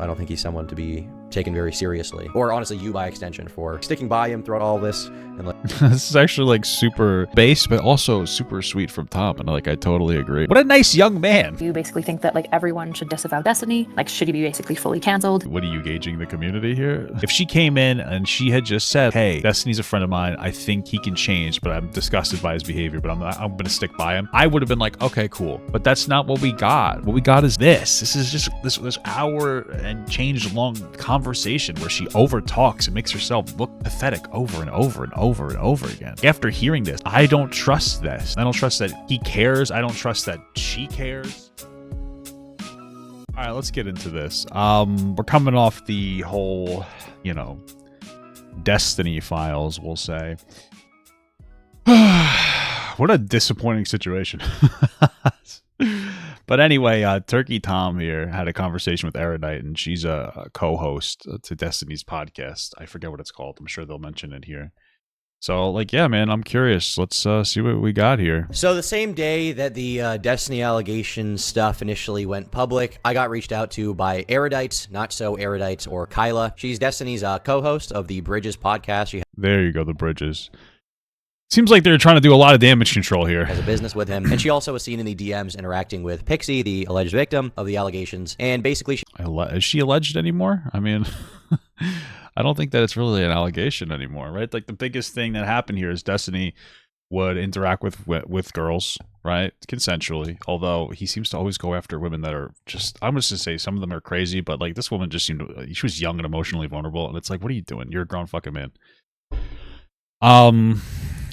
I don't think he's someone to be taken very seriously. Or honestly, you by extension, for sticking by him throughout all this. And like, this is actually like super base, but also super sweet from Tom. And like, I totally agree. What a nice young man. You basically think that like everyone should disavow Destiny. Like, should he be basically fully canceled? What are you gauging the community here? If she came in and she had just said, hey, Destiny's a friend of mine. I think he can change, but I'm disgusted by his behavior, but I'm going to stick by him. I would have been like, okay, cool. But that's not what we got. What we got is this. This is just this hour and change long conversation where she over talks and makes herself look pathetic over and over and over and over again. After hearing this, I don't trust this. I don't trust that he cares. I don't trust that she cares. All right, let's get into this. We're coming off the whole, Destiny files, we'll say. What a disappointing situation. But anyway, Turkey Tom here had a conversation with Erudite, and she's a co-host to Destiny's podcast. I forget what it's called. I'm sure they'll mention it here. So, yeah, man, I'm curious. Let's see what we got here. So the same day that the Destiny allegation stuff initially went public, I got reached out to by Erudite, not so Erudite, or Kyla. She's Destiny's co-host of the Bridges podcast. There you go, the Bridges. Seems like they're trying to do a lot of damage control here. Has a business with him, and she also was seen in the DMs interacting with Pixie, the alleged victim of the allegations, and basically... Is she alleged anymore? I mean, I don't think that it's really an allegation anymore, right? Like, the biggest thing that happened here is Destiny would interact with girls, right? Consensually, although he seems to always go after women that are just... I'm just going to say some of them are crazy, but, like, this woman just seemed... She was young and emotionally vulnerable, and it's like, what are you doing? You're a grown fucking man.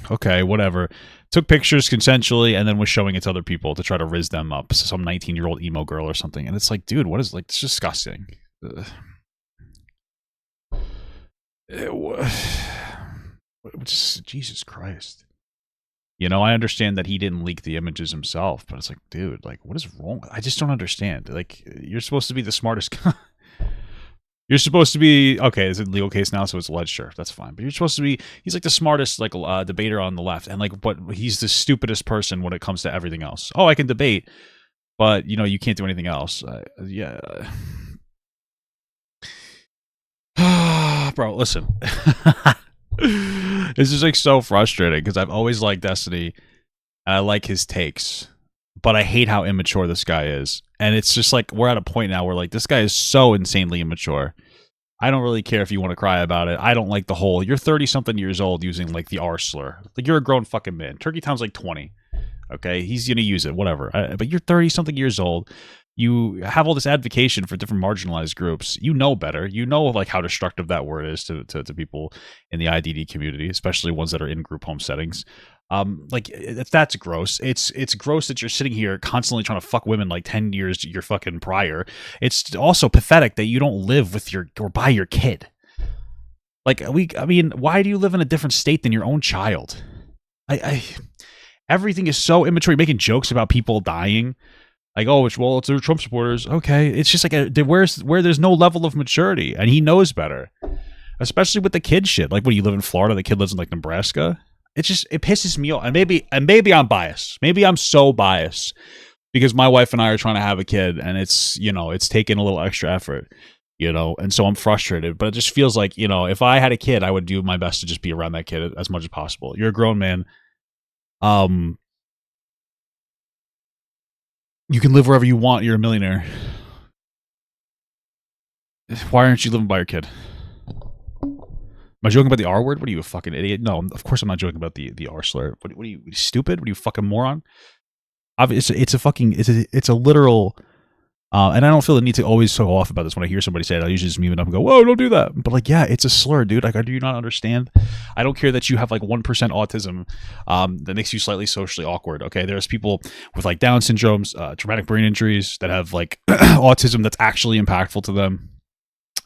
Okay, whatever. Took pictures consensually and then was showing it to other people to try to rizz them up. Some 19-year-old emo girl or something. And it's like, dude, what is, like, it's disgusting. Just, Jesus Christ. I understand that he didn't leak the images himself, but it's like, dude, like, what is wrong? I just don't understand. Like, you're supposed to be the smartest guy. You're supposed to be, okay, it's a legal case now, so it's alleged, sure, that's fine. But you're supposed to be, he's like the smartest, like, debater on the left. And, like, but he's the stupidest person when it comes to everything else. Oh, I can debate, but, you can't do anything else. Yeah. Bro, listen. This is, like, so frustrating, because I've always liked Destiny, and I like his takes. But I hate how immature this guy is. And it's just like, we're at a point now where, like, this guy is so insanely immature. I don't really care if you want to cry about it. I don't like the whole, you're 30-something years old using, like, the R slur. Like, you're a grown fucking man. Turkey Tom's like 20. Okay? He's going to use it, whatever. But you're 30-something years old. You have all this advocacy for different marginalized groups. You know better. You know, like, how destructive that word is to people in the IDD community, especially ones that are in group home settings. Like, that's gross. It's gross that you're sitting here constantly trying to fuck women like 10 years your fucking prior. It's also pathetic that you don't live with or by your kid. Like, I mean, why do you live in a different state than your own child? Everything is so immature. You're making jokes about people dying. Like, oh, it's the Trump supporters. Okay. It's just like where there's no level of maturity, and he knows better, especially with the kid shit. Like, when you live in Florida, the kid lives in, like, Nebraska. It pisses me off. And maybe I'm biased. Maybe I'm so biased because my wife and I are trying to have a kid, and it's, it's taking a little extra effort, and so I'm frustrated. But it just feels like, if I had a kid, I would do my best to just be around that kid as much as possible. You're a grown man. You can live wherever you want. You're a millionaire. Why aren't you living by your kid? Am I joking about the R word? What are you, a fucking idiot? No, of course I'm not joking about the R slur. What are you, stupid? What are you, fucking moron? It's a literal, and I don't feel the need to always so off about this. When I hear somebody say it, I usually just mute it up and go, whoa, don't do that. But, like, yeah, it's a slur, dude. Like, do you not understand? I don't care that you have, like, 1% autism that makes you slightly socially awkward, okay? There's people with, like, Down syndromes, traumatic brain injuries that have, like, autism that's actually impactful to them.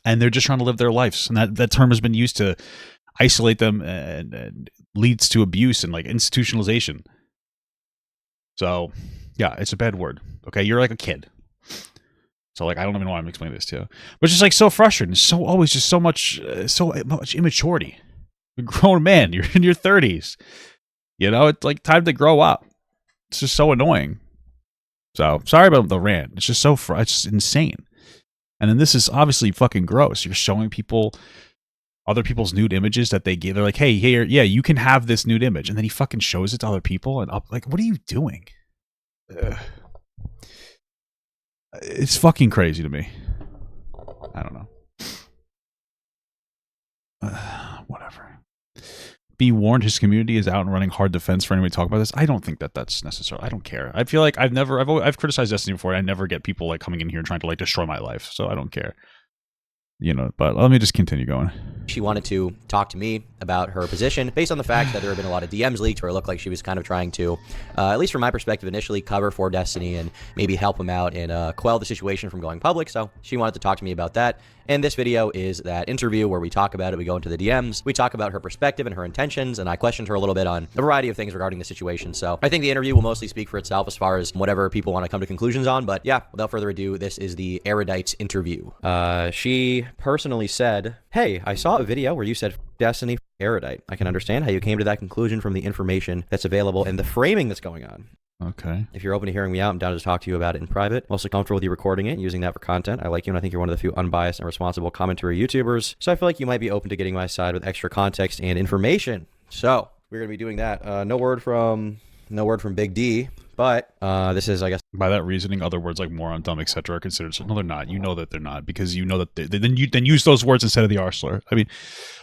And they're just trying to live their lives. And that term has been used to isolate them and leads to abuse and, like, institutionalization. So, yeah, it's a bad word. Okay, you're like a kid. So, like, I don't even know why I'm explaining this to you. But it's just, like, so frustrating. So always just so much immaturity. You're a grown man. You're in your 30s. It's, like, time to grow up. It's just so annoying. So, sorry about the rant. It's just it's just insane. And then this is obviously fucking gross. You're showing people other people's nude images that they give. They're like, hey, here, yeah, you can have this nude image. And then he fucking shows it to other people. And like, what are you doing? It's fucking crazy to me. I don't know. Whatever. Be warned, his community is out and running hard defense for anyone to talk about this. I don't think that that's necessary. I don't care. I feel like I've criticized Destiny before. I never get people like coming in here and trying to like destroy my life. So I don't care. You know, but let me just continue going. She wanted to talk to me about her position based on the fact that there have been a lot of DMs leaked where it looked like she was kind of trying to, at least from my perspective, initially cover for Destiny and maybe help him out and quell the situation from going public. So she wanted to talk to me about that. And this video is that interview where we talk about it. We go into the DMs. We talk about her perspective and her intentions. And I questioned her a little bit on a variety of things regarding the situation. So I think the interview will mostly speak for itself as far as whatever people want to come to conclusions on. But yeah, without further ado, this is the Erudite interview. She personally said, hey, I saw a video where you said Destiny Erudite. I can understand how you came to that conclusion from the information that's available and the framing that's going on. Okay. If you're open to hearing me out, I'm down to talk to you about it in private. Mostly comfortable with you recording it, using that for content. I like you, and I think you're one of the few unbiased and responsible commentary YouTubers. So I feel like you might be open to getting my side with extra context and information. So we're gonna be doing that. No word from Big D, but this is, I guess. By that reasoning, other words like moron, dumb, etc. are considered. No, they're not. You know that they're not because you know that then use those words instead of the R slur. I mean,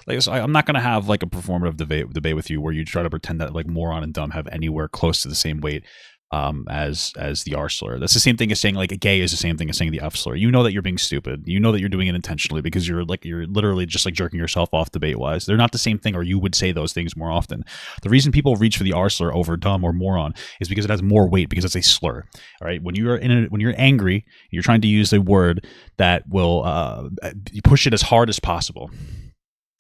like I'm not gonna have like a performative debate with you where you try to pretend that like moron and dumb have anywhere close to the same weight as the R slur. That's the same thing as saying like gay is the same thing as saying the F slur. You know that you're being stupid. You know that you're doing it intentionally because you're literally just like jerking yourself off debate wise. They're not the same thing, or you would say those things more often. The reason people reach for the R slur over dumb or moron is because it has more weight, because it's a slur. All right, when you're angry, you're trying to use a word that will you push it as hard as possible.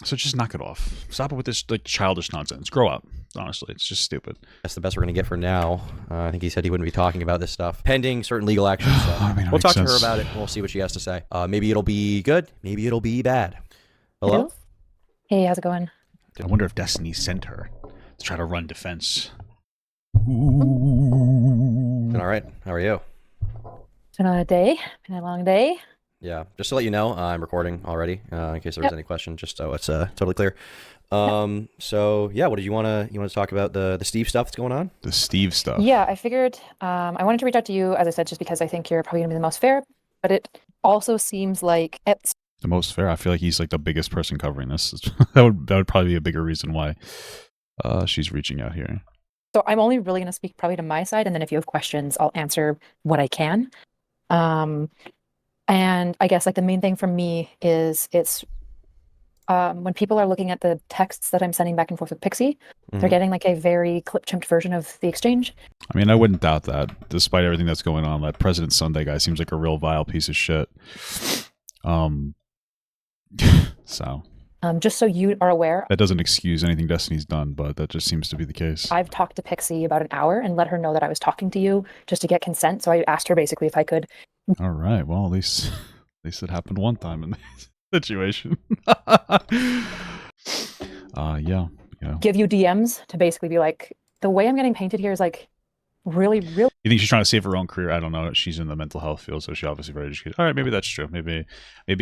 So just knock it off. Stop it with this like childish nonsense. Grow up. Honestly, it's just stupid. That's the best we're going to get for now. I think he said he wouldn't be talking about this stuff pending certain legal actions. So I mean, we'll talk to her about it. We'll see what she has to say. Maybe it'll be good. Maybe it'll be bad. Hello? Hey, how's it going? I wonder if Destiny sent her to try to run defense. Ooh. All right. How are you? It's been a day. Been a long day. Yeah. Just to let you know, I'm recording already. In case there was any question, just so it's totally clear. So yeah, what did you want to talk about the Steve stuff that's going on? The Steve stuff. Yeah, I figured I wanted to reach out to you, as I said, just because I think you're probably gonna be the most fair, but it also seems like it's the most fair. I feel like he's like the biggest person covering this. that would probably be a bigger reason why she's reaching out here. So I'm only really gonna speak probably to my side, and then if you have questions, I'll answer what I can. And I guess like the main thing for me is it's when people are looking at the texts that I'm sending back and forth with Pixie, they're getting like a very clip-chimped version of the exchange. I mean, I wouldn't doubt that, despite everything that's going on. That President Sunday guy seems like a real vile piece of shit. So. Just so you are aware. That doesn't excuse anything Destiny's done, but that just seems to be the case. I've talked to Pixie about an hour and let her know that I was talking to you just to get consent. So I asked her basically if I could. All right. Well, at least it happened one time in this situation. Yeah. Give you DMs to basically be like, the way I'm getting painted here is like really. You think she's trying to save her own career? I don't know. She's in the mental health field, so she obviously very educated. All right, maybe that's true. Maybe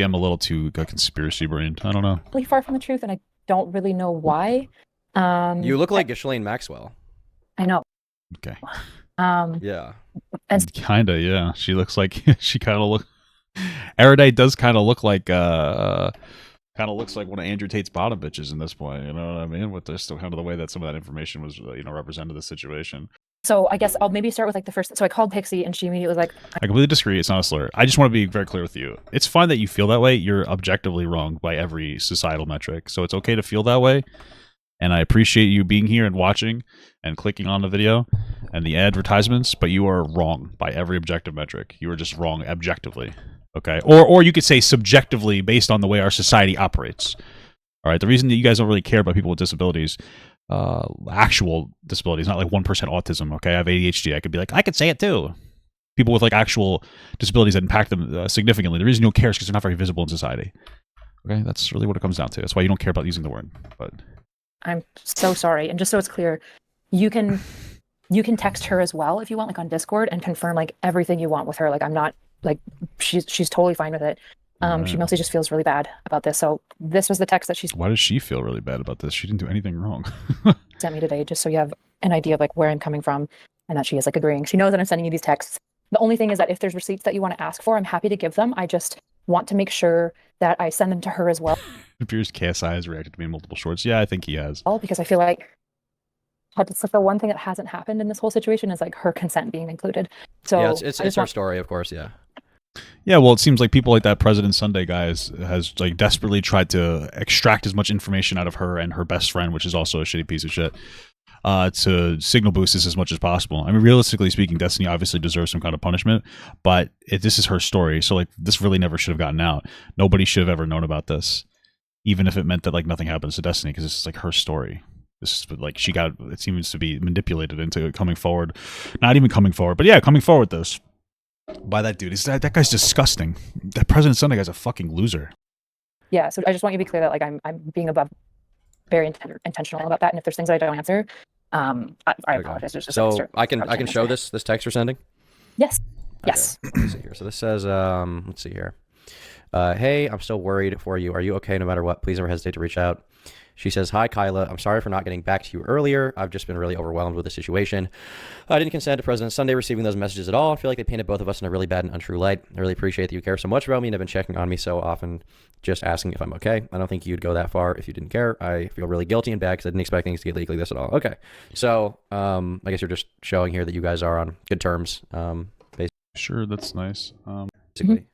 I'm a little too conspiracy brained. I don't know. Really far from the truth, and I don't really know why. You look like Ghislaine Maxwell. I know. Okay. Yeah. And kinda, yeah. She looks like she kind of look. Erudite does kind of look like looks like one of Andrew Tate's bottom bitches in this point. You know what I mean? With just kind of the way that some of that information was, represented the situation. So I guess I'll maybe start with like the first. So I called Pixie and she immediately was like, I completely disagree. It's not a slur. I just want to be very clear with you. It's fine that you feel that way. You're objectively wrong by every societal metric. So it's okay to feel that way. And I appreciate you being here and watching and clicking on the video and the advertisements, but you are wrong by every objective metric. You are just wrong objectively. Okay. Or you could say subjectively based on the way our society operates. All right. The reason that you guys don't really care about people with disabilities, actual disabilities, not like 1% autism. Okay. I have ADHD. I could be like, I could say it too. People with like actual disabilities that impact them significantly. The reason you don't care is because they're not very visible in society. Okay. That's really what it comes down to. That's why you don't care about using the word. But I'm so sorry. And just so it's clear, you can text her as well if you want, like on Discord, and confirm like everything you want with her. Like I'm not like she's totally fine with it. She Right. mostly just feels really bad about this. So this was the text that she Why does she feel really bad about this? She didn't do anything wrong. sent me today, just so you have an idea of like where I'm coming from and that she is like agreeing. She knows that I'm sending you these texts. The only thing is that if there's receipts that you want to ask for, I'm happy to give them. I just want to make sure that I send them to her as well. It appears KSI has reacted to me in multiple shorts. Yeah, I think he has. Because I feel like it's like the one thing that hasn't happened in this whole situation is like her consent being included. So Yeah, I it's just her want story, of course. Yeah. Yeah, well, it seems like people like that President Sunday guy has like desperately tried to extract as much information out of her and her best friend, which is also a shitty piece of shit, to signal boost this as much as possible. I mean, realistically speaking, Destiny obviously deserves some kind of punishment, but this is her story, so like this really never should have gotten out. Nobody should have ever known about this, even if it meant that like nothing happens to Destiny, because this is like her story. This is like she got, it seems to be manipulated into coming forward, not even coming forward, but yeah, coming forward this. By that dude. That guy's disgusting. That President Sunday guy's a fucking loser. Yeah, so I just want you to be clear that like I'm being very intentional about that, and if there's things that I don't answer, I apologize. There's just so I can show this text you're sending. Yes. Okay. Yes. Let's see here. So this says, let's see here. Hey, I'm still worried for you. Are you okay no matter what? Please never hesitate to reach out. She says, hi, Kyla. I'm sorry for not getting back to you earlier. I've just been really overwhelmed with the situation. I didn't consent to President Sunday receiving those messages at all. I feel like they painted both of us in a really bad and untrue light. I really appreciate that you care so much about me and have been checking on me so often, just asking if I'm okay. I don't think you'd go that far if you didn't care. I feel really guilty and bad because I didn't expect things to get like this at all. Okay. So I guess you're just showing here that you guys are on good terms. Basically. Sure, that's nice. Basically.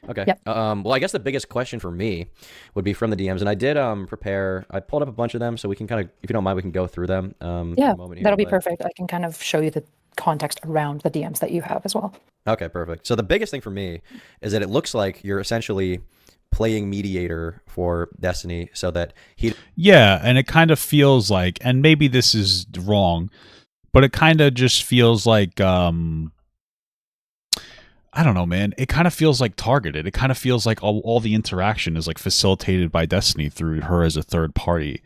Okay. Yep. Well, I guess the biggest question for me would be from the DMs, and I did prepare. I pulled up a bunch of them, so we can kind of, if you don't mind, we can go through them. Yeah, in a moment here, that'll be but- perfect. I can kind of show you the context around the DMs that you have as well. Okay, perfect. So the biggest thing for me is that it looks like you're essentially playing mediator for Destiny, so that he. Yeah, and it kind of feels like, and maybe this is wrong, but it kind of just feels like I don't know, man. It kind of feels like targeted. It kind of feels like all the interaction is like facilitated by Destiny through her as a third party.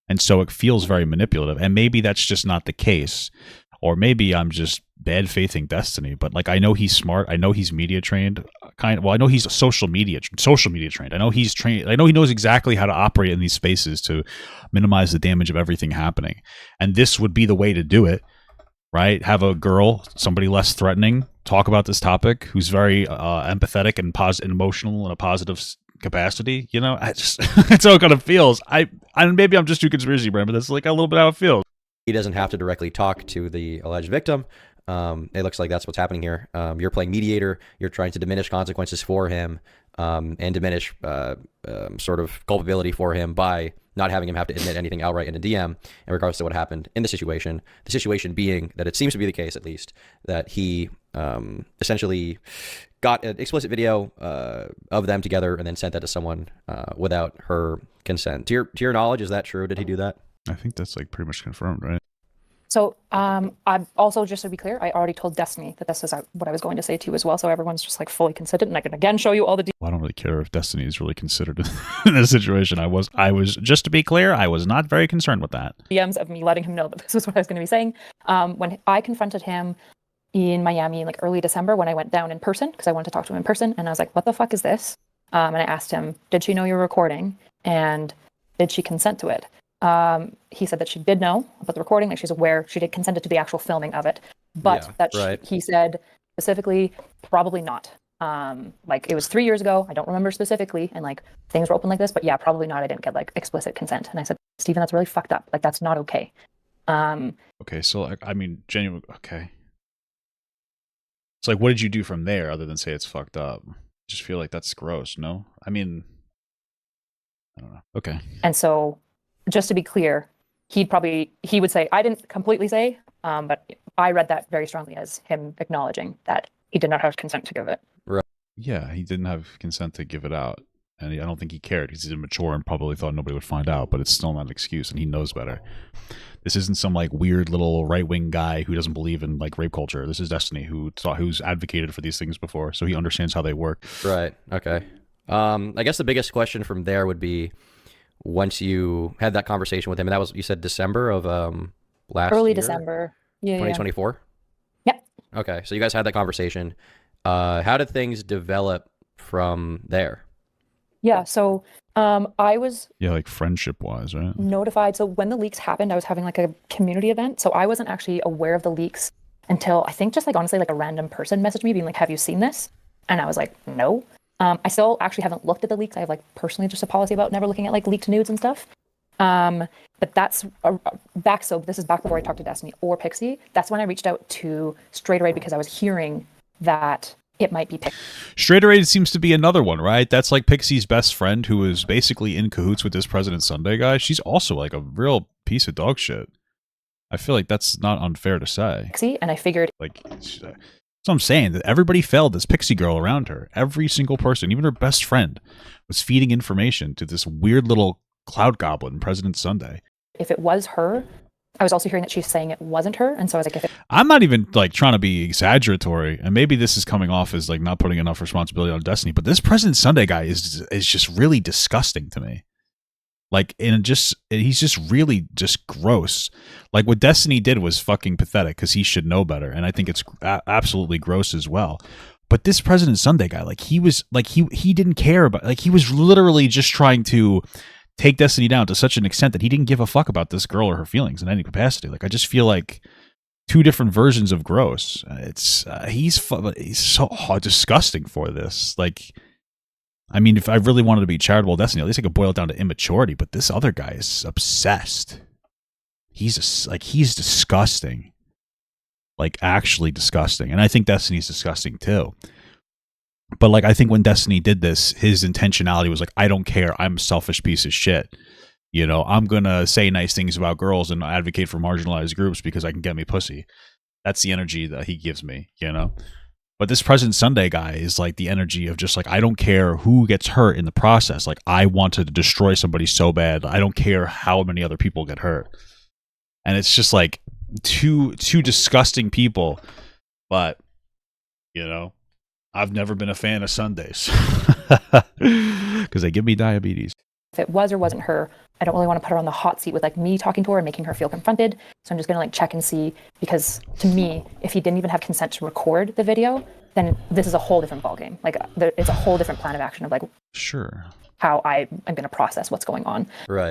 And so it feels very manipulative. And maybe that's just not the case. Or maybe I'm just bad faithing Destiny. But like, I know he's smart. I know he's media trained. I know he's social media trained. I know he's trained. I know he knows exactly how to operate in these spaces to minimize the damage of everything happening. And this would be the way to do it. Right? Have a girl, somebody less threatening, talk about this topic, who's very empathetic and emotional in a positive capacity. You know, that's how it kind of feels. Maybe I'm just too conspiracy brain, but that's like a little bit how it feels. He doesn't have to directly talk to the alleged victim. It looks like that's what's happening here. You're playing mediator. You're trying to diminish consequences for him and diminish sort of culpability for him by not having him have to admit anything outright in a DM in regards to what happened in the situation. The situation being that it seems to be the case, at least, that he essentially got an explicit video of them together and then sent that to someone without her consent. To your knowledge, is that true? Did he do that? I think that's like pretty much confirmed, right? So I'm also, just to be clear, I already told Destiny that this is what I was going to say too as well. So everyone's just like fully considered, and I can again show you all the Well, I don't really care if Destiny is really considered in this situation. I was just to be clear, I was not very concerned with that. DMs of me letting him know that this was what I was going to be saying. When I confronted him in Miami in like early December, when I went down in person, because I wanted to talk to him in person, and I was like, what the fuck is this? And I asked him, did she know you were recording? And did she consent to it? He said that she did know about the recording, like she's aware, she did consented to the actual filming of it, but he said specifically, probably not. Like it was 3 years ago, I don't remember specifically, and like things were open like this, but yeah, probably not. I didn't get like explicit consent. And I said, Steven, that's really fucked up. Like that's not okay. Okay, so like, I mean, genuine. Okay, so like, what did you do from there other than say it's fucked up? Just feel like that's gross. No, I mean, I don't know. Okay, and so. Just to be clear, he would say, I didn't completely say, but I read that very strongly as him acknowledging that he did not have consent to give it. Right. Yeah, he didn't have consent to give it out. And I don't think he cared because he's immature and probably thought nobody would find out, but it's still not an excuse and he knows better. This isn't some like weird little right-wing guy who doesn't believe in like rape culture. This is Destiny who's advocated for these things before, so he understands how they work. Right. Okay. I guess the biggest question from there would be, once you had that conversation with him, and that was, you said December of early year? December. Yeah. 2024? Yeah. Okay. So you guys had that conversation. How did things develop from there? Yeah, so I was Yeah, like friendship wise, right? notified. So when the leaks happened, I was having like a community event. So I wasn't actually aware of the leaks until I think just like honestly, like a random person messaged me being like, have you seen this? And I was like, no. I still actually haven't looked at the leaks. I have like personally just a policy about never looking at like leaked nudes and stuff. But that's back. So this is back before I talked to Destiny or Pixie. That's when I reached out to Straight Away because I was hearing that it might be Pixie. Straight Away seems to be another one, right? That's like Pixie's best friend who is basically in cahoots with this President Sunday guy. She's also like a real piece of dog shit. I feel like that's not unfair to say. Pixie, and I figured Like, so I'm saying that everybody failed this Pixie girl around her. Every single person, even her best friend, was feeding information to this weird little cloud goblin, President Sunday. if it was her, I was also hearing that she's saying it wasn't her, and so I was like, if it I'm not even like trying to be exaggeratory, and maybe this is coming off as like not putting enough responsibility on Destiny, but this President Sunday guy is just really disgusting to me. Like, and he's just really just gross. Like what Destiny did was fucking pathetic because he should know better, and I think it's absolutely gross as well. But this President Sunday guy, like he was like he didn't care about, like he was literally just trying to take Destiny down to such an extent that he didn't give a fuck about this girl or her feelings in any capacity. Like I just feel like two different versions of gross. It's he's so disgusting for this. Like, I mean, if I really wanted to be charitable Destiny, at least I could boil it down to immaturity. But this other guy is obsessed. He's disgusting, like actually disgusting. And I think Destiny's disgusting too. But like, I think when Destiny did this, his intentionality was like, I don't care. I'm a selfish piece of shit. You know, I'm going to say nice things about girls and advocate for marginalized groups because I can get me pussy. That's the energy that he gives me, you know? But this President Sunday guy is like the energy of just like, I don't care who gets hurt in the process. Like, I want to destroy somebody so bad. I don't care how many other people get hurt. And it's just like two disgusting people. But, you know, I've never been a fan of Sundays because they give me diabetes. if it was or wasn't her, I don't really want to put her on the hot seat with like me talking to her and making her feel confronted. So I'm just going to like check and see, because to me, if he didn't even have consent to record the video, then this is a whole different ballgame. Like it's a whole different plan of action of like Sure. how I am going to process what's going on. Right.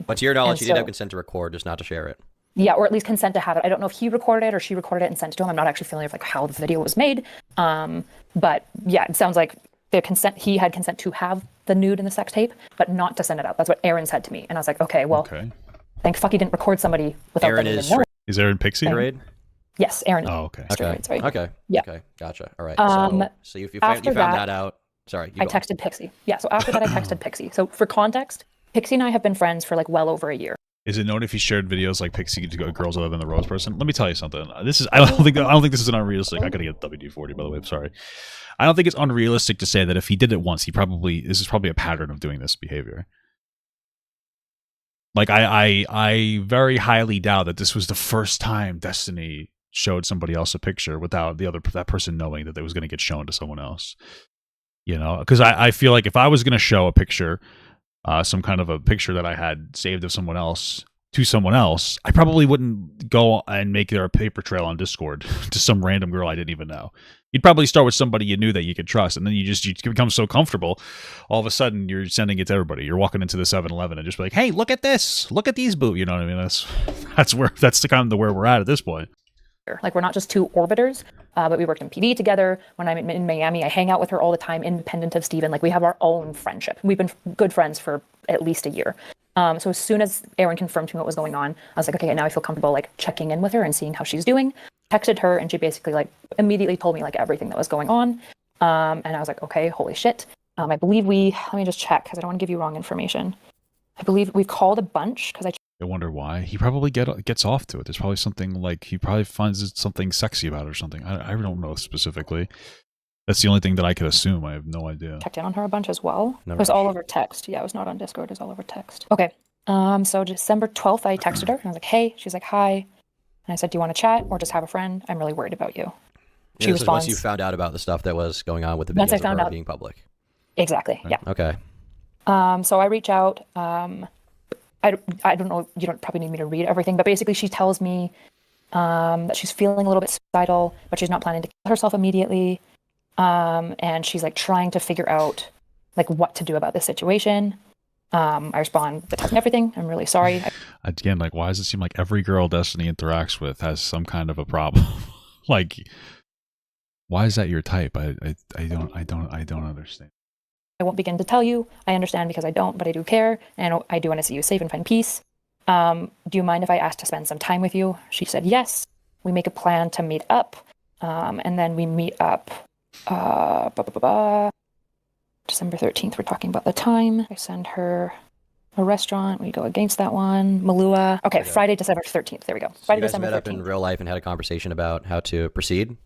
But to your knowledge, and he did so- have consent to record, just not to share it. Yeah, or at least consent to have it. I don't know if he recorded it or she recorded it and sent it to him. I'm not actually familiar with like how the video was made. But yeah, it sounds like he had consent to have the nude in the sex tape, but not to send it out. That's what Aaron said to me. And I was like, okay, well, thank fuck he didn't record somebody without Aaron them is even knowing. Is Aaron Pixie? Raid? Yes, Aaron. Oh, okay. Okay. Sorry. Okay. Yeah. Okay. Gotcha. All right. So you after found that, that out. Sorry. I texted Pixie. Yeah, so after that I texted Pixie. So for context, Pixie and I have been friends for like well over a year. Is it known if he shared videos like Pixie to girls other than the Rose person? Let me tell you something. I don't think this is an unrealistic. I gotta get WD-40 by the way. I'm sorry. I don't think it's unrealistic to say that if he did it once, this is probably a pattern of doing this behavior. Like I very highly doubt that this was the first time Destiny showed somebody else a picture without that person knowing that they was going to get shown to someone else. You know, because I feel like if I was going to show a picture, some kind of a picture that I had saved of someone else to someone else, I probably wouldn't go and make there a paper trail on Discord to some random girl I didn't even know. You'd probably start with somebody you knew that you could trust, and then you become so comfortable, all of a sudden you're sending it to everybody. You're walking into the 7-Eleven and just be like, hey, look at this, look at these boo. You know what I mean? That's the kind of where we're at this point. Like, we're not just two orbiters, but we worked in PD together. When I'm in Miami, I hang out with her all the time, independent of Steven. Like, we have our own friendship. We've been good friends for at least a year. So as soon as Aaron confirmed to me what was going on, I was like, okay, now I feel comfortable like checking in with her and seeing how she's doing. Texted her, and she basically like immediately told me like everything that was going on. And I was like, okay, holy shit. I believe let me just check because I don't want to give you wrong information. I believe we've called a bunch because I wonder why. He probably gets off to it. There's probably something like he probably finds something sexy about it or something. I don't know specifically. That's the only thing that I could assume. I have no idea. checked in on her a bunch as well. No It was rush. all over text. Yeah, it was not on Discord. It was all over text. Okay. So December 12th, I texted her and I was like, hey. She's like, hi. And I said, do you want to chat or just have a friend? I'm really worried about you. She This is once responds, you found out about the stuff that was going on with the Once I videos of found her out. being public. exactly. Yeah. Okay. So I reach out. I don't know. You don't probably need me to read everything, but basically she tells me that she's feeling a little bit suicidal, but she's not planning to kill herself immediately. And she's like trying to figure out like what to do about this situation. I respond, but tells me everything. I'm really sorry. Again, like, why does it seem like every girl Destiny interacts with has some kind of a problem? Like, why is that your type? I don't understand. I won't begin to tell you. I understand because I don't, but I do care, and I do want to see you safe and find peace. Do you mind if I ask to spend some time with you? She said yes. We make a plan to meet up, and then we meet up. December 13th. We're talking about the time. I send her a restaurant. We go against that one. Malua. Okay, Friday, December 13th. There we go. Friday, you guys December met 13th. up in real life and had a conversation about how to proceed.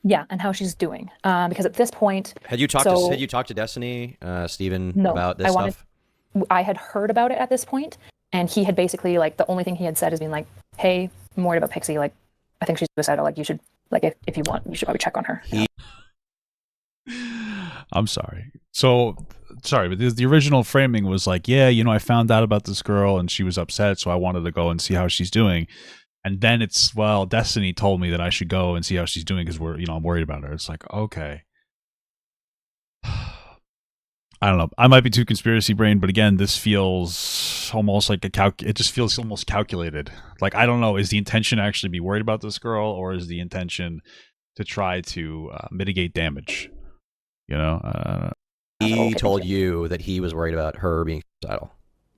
Yeah, and how she's doing. Because at this point, Had you talked to Destiny, Steven, about this stuff? I had heard about it at this point, and he had basically, like, the only thing he had said is being like, "Hey, I'm worried about Pixie. Like, I think she's suicidal. Like, you should, like, if you want, you should probably check on her." I'm sorry. So, sorry, but the original framing was like, yeah, you know, I found out about this girl and she was upset, so I wanted to go and see how she's doing. And then it's, well, Destiny told me that I should go and see how she's doing because I'm worried about her. It's like, okay. I don't know. I might be too conspiracy brain, but again, this feels almost like it just feels almost calculated. Like, I don't know, is the intention actually be worried about this girl, or is the intention to try to mitigate damage? You know? He told you that he was worried about her being suicidal.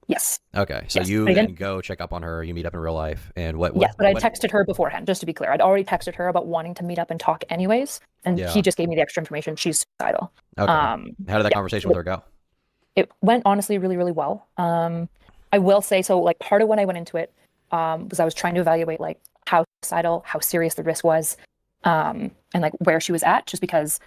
Yes. Okay, so yes. you then go check up on her, you meet up in real life, and what yes, but I texted her beforehand, just to be clear. I'd already texted her about wanting to meet up and talk anyways, and he just gave me the extra information. She's suicidal. Okay. How did that conversation with her go? It went, honestly, really, really well. I will say, so, like, part of when I went into it was I was trying to evaluate, like, how suicidal, how serious the risk was, and, like, where she was at, just because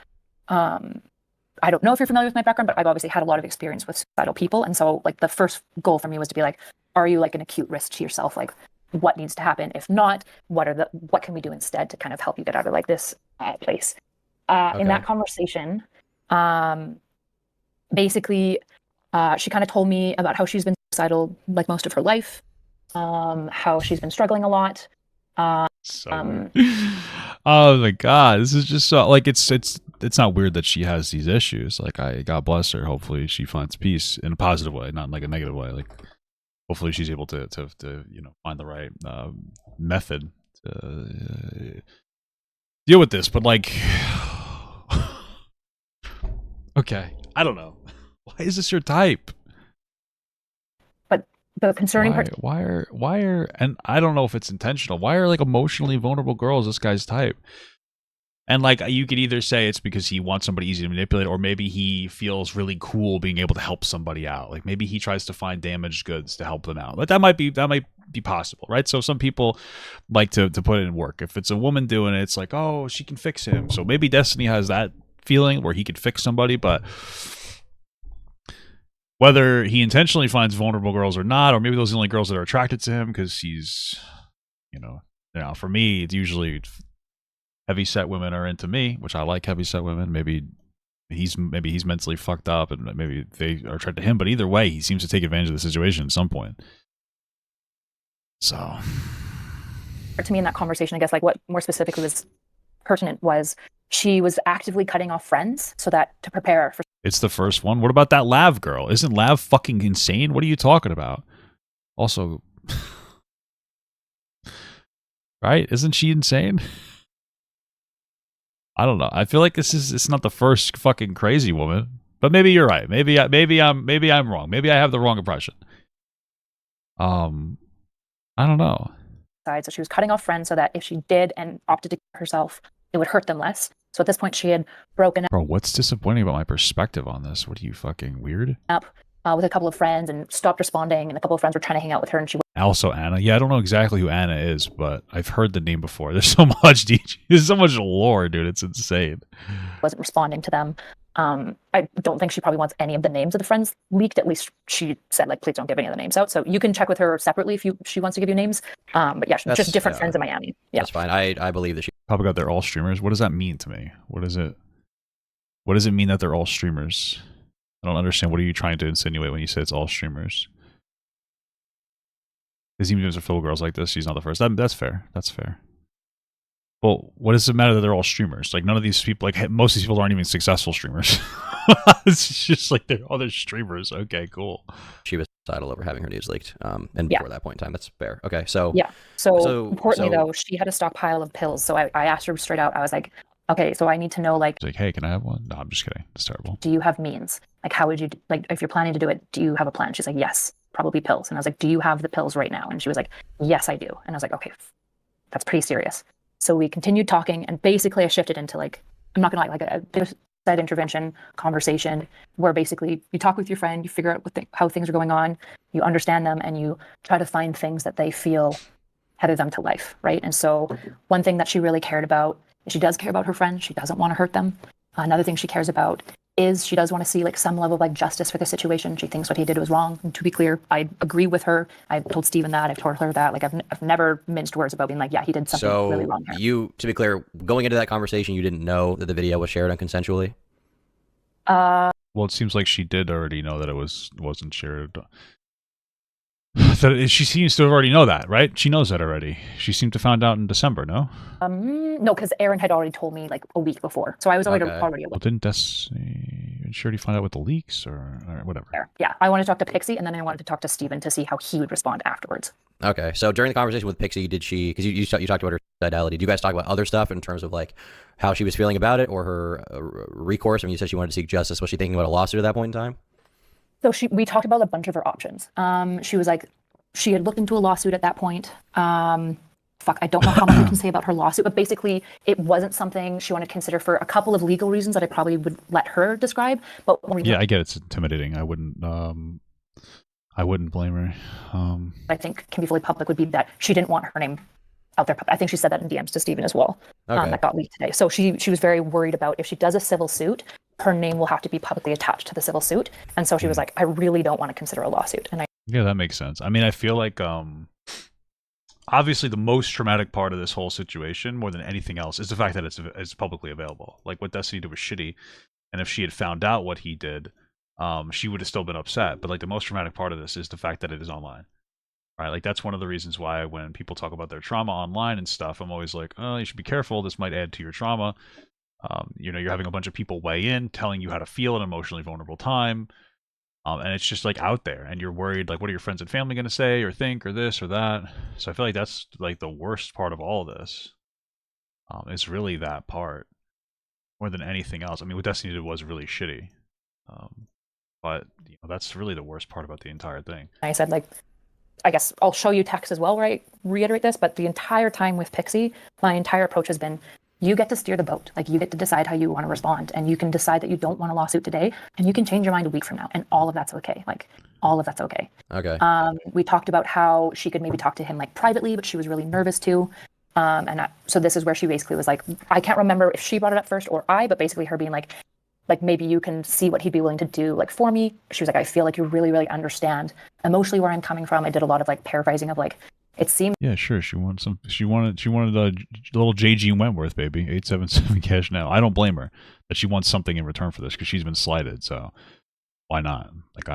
I don't know if you're familiar with my background, but I've obviously had a lot of experience with suicidal people. And so, like, the first goal for me was to be like, are you, like, an acute risk to yourself? Like, what needs to happen? If not, what can we do instead to kind of help you get out of, like, this place? In that conversation, basically, she kind of told me about how she's been suicidal, like, most of her life, how she's been struggling a lot. Oh my God, this is just so, like, it's not weird that she has these issues. Like, God bless her. Hopefully she finds peace in a positive way, not in, like, a negative way. Like, hopefully she's able to find the right method to deal with this. But, like, okay, I don't know. Why is this your type? But the concerning part. Why are and I don't know if it's intentional. Why are, like, emotionally vulnerable girls this guy's type? And, like, you could either say it's because he wants somebody easy to manipulate, or maybe he feels really cool being able to help somebody out. Like, maybe he tries to find damaged goods to help them out. Like, that might be possible, right? So some people like to put it in work. If it's a woman doing it, it's like, oh, she can fix him. So maybe Destiny has that feeling where he could fix somebody, but whether he intentionally finds vulnerable girls or not, or maybe those are the only girls that are attracted to him because he's, for me, it's usually heavy-set women are into me, which I like heavy-set women. Maybe he's mentally fucked up, and maybe they are attracted to him. But either way, he seems to take advantage of the situation at some point. So, to me in that conversation, I guess, like, what more specifically was pertinent was she was actively cutting off friends so that to prepare for. It's the first one. What about that Lav girl? Isn't Lav fucking insane? What are you talking about? Also, right? Isn't she insane? I don't know. I feel like it's not the first fucking crazy woman, but maybe you're right. Maybe I'm wrong. Maybe I have the wrong impression. I don't know. So she was cutting off friends so that if she did and opted to kill herself, it would hurt them less. So at this point, she had broken Bro, what's disappointing about my perspective on this? What are you, fucking weird? up with a couple of friends and stopped responding, and a couple of friends were trying to hang out with her, and she also Anna. Yeah, I don't know exactly who Anna is, but I've heard the name before. There's so much DJ. There's so much lore, dude. It's insane. Wasn't responding to them. I don't think she probably wants any of the names of the friends leaked. At least she said, like, please don't give any of the names out. So you can check with her separately if she wants to give you names. But yeah, just different friends in Miami. Yeah, that's fine. I believe that she probably got they're all streamers. What does that mean to me? What does it mean that they're all streamers? I don't understand. What are you trying to insinuate when you say it's all streamers? Because even if it's a full girls like this, she's not the first. That's fair. That's fair. Well, what does it matter that they're all streamers? Like, none of these people, like, most of these people aren't even successful streamers. It's just like they're other streamers. Okay, cool. She was suicidal over having her nudes leaked. And before that point in time, that's fair. Okay, so yeah. So importantly, though, she had a stockpile of pills. So I asked her straight out. I was like, okay, so I need to know, like, It's like, hey, can I have one? No, I'm just kidding. It's terrible. do you have means? Like, how would you, like, if you're planning to do it, do you have a plan? She's like, yes, probably pills. And I was like, do you have the pills right now? And she was like, yes, I do. And I was like, okay, that's pretty serious. So we continued talking, and basically I shifted into, like, I'm not gonna lie, like a side intervention conversation where basically you talk with your friend, you figure out how things are going on, you understand them, and you try to find things that they feel tether them to life, right? And so one thing that she really cared about, she does care about her friends. She doesn't want to hurt them. Another thing she cares about is she does want to see, like, some level of, like, justice for the situation. She thinks what he did was wrong. And to be clear, I agree with her. I've told Stephen that. I've told her that. Like, I've never minced words about being like, yeah, he did something really wrong here. You, to be clear, going into that conversation, you didn't know that the video was shared unconsensually? Well, it seems like she did already know that it wasn't shared. She seems to already know that, right? She knows that already. She seemed to find out in December, no? No, because Aaron had already told me, like, a week before, so I was already aware. Well, didn't Surety find out with the leaks or whatever? Yeah, I wanted to talk to Pixie, and then I wanted to talk to Steven to see how he would respond afterwards. Okay, so during the conversation with Pixie, did she? Because you talked about her suicidality. Did you guys talk about other stuff in terms of, like, how she was feeling about it, or her recourse? I mean, you said she wanted to seek justice. Was she thinking about a lawsuit at that point in time? So we talked about a bunch of her options. She was like, she had looked into a lawsuit at that point. I don't know how much I can say about her lawsuit, but basically it wasn't something she wanted to consider for a couple of legal reasons that I probably would let her describe. But yeah, I get it's intimidating. I wouldn't blame her. I think can be fully public would be that she didn't want her name out there. I think she said that in DMs to Steven as well. Okay. That got leaked today. So she was very worried about if she does a civil suit, her name will have to be publicly attached to the civil suit. And so she was like, I really don't want to consider a lawsuit. And yeah, that makes sense. I mean, I feel like obviously the most traumatic part of this whole situation, more than anything else, is the fact that it's publicly available. Like, what Destiny did was shitty, and if she had found out what he did, she would have still been upset. But, like, the most traumatic part of this is the fact that it is online. Right? Like, that's one of the reasons why when people talk about their trauma online and stuff, I'm always like, oh, you should be careful. This might add to your trauma. You're having a bunch of people weigh in, telling you how to feel at an emotionally vulnerable time. And it's just, like, out there, and you're worried, like, what are your friends and family going to say or think or this or that? So I feel like that's, like, the worst part of all this. Is really that part more than anything else. I mean, what Destiny did was really shitty. But that's really the worst part about the entire thing. I said, like, I guess I'll show you text as well where I reiterate this, but the entire time with Pixie, my entire approach has been, you get to steer the boat. Like, you get to decide how you want to respond, and you can decide that you don't want a lawsuit today, and you can change your mind a week from now, and all of that's okay. Like, all of that's okay. Okay. We talked about how she could maybe talk to him, like, privately, but she was really nervous too. So this is where she basically was like, I can't remember if she brought it up first or I, but basically her being like maybe you can see what he'd be willing to do, like, for me. She was like, I feel like you really, really understand emotionally where I'm coming from. I did a lot of, like, paraphrasing of, like, it seemed. Yeah, sure. She wanted a little JG Wentworth, baby. 877 cash now. I don't blame her that she wants something in return for this because she's been slighted. So why not? Like,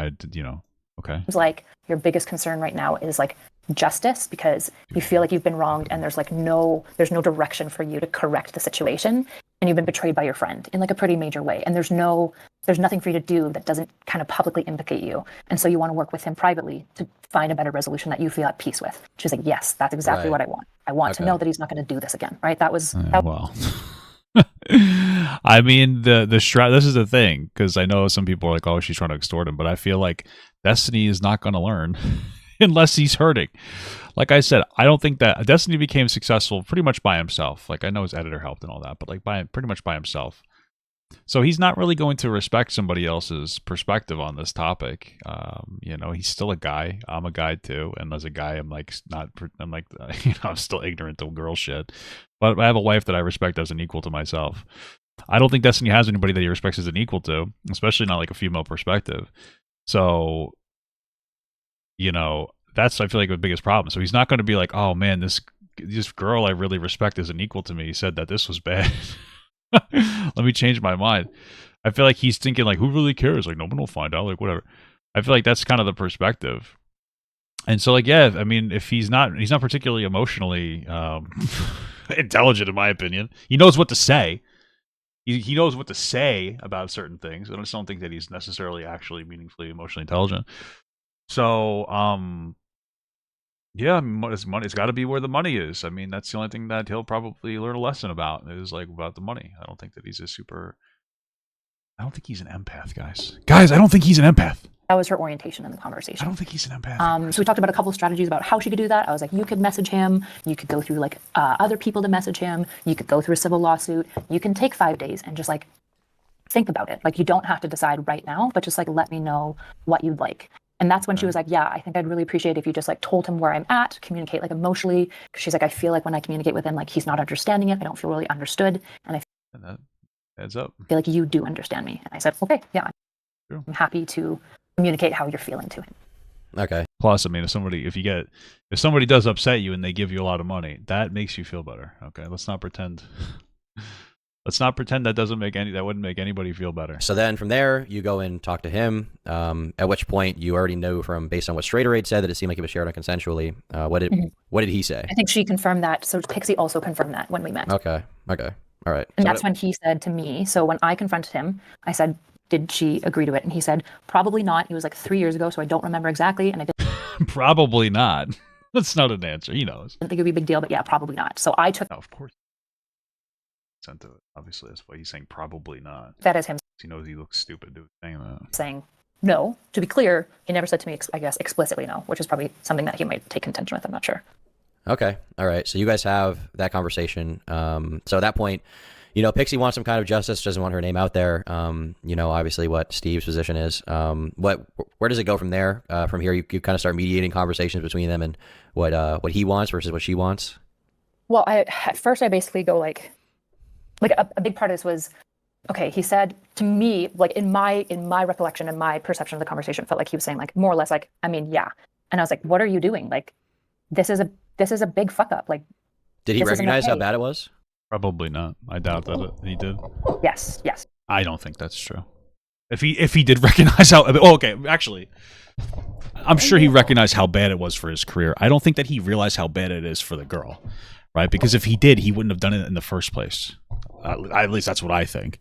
okay. It's like your biggest concern right now is, like, justice, because you feel like you've been wronged and there's no direction for you to correct the situation, and you've been betrayed by your friend in, like, a pretty major way, and there's nothing for you to do that doesn't kind of publicly implicate you, and so you want to work with him privately to find a better resolution that you feel at peace with. She's like, yes, that's exactly what I want. I want to know that he's not going to do this again, right? Well, I mean, this is the thing, because I know some people are like, oh, she's trying to extort him, but I feel like Destiny is not going to learn unless he's hurting. Like I said, I don't think that Destiny became successful pretty much by himself. Like, I know his editor helped and all that, but, like, pretty much by himself. So he's not really going to respect somebody else's perspective on this topic. He's still a guy. I'm a guy too, and as a guy, I'm still ignorant to girl shit. But I have a wife that I respect as an equal to myself. I don't think Destiny has anybody that he respects as an equal to, especially not, like, a female perspective. So, that's, I feel like, the biggest problem. So he's not going to be like, oh man, this girl I really respect as an equal to me said that this was bad. Let me change my mind. I feel like he's thinking, like, who really cares? Like, no one will find out, like, whatever. I feel like that's kind of the perspective. And so, like, yeah, I mean, if he's not particularly emotionally intelligent in my opinion. He knows what to say. He knows what to say about certain things. I just don't think that he's necessarily actually meaningfully emotionally intelligent. So, yeah, it's got to be where the money is. I mean, that's the only thing that he'll probably learn a lesson about is like about the money. I don't think that he's I don't think he's an empath, guys. Guys, I don't think he's an empath. That was her orientation in the conversation. I don't think he's an empath. So we talked about a couple of strategies about how she could do that. I was like, you could message him. You could go through like other people to message him. You could go through a civil lawsuit. You can take 5 days and just like think about it. Like you don't have to decide right now, but just like let me know what you'd like. And that's when she was like, yeah, I think I'd really appreciate if you just like told him where I'm at, communicate like emotionally. Cause she's like, I feel like when I communicate with him, like he's not understanding it. I don't feel really understood. And that adds up. feel like you do understand me. And I said, okay, yeah, Sure. I'm happy to communicate how you're feeling to him. Okay. Plus, I mean, if somebody does upset you and they give you a lot of money, that makes you feel better. Okay, let's not pretend. Let's not pretend that wouldn't make anybody feel better. So then from there, you go and talk to him, at which point you already know based on what Straighter Aid said that it seemed like it was shared unconsensually. What did he say? I think she confirmed that. So Pixie also confirmed that when we met. Okay. All right. And that's when he said to me, so when I confronted him, I said, did she agree to it? And he said, probably not. He was like 3 years ago, so I don't remember exactly. And I didn't Probably not. That's not an answer. He knows. think it would be a big deal, but yeah, probably not. So I took No, of course. Sent to it. Obviously, that's why he's saying probably not. that as him He knows he looks stupid doing that. saying no. To be clear, he never said to me, I guess, explicitly no, which is probably something that he might take contention with. I'm not sure. Okay. All right. So you guys have that conversation. So at that point, Pixie wants some kind of justice, doesn't want her name out there. Obviously what Steve's position is. Where does it go from there? From here, you kind of start mediating conversations between them and what he wants versus what she wants. Well, at first I basically go like a big part of this was, okay, he said to me, like in my recollection and my perception of the conversation, felt like he was saying like more or less like, I mean, yeah. And I was like, what are you doing? Like, this is a big fuck up. Like, did he recognize how bad it was? Probably not. I doubt that he did. Yes. I don't think that's true. If he did recognize how, okay, actually, I'm sure he recognized how bad it was for his career. I don't think that he realized how bad it is for the girl, right? Because if he did, he wouldn't have done it in the first place. At least that's what I think.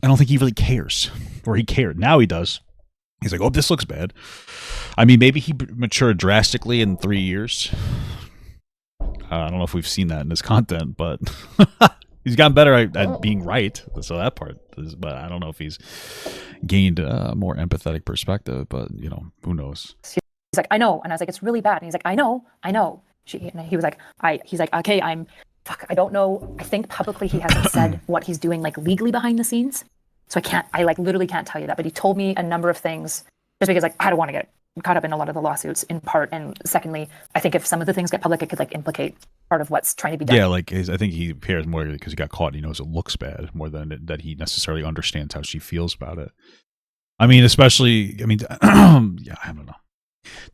I don't think he really cares, or he cared. Now he does. He's like, oh, this looks bad. I mean, maybe he matured drastically in 3 years. I don't know if we've seen that in his content, but he's gotten better at being right. So that part is, but I don't know if he's gained a more empathetic perspective, but who knows? He's like, I know. And I was like, it's really bad. And he's like, I know. He was like, he's like, okay, I don't know. I think publicly he hasn't said what he's doing like legally behind the scenes. So I like literally can't tell you that, but he told me a number of things just because like, I don't want to get caught up in a lot of the lawsuits in part. And secondly, I think if some of the things get public, it could like implicate part of what's trying to be done. Yeah, like I think he cares more because he got caught and he knows it looks bad more than that he necessarily understands how she feels about it. I mean, especially, yeah, I don't know.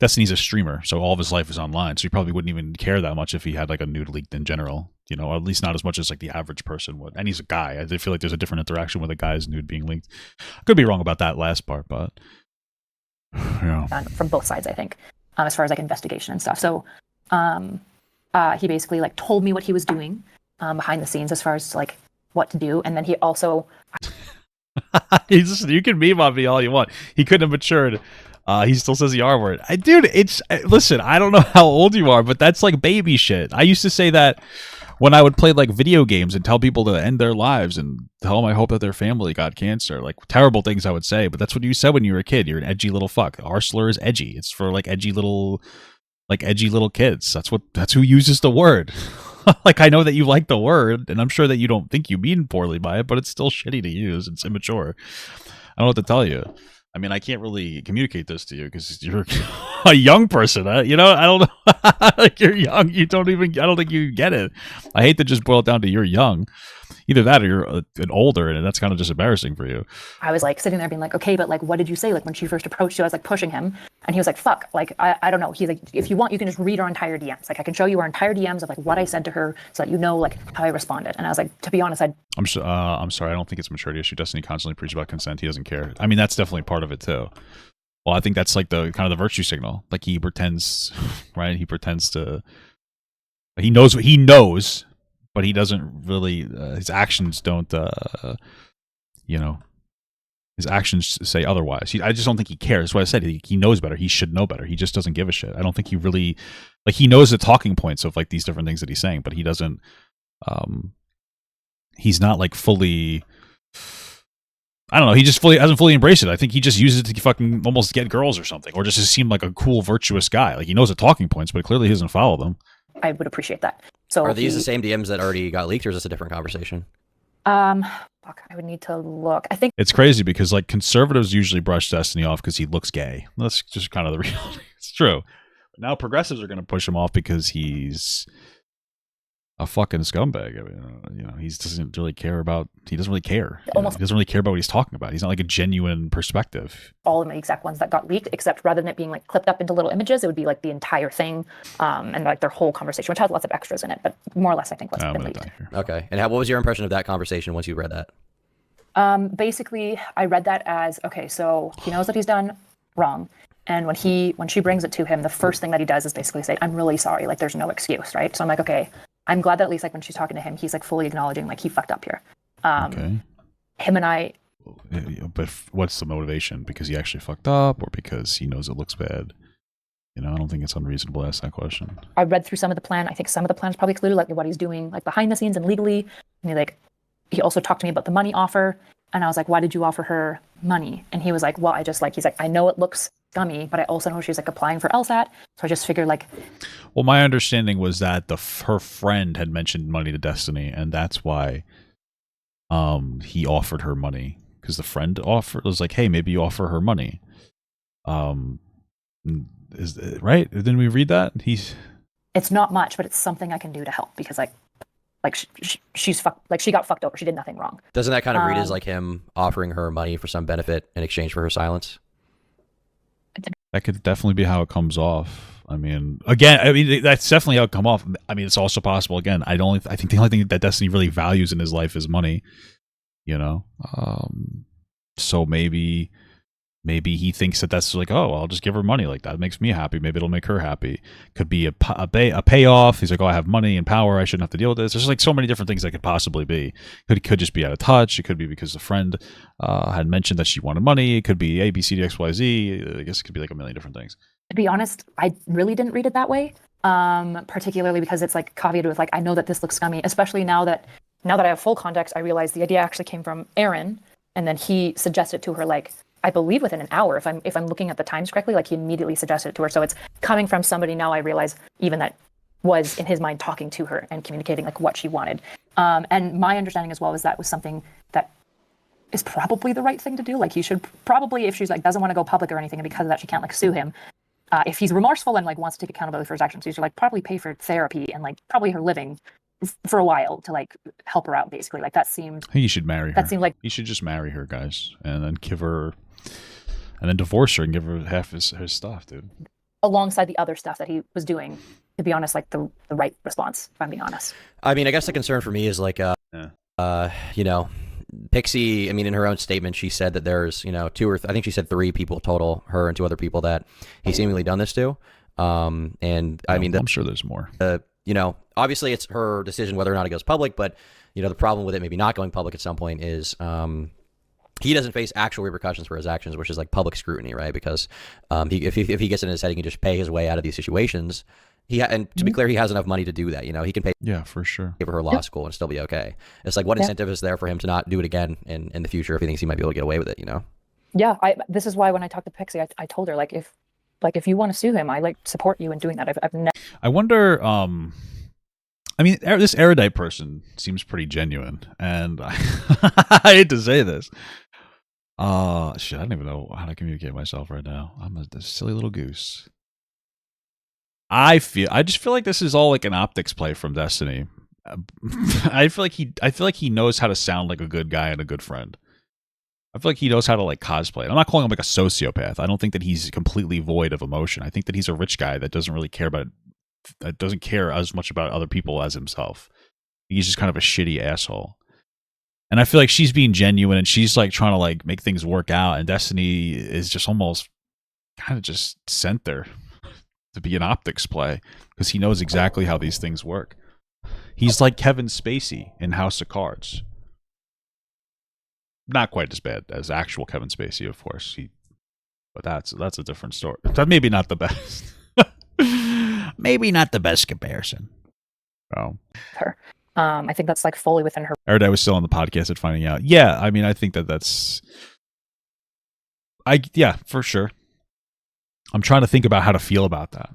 Destiny's a streamer, so all of his life is online, so he probably wouldn't even care that much if he had like a nude leaked in general, or at least not as much as like the average person would. And he's a guy. I feel like there's a different interaction with a guy's nude being leaked. I could be wrong about that last part, but from both sides, I think, as far as like investigation and stuff. So he basically like told me what he was doing behind the scenes as far as like what to do, and then he also you can meme on me all you want. He couldn't have matured. He still says the R word. Listen, I don't know how old you are, but that's like baby shit. I used to say that when I would play like video games and tell people to end their lives and tell them I hope that their family got cancer. Like terrible things I would say, but that's what you said when you were a kid. You're an edgy little fuck. R slur is edgy. It's for like edgy little kids. That's who uses the word. Like I know that you like the word, and I'm sure that you don't think you mean poorly by it, but it's still shitty to use. It's immature. I don't know what to tell you. I mean, I can't really communicate this to you because you're a young person. I don't know. Like you're young. I don't think you get it. I hate to just boil it down to you're young. Either that or you're an older, and that's kind of just embarrassing for you. I was like sitting there being like, okay, but like, what did you say? Like when she first approached you, I was like pushing him, and he was like, fuck, like, I don't know. He's like, if you want, you can just read our entire DMs. Like I can show you our entire DMs of like what I said to her so that you know like how I responded. And I was like, to be honest, I'm sorry. I don't think it's a maturity issue. Destiny constantly preaches about consent. He doesn't care. I mean, that's definitely part of it too. Well, I think that's like the kind of the virtue signal. Like he pretends, right? He pretends to. He knows but he doesn't really. His actions don't. His actions say otherwise. I just don't think he cares. That's what I said. He knows better. He should know better. He just doesn't give a shit. I don't think he really, like, he knows the talking points of like these different things that he's saying, but he doesn't. He's not like fully. I don't know. He just hasn't fully embraced it. I think he just uses it to fucking almost get girls or something, or just to seem like a cool, virtuous guy. Like he knows the talking points, but clearly he doesn't follow them. I would appreciate that. So are these the same DMs that already got leaked, or is this a different conversation? Fuck, I would need to look. I think it's crazy because like conservatives usually brush Destiny off because he looks gay. That's just kind of the reality. It's true. But now progressives are going to push him off because he's a fucking scumbag. I mean, he doesn't really care about. He doesn't really care. He doesn't really care about what he's talking about. He's not like a genuine perspective. All of the exact ones that got leaked, except rather than it being like clipped up into little images, it would be like the entire thing, and like their whole conversation, which has lots of extras in it, but more or less, I think what's been leaked. Okay, and what was your impression of that conversation once you read that? Basically, I read that as okay. So he knows that he's done wrong. And when she brings it to him, the first thing that he does is basically say, "I'm really sorry. Like, there's no excuse," right? So I'm like, okay, I'm glad that at least like when she's talking to him, he's like fully acknowledging like he fucked up here. Okay. Him and I. But what's the motivation? Because he actually fucked up, or because he knows it looks bad? I don't think it's unreasonable to ask that question. I read through some of the plan. I think some of the plan is probably included like what he's doing like behind the scenes and legally. And he also talked to me about the money offer. And I was like, why did you offer her money? And he was like, well, he's like, I know it looks scummy, but I also know she's like applying for LSAT. So I just figured like. Well, my understanding was that her friend had mentioned money to Destiny, and that's why he offered her money, because the friend was like, hey, maybe you offer her money. Is right? Didn't we read that? It's not much, but it's something I can do to help because like she's she got fucked over. She did nothing wrong. Doesn't that kind of read as like him offering her money for some benefit in exchange for her silence? That could definitely be how it comes off. I mean, again, that's definitely how it come off. I mean, it's also possible. Again, I think the only thing that Destiny really values in his life is money. So maybe he thinks that's like, oh, I'll just give her money. Like that makes me happy. Maybe it'll make her happy. Could be a payoff. He's like, oh, I have money and power. I shouldn't have to deal with this. There's like so many different things that could possibly be. It could just be out of touch. It could be because the friend had mentioned that she wanted money. It could be A, B, C, D, X, Y, Z. I guess it could be like a million different things. To be honest, I really didn't read it that way. Particularly because it's like caveated with like, I know that this looks scummy, especially now that I have full context, I realize the idea actually came from Aaron, and then he suggested to her like, I believe within an hour, if I'm looking at the times correctly, like he immediately suggested it to her. So it's coming from somebody now I realize even that was in his mind talking to her and communicating like what she wanted. And my understanding as well is that was something that is probably the right thing to do. Like he should probably, if she's like doesn't want to go public or anything, and because of that she can't like sue him. If he's remorseful and like wants to take accountability for his actions, he should like probably pay for therapy and like probably her living for a while to like help her out. Basically, like that seemed. I think he should marry her. That seemed like he should just marry her, guys, and then give her. And then divorce her and give her half his stuff, dude. Alongside the other stuff that he was doing, to be honest, like the right response, if I'm being honest. I mean, I guess the concern for me is like, Pixie, I mean, in her own statement, she said that there's, I think she said 3 people total, her and 2 other people that he seemingly done this to. And I mean, I'm sure there's more. Obviously it's her decision whether or not it goes public, but, the problem with it maybe not going public at some point is, he doesn't face actual repercussions for his actions, which is like public scrutiny, right? Because if he gets in his head, he can just pay his way out of these situations. And to be clear, he has enough money to do that. He can pay for sure for her law school and still be okay. It's like, what incentive is there for him to not do it again in the future if he thinks he might be able to get away with it? Yeah, this is why when I talked to Pixie, I told her like if you want to sue him, I like support you in doing that. I've never. I wonder. I mean, this Erudite person seems pretty genuine, and I hate to say this. Shit, I don't even know how to communicate myself right now. I'm a silly little goose. I just feel like this is all like an optics play from Destiny. I feel like he knows how to sound like a good guy and a good friend. I feel like he knows how to like cosplay. I'm not calling him like a sociopath. I don't think that he's completely void of emotion. I think that he's a rich guy that doesn't really care doesn't care as much about other people as himself. He's just kind of a shitty asshole. And I feel like she's being genuine and she's like trying to like make things work out. And Destiny is just almost kind of just sent there to be an optics play because he knows exactly how these things work. He's like Kevin Spacey in House of Cards. Not quite as bad as actual Kevin Spacey, of course. But that's a different story. That maybe not the best. Maybe not the best comparison. Oh. Her. I think that's like fully within her. Erudite was still on the podcast at finding out. Yeah, I mean, I think that's. Yeah, for sure. I'm trying to think about how to feel about that,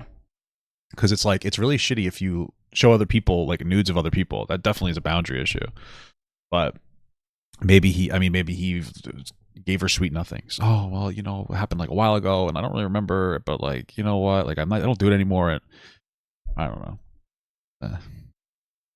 because it's like it's really shitty if you show other people like nudes of other people. That definitely is a boundary issue. But maybe he gave her sweet nothings. Oh well, you know, it happened like a while ago, and I don't really remember. But like, you know what? Like I don't do it anymore. And I don't know.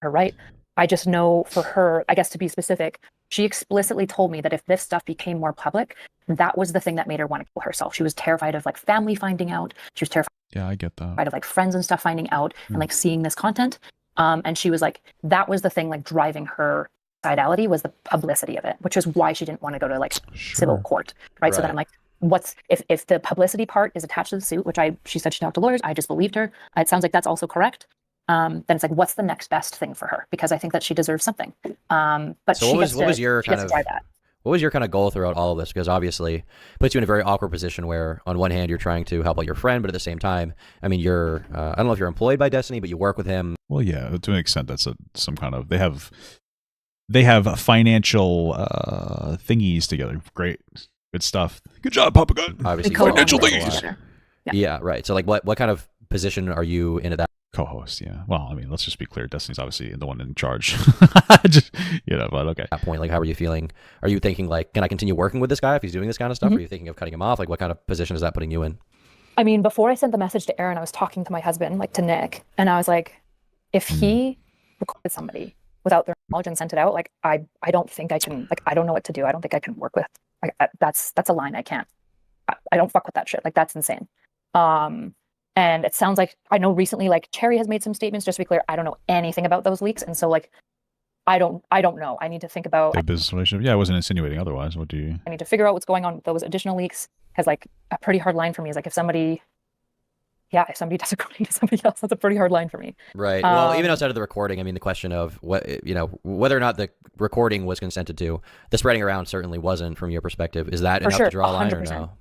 Her right. I just know for her, I guess to be specific, she explicitly told me that if this stuff became more public, that was the thing that made her want to kill herself. She was terrified of like family finding out. She was terrified. Yeah, I get that. Of like friends and stuff finding out and like seeing this content. And she was like, that was the thing like driving her suicidality, was the publicity of it, which is why she didn't want to go to like civil court. Right. So then I'm like, what's if the publicity part is attached to the suit, which she said she talked to lawyers, I just believed her. It sounds like that's also correct. Then it's like, what's the next best thing for her? Because I think that she deserves something. But so what was your kind of goal throughout all of this? Because obviously it puts you in a very awkward position where on one hand you're trying to help out your friend, but at the same time, I mean, you're I don't know if you're employed by Destiny, but you work with him. Well, yeah, to an extent, that's some kind of they have financial thingies together. Great, good stuff. Good job, Papa Gun. Obviously, financial thingies. Yeah, right. So like, what kind of position are you in at that? Co-host, yeah. Well, I mean, let's just be clear. Destiny's obviously the one in charge. But okay. At that point, like, how are you feeling? Are you thinking like, can I continue working with this guy if he's doing this kind of stuff? Are you thinking of cutting him off? Like, what kind of position is that putting you in? I mean, before I sent the message to Aaron, I was talking to my husband, like to Nick, and I was like, if he recorded somebody without their knowledge and sent it out, like, I don't think I can, like, I don't know what to do. I don't think I can work with. Like, that's a line I can't. I don't fuck with that shit. Like, that's insane. And it sounds like, I know recently, like Cherry has made some statements, just to be clear, I don't know anything about those leaks. And so like, I don't know. I need to think about their business relationship. Yeah, I wasn't insinuating otherwise. What do you? I need to figure out what's going on with those additional leaks. Because like a pretty hard line for me is like if somebody does according to somebody else, that's a pretty hard line for me. Right. Well, even outside of the recording, I mean, the question of whether or not the recording was consented to, the spreading around certainly wasn't from your perspective. Is that enough to draw a line 100%. Or no?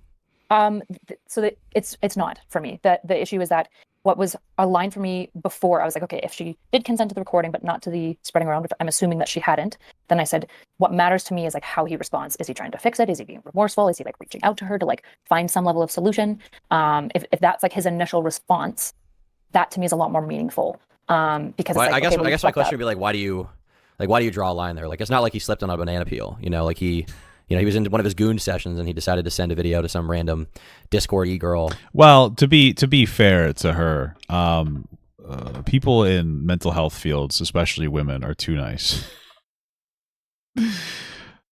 So that it's not for me. The issue is that what was a line for me before, I was like, okay, if she did consent to the recording, but not to the spreading around, I'm assuming that she hadn't, then I said, what matters to me is like how he responds. Is he trying to fix it? Is he being remorseful? Is he like reaching out to her to like find some level of solution? If that's like his initial response, that to me is a lot more meaningful. Because well, like, I guess my question would be like, why do you draw a line there? Like, it's not like he slipped on a banana peel, like he was in one of his goon sessions and he decided to send a video to some random Discord e-girl. Well, to be fair to her, people in mental health fields, especially women, are too nice.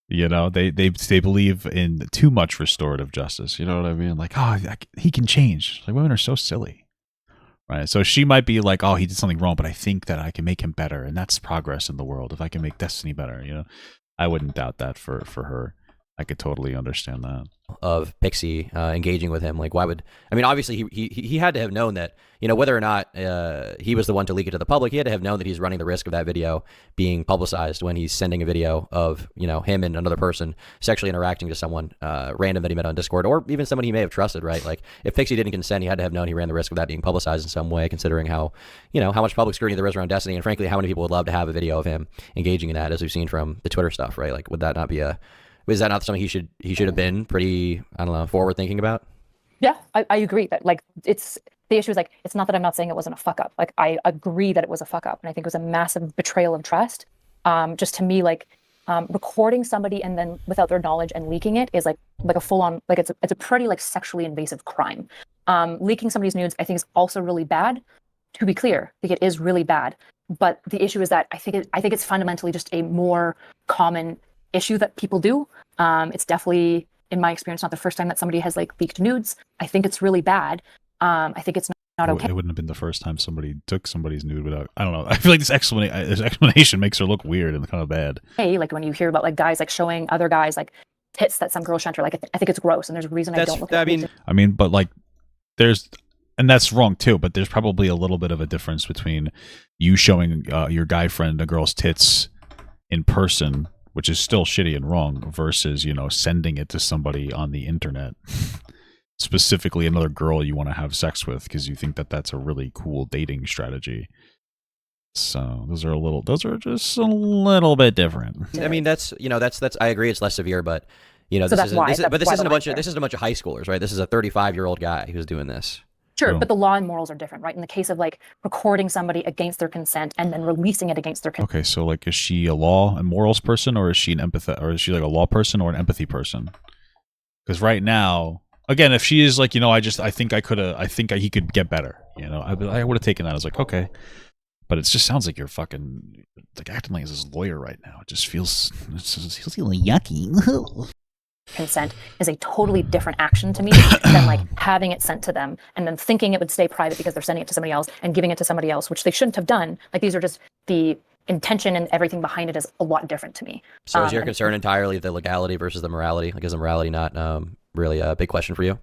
They believe in too much restorative justice. You know what I mean? Like, oh, he can change. Like, women are so silly, right? So she might be like, oh, he did something wrong, but I think that I can make him better, and that's progress in the world. If I can make Destiny better, I wouldn't doubt that for her. I could totally understand that. Of Pixie engaging with him, like, why would? I mean, obviously he had to have known that, whether or not he was the one to leak it to the public, he had to have known that he's running the risk of that video being publicized when he's sending a video of him and another person sexually interacting to someone random that he met on Discord, or even someone he may have trusted, right? Like, if Pixie didn't consent, he had to have known he ran the risk of that being publicized in some way, considering how how much public scrutiny there is around Destiny, and frankly, how many people would love to have a video of him engaging in that, as we've seen from the Twitter stuff, right? Like, would that not be is that not something he should have been pretty, I don't know, forward thinking about? Yeah, I agree that like the issue is like, it's not that I'm not saying it wasn't a fuck up. Like, I agree that it was a fuck up, and I think it was a massive betrayal of trust. Just to me, like recording somebody and then without their knowledge and leaking it is like a full on, like it's a pretty like sexually invasive crime. Leaking somebody's nudes, I think, is also really bad. To be clear, I think it is really bad. But the issue is that I think it's fundamentally just a more common issue that people do. It's definitely, in my experience, not the first time that somebody has like leaked nudes. I think it's really bad. I think it's not okay. It wouldn't have been the first time somebody took somebody's nude without. I don't know. I feel like this explanation makes her look weird and kind of bad. Hey, like when you hear about like guys like showing other guys like tits that some girls sent her, like I think it's gross, and there's a reason I don't look at it. I mean, but like there's and that's wrong too, but there's probably a little bit of a difference between you showing your guy friend a girl's tits in person, which is still shitty and wrong, versus, you know, sending it to somebody on the internet, specifically another girl you want to have sex with because you think that that's a really cool dating strategy. So those are just a little bit different. I mean, that's I agree, it's less severe, but you know, So this that's isn't why a bunch of high schoolers, right? This is a 35-year-old guy who's doing this. Sure, True. but the law and morals are different, right? In the case of like recording somebody against their consent and then releasing it against their consent. Okay, so like, is she a law and morals person, or is she an empath, or is she like a law person or an empathy person? Because right now, again, if she is like, you know, I think he could get better. You know, I would have taken that as like, okay, but it just sounds like you're fucking like acting like this lawyer right now. It just feels a little yucky. Consent is a totally different action to me than like having it sent to them and then thinking it would stay private because they're sending it to somebody else and giving it to somebody else, which they shouldn't have done. Like, these are just the intention and everything behind it is a lot different to me. So is your concern entirely the legality versus the morality? Like, is the morality not really a big question for you?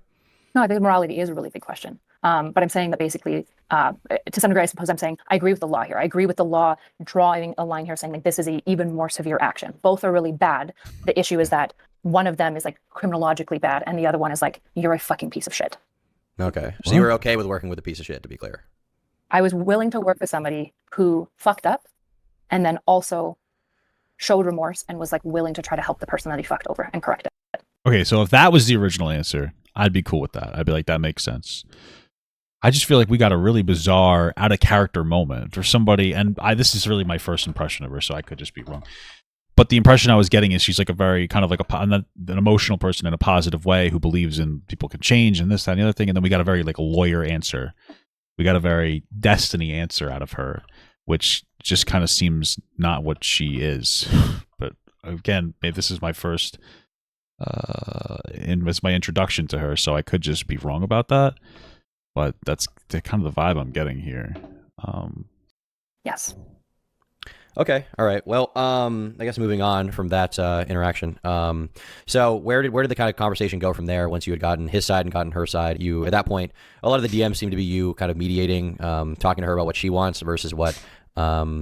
No, I think morality is a really big question. But I'm saying that basically, to some degree, I suppose I'm saying I agree with the law here. I agree with the law drawing a line here saying like this is a even more severe action. Both are really bad. The issue is that one of them is like criminologically bad and the other one is like, you're a fucking piece of shit. Okay. So you were okay with working with a piece of shit, to be clear. I was willing to work with somebody who fucked up and then also showed remorse and was like willing to try to help the person that he fucked over and correct it. Okay, so if that was the original answer, I'd be cool with that. I'd be like, that makes sense. I just feel like we got a really bizarre, out of character moment for somebody, and this is really my first impression of her, so I could just be wrong. But the impression I was getting is she's like a very kind of like an emotional person in a positive way who believes in people can change and this, that, and the other thing. And then we got a very like a lawyer answer. We got a very destiny answer out of her, which just kind of seems not what she is. But again, maybe this is my first, it's my introduction to her, so I could just be wrong about that. But that's kind of the vibe I'm getting here. Yes. Okay. All right. Well, I guess moving on from that interaction. So where did the kind of conversation go from there once you had gotten his side and gotten her side? You, at that point, a lot of the DMs seem to be you kind of mediating, talking to her about what she wants versus what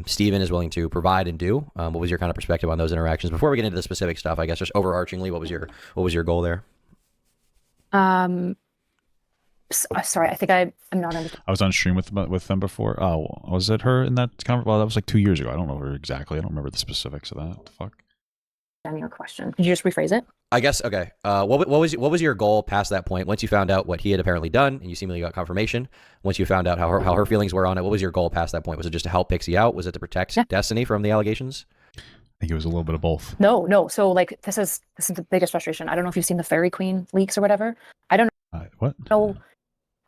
Steven is willing to provide and do. What was your kind of perspective on those interactions? Before we get into the specific stuff, I guess just overarchingly, what was your goal there? Sorry, I think I'm not understanding. I was on stream with them before. Oh, was it her in that conversation? Well, that was like 2 years ago. I don't know her exactly. I don't remember the specifics of that. What the fuck? Your question. Could you just rephrase it? I guess, okay. What was your goal past that point? Once you found out what he had apparently done, and you seemingly got confirmation, once you found out how her feelings were on it, what was your goal past that point? Was it just to help Pixie out? Was it to protect Destiny from the allegations? I think it was a little bit of both. No. So like this is the biggest frustration. I don't know if you've seen the Fairy Queen leaks or whatever. I don't what? know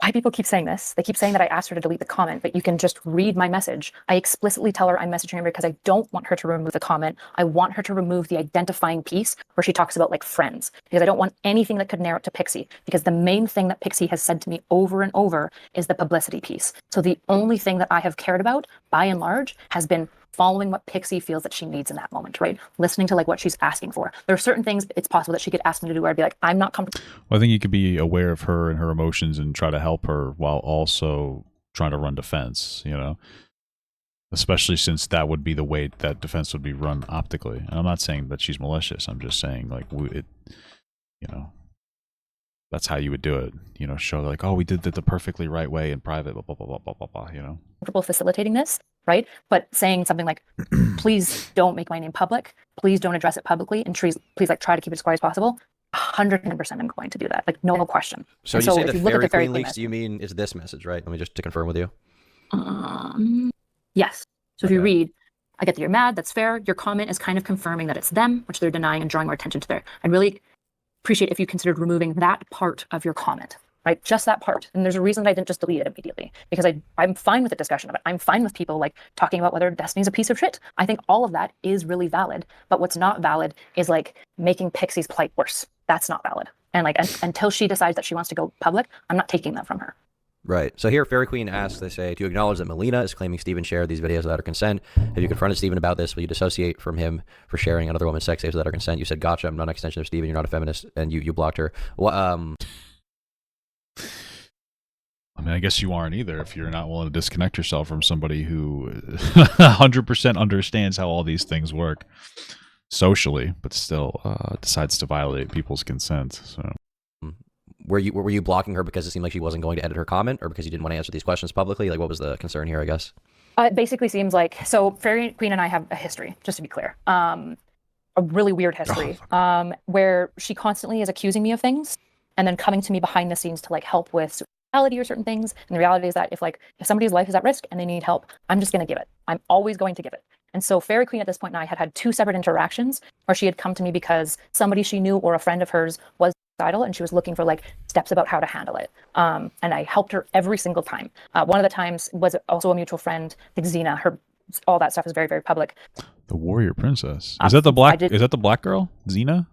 why people keep saying this. They keep saying that I asked her to delete the comment, but you can just read my message. I explicitly tell her I'm messaging her because I don't want her to remove the comment. I want her to remove the identifying piece where she talks about like friends, because I don't want anything that could narrow it to Pixie, because the main thing that Pixie has said to me over and over is the publicity piece. So the only thing that I have cared about by and large has been following what Pixie feels that she needs in that moment, right? Listening to like what she's asking for. There are certain things it's possible that she could ask me to do where I'd be like, I'm not comfortable. Well, I think you could be aware of her and her emotions and try to help her while also trying to run defense, you know? Especially since that would be the way that defense would be run optically. And I'm not saying that she's malicious. I'm just saying like, that's how you would do it. You know, show like, oh, we did it the perfectly right way in private, blah, blah, blah, blah, blah, blah, blah, you know? Comfortable facilitating this, right? But saying something like, please don't make my name public. Please don't address it publicly. And please like try to keep it as quiet as possible. 100% I'm going to do that. Like no question. So you say the Fairy Queen leaks, do you mean it's this message, right? Let me just to confirm with you. Yes. So if you read, I get that you're mad. That's fair. Your comment is kind of confirming that it's them, which they're denying and drawing more attention to there. I'd really appreciate if you considered removing that part of your comment, right? Just that part. And there's a reason that I didn't just delete it immediately, because I'm fine with the discussion of it. I'm fine with people like talking about whether Destiny's a piece of shit. I think all of that is really valid. But what's not valid is like making Pixie's plight worse. That's not valid. And like until she decides that she wants to go public, I'm not taking that from her. Right. So here, Fairy Queen asks, they say, do you acknowledge that Melina is claiming Steven shared these videos without her consent? Have you confronted Steven about this? Will you dissociate from him for sharing another woman's sex tapes without her consent? You said, gotcha, I'm not an extension of Steven, you're not a feminist, and you blocked her. Well, I mean, I guess you aren't either if you're not willing to disconnect yourself from somebody who 100% understands how all these things work socially, but still decides to violate people's consent. So, were you blocking her because it seemed like she wasn't going to edit her comment, or because you didn't want to answer these questions publicly? Like, what was the concern here, I guess? It basically seems like, so Fairy Queen and I have a history, just to be clear. A really weird history, where she constantly is accusing me of things and then coming to me behind the scenes to like help with reality or certain things. And the reality is that if somebody's life is at risk and they need help, I'm just going to give it. I'm always going to give it. And so Fairy Queen at this point and I had 2 separate interactions where she had come to me because somebody she knew or a friend of hers was suicidal and she was looking for like steps about how to handle it. And I helped her every single time. One of the times was also a mutual friend, like Xena. All that stuff is very, very public. The warrior princess. Is that the black? Is that the black girl, Xena?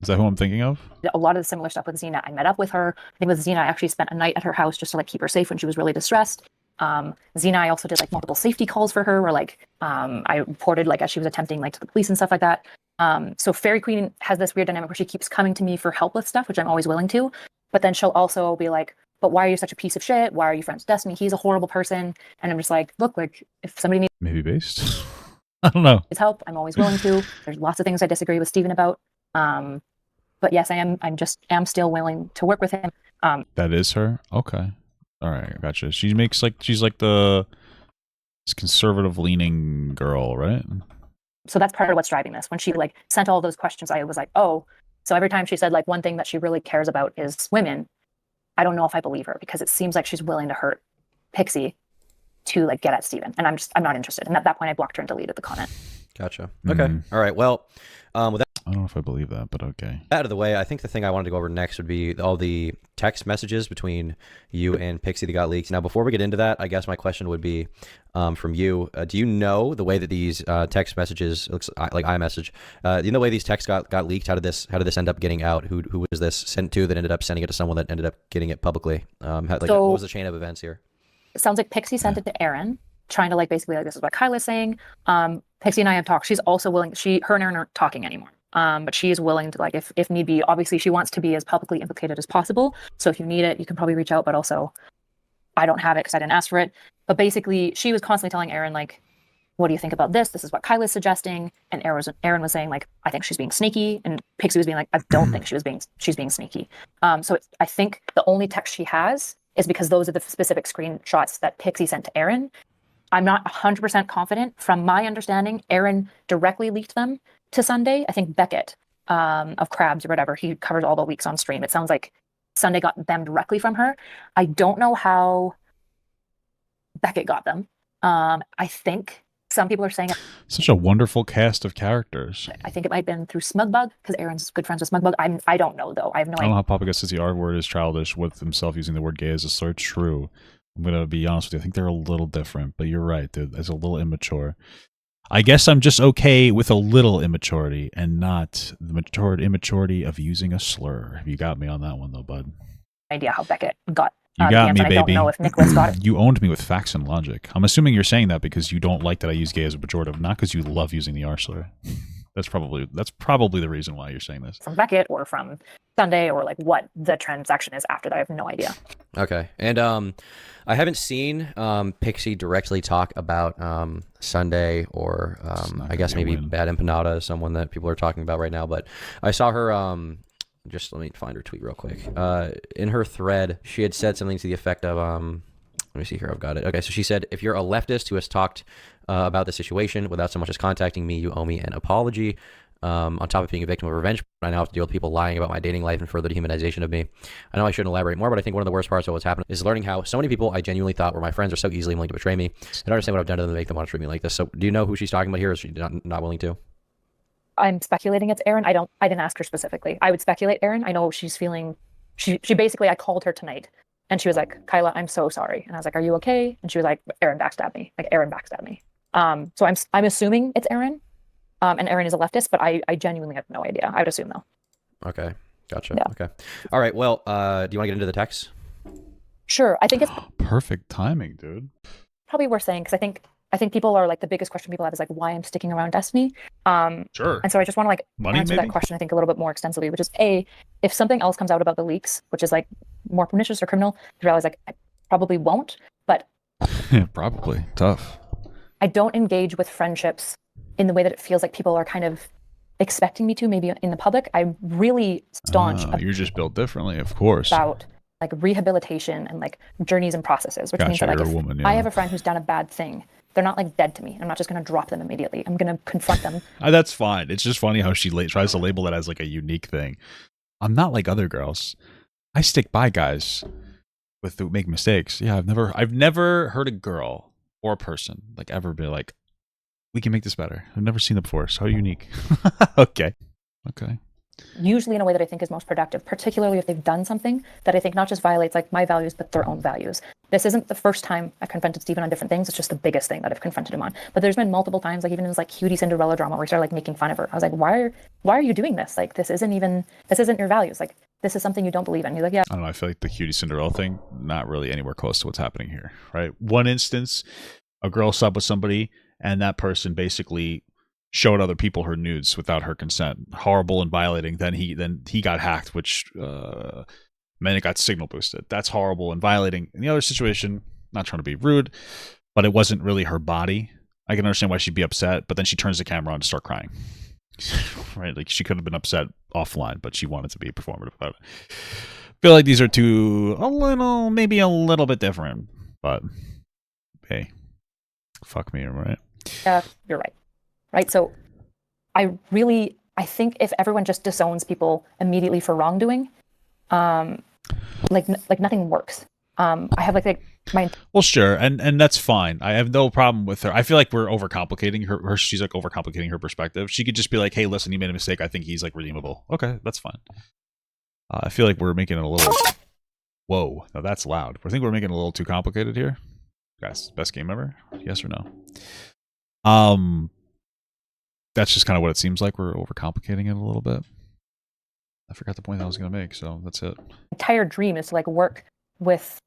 Is that who I'm thinking of? A lot of the similar stuff with Xena. I met up with her. I think with Xena, I actually spent a night at her house just to like keep her safe when she was really distressed. Xena, I also did like multiple safety calls for her, where like I reported like as she was attempting like to the police and stuff like that. So Fairy Queen has this weird dynamic where she keeps coming to me for help with stuff, which I'm always willing to. But then she'll also be like, "But why are you such a piece of shit? Why are you friends with Destiny? He's a horrible person." And I'm just like, look, like if somebody needs maybe based. I don't know. His help, I'm always willing to. There's lots of things I disagree with Steven about. But yes, I'm still willing to work with him. That is her? Okay. All right, I gotcha. She's like the conservative leaning girl, right? So that's part of what's driving this. When she like sent all those questions, I was like, oh, so every time she said like one thing that she really cares about is women, I don't know if I believe her, because it seems like she's willing to hurt Pixie to like get at Steven. And I'm not interested. And at that point I blocked her and deleted the comment. Gotcha. Okay. All right. Well, with that, I don't know if I believe that, but okay. Out of the way, I think the thing I wanted to go over next would be all the text messages between you and Pixie that got leaked. Now, before we get into that, I guess my question would be from you. Do you know the way that these text messages, looks like iMessage, do you know the way these texts got leaked? How did this end up getting out? Who was this sent to that ended up sending it to someone that ended up getting it publicly? What was the chain of events here? It sounds like Pixie sent it to Aaron, trying to like basically like, this is what Kyla's saying. Pixie and I have talked. She's also willing. Her and Aaron aren't talking anymore. But she is willing to, like, if need be, obviously she wants to be as publicly implicated as possible. So if you need it, you can probably reach out, but also I don't have it because I didn't ask for it. But basically she was constantly telling Aaron, like, what do you think about this? This is what Kyla's suggesting. And Aaron was saying, like, I think she's being sneaky. And Pixie was being like, I don't think she's being sneaky. So I think the only text she has is because those are the specific screenshots that Pixie sent to Aaron. I'm not 100% confident. From my understanding, Aaron directly leaked them to Sunday. I think Beckett of Crabs or whatever, he covers all the leaks on stream. It sounds like Sunday got them directly from her. I don't know how Beckett got them. I think some people are saying such a wonderful cast of characters. I think it might have been through Smugbug, because Aaron's good friends with Smugbug. I don't know though. I have no idea. I don't know how Papa says the R word is childish with himself using the word gay as a slur. True. I'm gonna be honest with you. I think they're a little different, but you're right, dude. That's a little immature. I guess I'm just okay with a little immaturity and not the immaturity of using a slur. You got me on that one, though, bud. Idea how Beckett got. You got me, baby. I don't know if Nicholas got it. You owned me with facts and logic. I'm assuming you're saying that because you don't like that I use gay as a pejorative, not because you love using the R slur. That's probably the reason why you're saying this. From Beckett or from Sunday, or like what the transaction is after that. I have no idea. Okay. And I haven't seen Pixie directly talk about Sunday or I guess maybe Bad Empanada, someone that people are talking about right now. But I saw her, just let me find her tweet real quick. In her thread, she had said something to the effect of, let me see here, I've got it. Okay, so she said, if you're a leftist who has talked about the situation without so much as contacting me, you owe me an apology. On top of being a victim of revenge, I now have to deal with people lying about my dating life and further dehumanization of me. I know I shouldn't elaborate more, but I think one of the worst parts of what's happened is learning how so many people I genuinely thought were my friends are so easily willing to betray me. I don't understand what I've done to them to make them want to treat me like this. So do you know who she's talking about here, or is she not willing to? I'm speculating it's Aaron. I didn't ask her specifically. I would speculate Aaron. I know she's feeling, she basically, I called her tonight and she was like, Kyla, I'm so sorry. And I was like, are you okay? And she was like, Aaron backstabbed me. So I'm assuming it's Aaron. And Aaron is a leftist, but I genuinely have no idea. I would assume though. Okay. Gotcha. Yeah. Okay. All right. Well, do you want to get into the text? Sure. I think it's perfect timing, dude. Probably worth saying, because I think people are like, the biggest question people have is like, why I'm sticking around Destiny. Sure. And so I just want to like answer maybe? that question, I think, a little bit more extensively, which is if something else comes out about the leaks, which is like more pernicious or criminal, you realize like probably won't, but Yeah, probably tough. I don't engage with friendships in the way that it feels like people are kind of expecting me to, maybe in the public. I'm really staunch You're just built differently, of course. about like rehabilitation and like journeys and processes, which means that like you're a if woman, I yeah. have a friend who's done a bad thing, they're not like dead to me. I'm not just going to drop them immediately. I'm going to confront them. That's fine. It's just funny how she tries to label it as like a unique thing. I'm not like other girls. I stick by guys who make mistakes. Yeah, I've never heard a girl or a person like ever be like, we can make this better. I've never seen it before. So unique. Okay. Usually in a way that I think is most productive, particularly if they've done something that I think not just violates like my values, but their own values. This isn't the first time I confronted Stephen on different things. It's just the biggest thing that I've confronted him on. But there's been multiple times, like even in this like cutie Cinderella drama where he started like making fun of her. I was like, why are you doing this? Like, this isn't your values. Like, this is something you don't believe in. He's like, yeah. I don't know. I feel like the cutie Cinderella thing, not really anywhere close to what's happening here, right? One instance, a girl slept with somebody and that person basically showed other people her nudes without her consent. Horrible and violating. Then he got hacked, which meant it got signal boosted. That's horrible and violating. In the other situation, not trying to be rude, but it wasn't really her body. I can understand why she'd be upset, but then she turns the camera on to start crying. Right? Like she could have been upset offline, but she wanted to be performative about it. Feel like these are maybe a little bit different, but hey, fuck me, right? Yeah, you're right. Right. So I think if everyone just disowns people immediately for wrongdoing, like nothing works. I have like my well, sure, and that's fine. I have no problem with her. I feel like we're overcomplicating her. She's like overcomplicating her perspective. She could just be like, "Hey, listen, you made a mistake. I think he's like redeemable." Okay, that's fine. I feel like we're making it a little. Whoa, now that's loud. I think we're making it a little too complicated here. Guys, best game ever? Yes or no? That's just kind of what it seems like. We're overcomplicating it a little bit. I forgot the point I was going to make, so that's it. entire dream is to like work with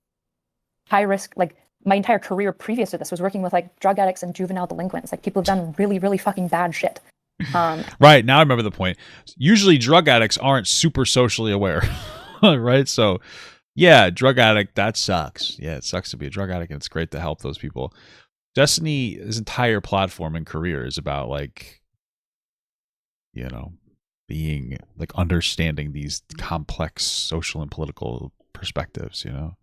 high risk, like my entire career previous to this was working with like drug addicts and juvenile delinquents, like people who've done really, really fucking bad shit. Right, now I remember the point. Usually drug addicts aren't super socially aware, right? So yeah, drug addict, that sucks. Yeah, it sucks to be a drug addict, and it's great to help those people. Destiny's entire platform and career is about like, you know, being like understanding these complex social and political perspectives, you know.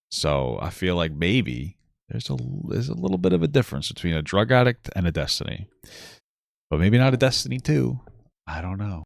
So I feel like maybe there's a little bit of a difference between a drug addict and a Destiny, but maybe not a Destiny too. I don't know.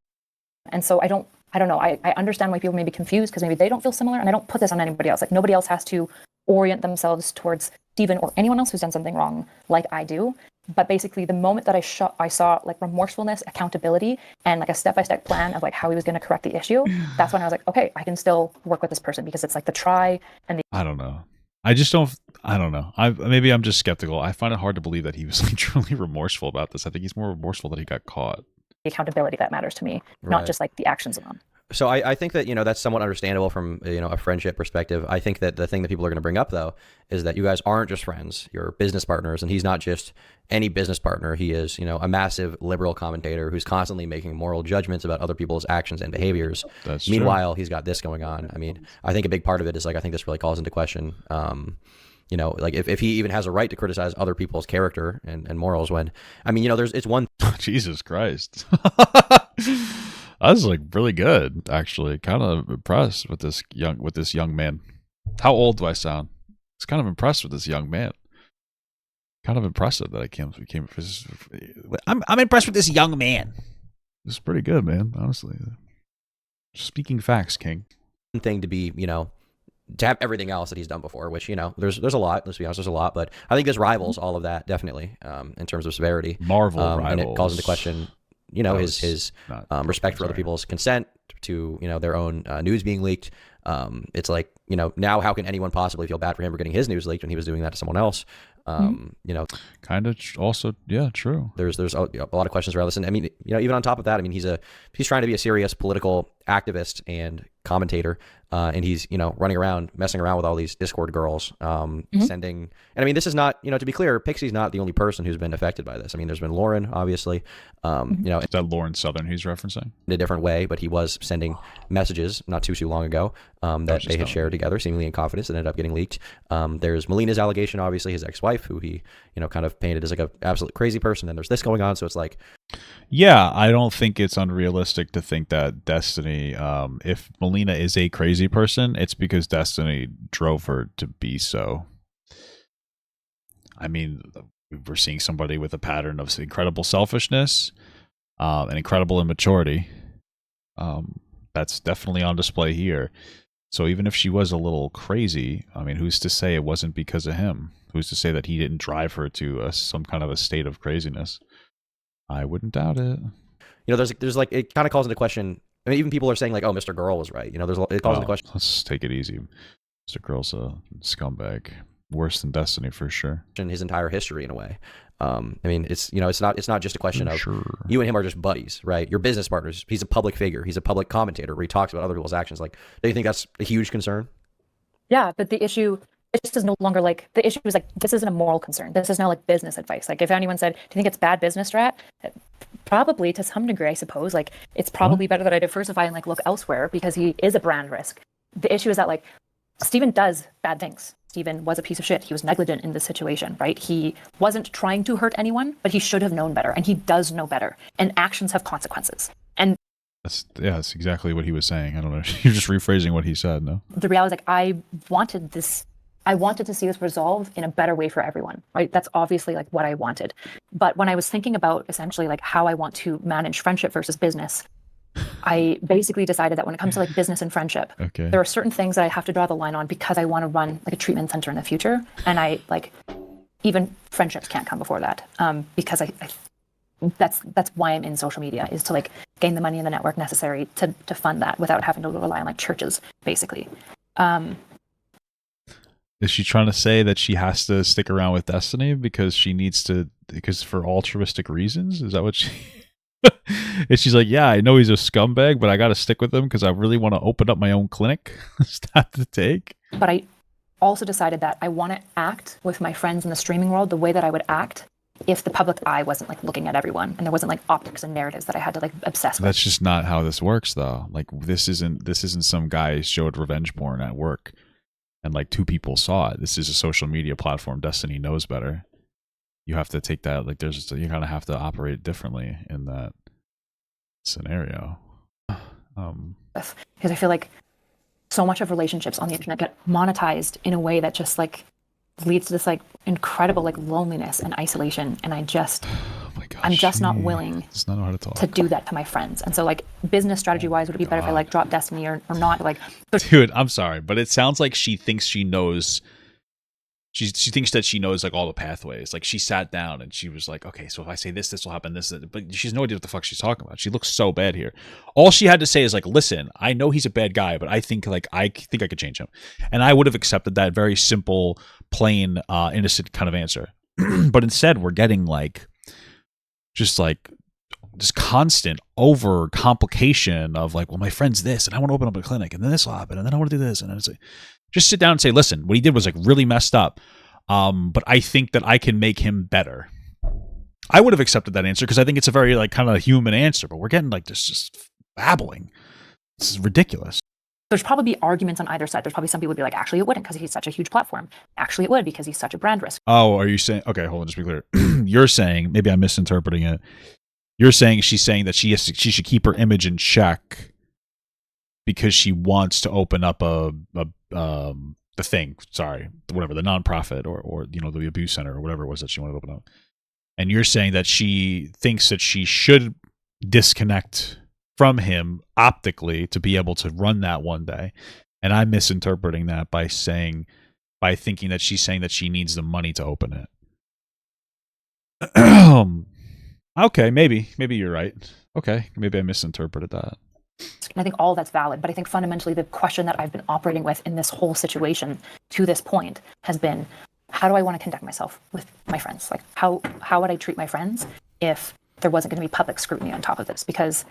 And so I don't know. I understand why people may be confused because maybe they don't feel similar, and I don't put this on anybody else. Like nobody else has to orient themselves towards Stephen or anyone else who's done something wrong like I do. But basically the moment that I saw like remorsefulness, accountability, and like a step-by-step plan of like how he was going to correct the issue, that's when I was like, okay, I can still work with this person because it's like the try and the... I don't know. I don't know. Maybe I'm just skeptical. I find it hard to believe that he was like truly remorseful about this. I think he's more remorseful that he got caught. accountability that matters to me, Right. not just like the actions alone. So I think that, that's somewhat understandable from, a friendship perspective. I think that the thing that people are going to bring up, though, is that you guys aren't just friends. You're business partners, and he's not just any business partner. He is, a massive liberal commentator who's constantly making moral judgments about other people's actions and behaviors. That's Meanwhile, he's got this going on. I mean, I think a big part of it is, like, I think this really calls into question, like if he even has a right to criticize other people's character and morals when, it's one... Jesus Christ. I was like really good, actually. Kind of impressed with this young man. How old do I sound? I was kind of impressed with this young man. Kind of impressive that I came. I'm impressed with this young man. It's pretty good, man. Honestly, speaking facts, King. One thing to be, to have everything else that he's done before, which, there's a lot, let's be honest, there's a lot, but I think this rivals all of that, definitely, in terms of severity. Marvel rivals. And it calls into question, his respect for other people's consent to, their own news being leaked. It's like, now how can anyone possibly feel bad for him for getting his news leaked when he was doing that to someone else? Kind of also, yeah, true. There's a lot of questions around this. And I mean, even on top of that, I mean, he's trying to be a serious political activist and commentator. and he's, you know, running around, messing around with all these Discord girls, sending. And I mean, this is not, you know, to be clear, Pixie's not the only person who's been affected by this. I mean, there's been Lauren, obviously, you know, Is that Lauren Southern he's referencing? in a different way, but he was sending messages not too long ago that they had shared together, seemingly in confidence, and ended up getting leaked. There's Melina's allegation, obviously, his ex-wife, who he, you know, kind of painted as like a absolute crazy person. And there's this going on, so it's like, yeah, I don't think it's unrealistic to think that Destiny, if Melina is a crazy person, it's because Destiny drove her to be so. I mean, we're seeing somebody with a pattern of incredible selfishness and incredible immaturity. That's definitely on display here. So even if she was a little crazy, I mean, who's to say it wasn't because of him? Who's to say that he didn't drive her to some kind of a state of craziness? I wouldn't doubt it. you know, there's like, it kind of calls into question. I mean, even people are saying like, oh, Mr. Girl was right. You know, it calls into question Let's take it easy. Mr. Girl's a scumbag. Worse than Destiny for sure. his entire history in a way. I mean, it's, you know, it's not just a question of Sure. you and him are just buddies, right? You're business partners. He's a public figure. He's a public commentator where he talks about other people's actions. Like, do you think that's a huge concern? Yeah, but the issue, it just is no longer like, the issue is like, this isn't a moral concern. This is now like business advice. Like if anyone said, do you think it's bad business strat? Probably to some degree, I suppose. Like it's probably better that I diversify and like look elsewhere because he is a brand risk. The issue is that like Steven does bad things. Steven was a piece of shit. He was negligent in this situation, right? He wasn't trying to hurt anyone, but he should have known better. And he does know better. And actions have consequences. And that's exactly what he was saying. I don't know. You're just rephrasing what he said, no? the reality is like I wanted to see this resolved in a better way for everyone, right? That's obviously like what I wanted. But when I was thinking about essentially like how I want to manage friendship versus business, I basically decided that when it comes to like business and friendship, there are certain things that I have to draw the line on because I want to run like a treatment center in the future. And I like, even friendships can't come before that because that's why I'm in social media, is to like gain the money and the network necessary to fund that without having to rely on like churches, basically. Is she trying to say that she has to stick around with Destiny because she needs to, because for altruistic reasons? Is that what she... And she's like, yeah, I know he's a scumbag, but I got to stick with him because I really want to open up my own clinic. Is that the take? But I also decided that I want to act with my friends in the streaming world the way that I would act if the public eye wasn't like looking at everyone and there wasn't like optics and narratives that I had to like obsess with. That's just not how this works, though. Like this isn't some guy showed revenge porn at work and like 2 people saw it. This is a social media platform. Destiny knows better. You have to take that, like you kind of have to operate differently in that scenario. Because I feel like so much of relationships on the internet get monetized in a way that just like leads to this like incredible like loneliness and isolation, and I just I'm just not willing to do that to my friends. And so like business strategy wise, would it be better if I like drop Destiny or not? Like, dude, I'm sorry, but it sounds like she thinks she knows. She thinks that she knows like all the pathways. Like she sat down and she was like, okay, so if I say this will happen, this. But she has no idea what the fuck she's talking about. She looks so bad here. All she had to say is like, listen, I know he's a bad guy, but I think I could change him. And I would have accepted that very simple, plain, innocent kind of answer. But instead we're getting like, just like this constant over complication of like, well, my friend's this and I want to open up a clinic and then this will happen and then I want to do this. And then it's like, just sit down and say, listen, what he did was like really messed up. But I think that I can make him better. I would have accepted that answer because I think it's a very like kind of human answer, but we're getting like this just babbling. This is ridiculous. There's probably arguments on either side. There's probably some people would be like, actually it wouldn't because he's such a huge platform. Actually it would because he's such a brand risk. Oh, are you saying, okay, hold on, just be clear. You're saying, maybe I'm misinterpreting it. You're saying she's saying that she should keep her image in check because she wants to open up the thing, whatever, the nonprofit or you know, the abuse center or whatever it was that she wanted to open up. And you're saying that she thinks that she should disconnect from him optically to be able to run that one day. And I'm misinterpreting that by thinking that she's saying that she needs the money to open it. Okay, maybe you're right. Okay, maybe I misinterpreted that. And I think all that's valid, but I think fundamentally the question that I've been operating with in this whole situation to this point has been, how do I want to conduct myself with my friends? Like how would I treat my friends if there wasn't going to be public scrutiny on top of this? Because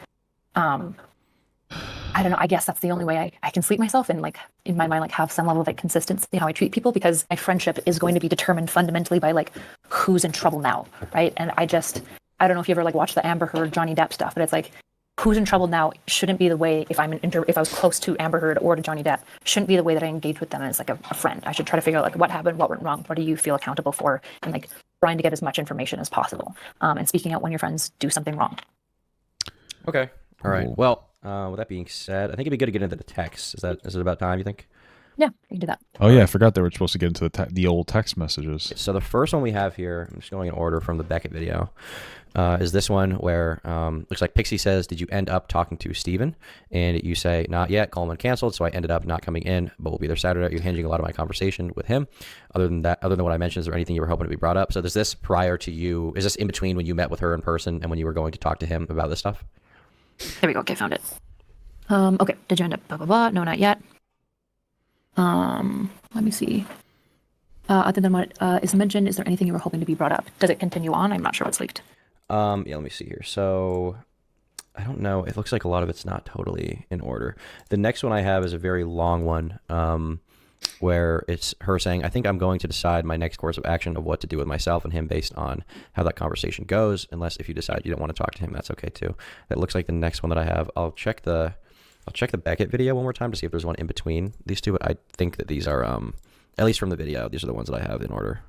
I don't know. I guess that's the only way I can sleep myself and like in my mind, like have some level of like consistency in how I treat people, because my friendship is going to be determined fundamentally by like who's in trouble now, right? And I don't know if you ever like watched the Amber Heard Johnny Depp stuff, but it's like who's in trouble now shouldn't be the way, if if I was close to Amber Heard or to Johnny Depp, shouldn't be the way that I engage with them as like a friend. I should try to figure out like what happened, what went wrong, what do you feel accountable for, and like trying to get as much information as possible, and speaking out when your friends do something wrong. Okay. All right. Cool. Well, with that being said, I think it'd be good to get into the text. Is it about time, you think? Yeah, you can do that. Oh yeah, I forgot they were supposed to get into the old text messages. So the first one we have here, I'm just going in order from the Beckett video, is this one where looks like Pixie says, "Did you end up talking to Steven?" And you say, "Not yet. Call him canceled. So I ended up not coming in, but we'll be there Saturday." You're hinging a lot of my conversation with him. Other than what I mentioned, is there anything you were hoping to be brought up? So is this prior to you? Is this in between when you met with her in person and when you were going to talk to him about this stuff? There we go. Okay, found it. Okay, did you end up blah blah blah? No, not yet. Let me see. Other than what is mentioned, is there anything you were hoping to be brought up? Does it continue on? I'm not sure what's leaked. Yeah, let me see here. So I don't know. It looks like a lot of it's not totally in order. The next one I have is a very long one, where it's her saying, "I think I'm going to decide my next course of action of what to do with myself and him based on how that conversation goes. Unless if you decide you don't want to talk to him, that's okay too." That looks like the next one that I have. I'll check the Beckett video one more time to see if there's one in between these two, but I think that these are, at least from the video, these are the ones that I have in order.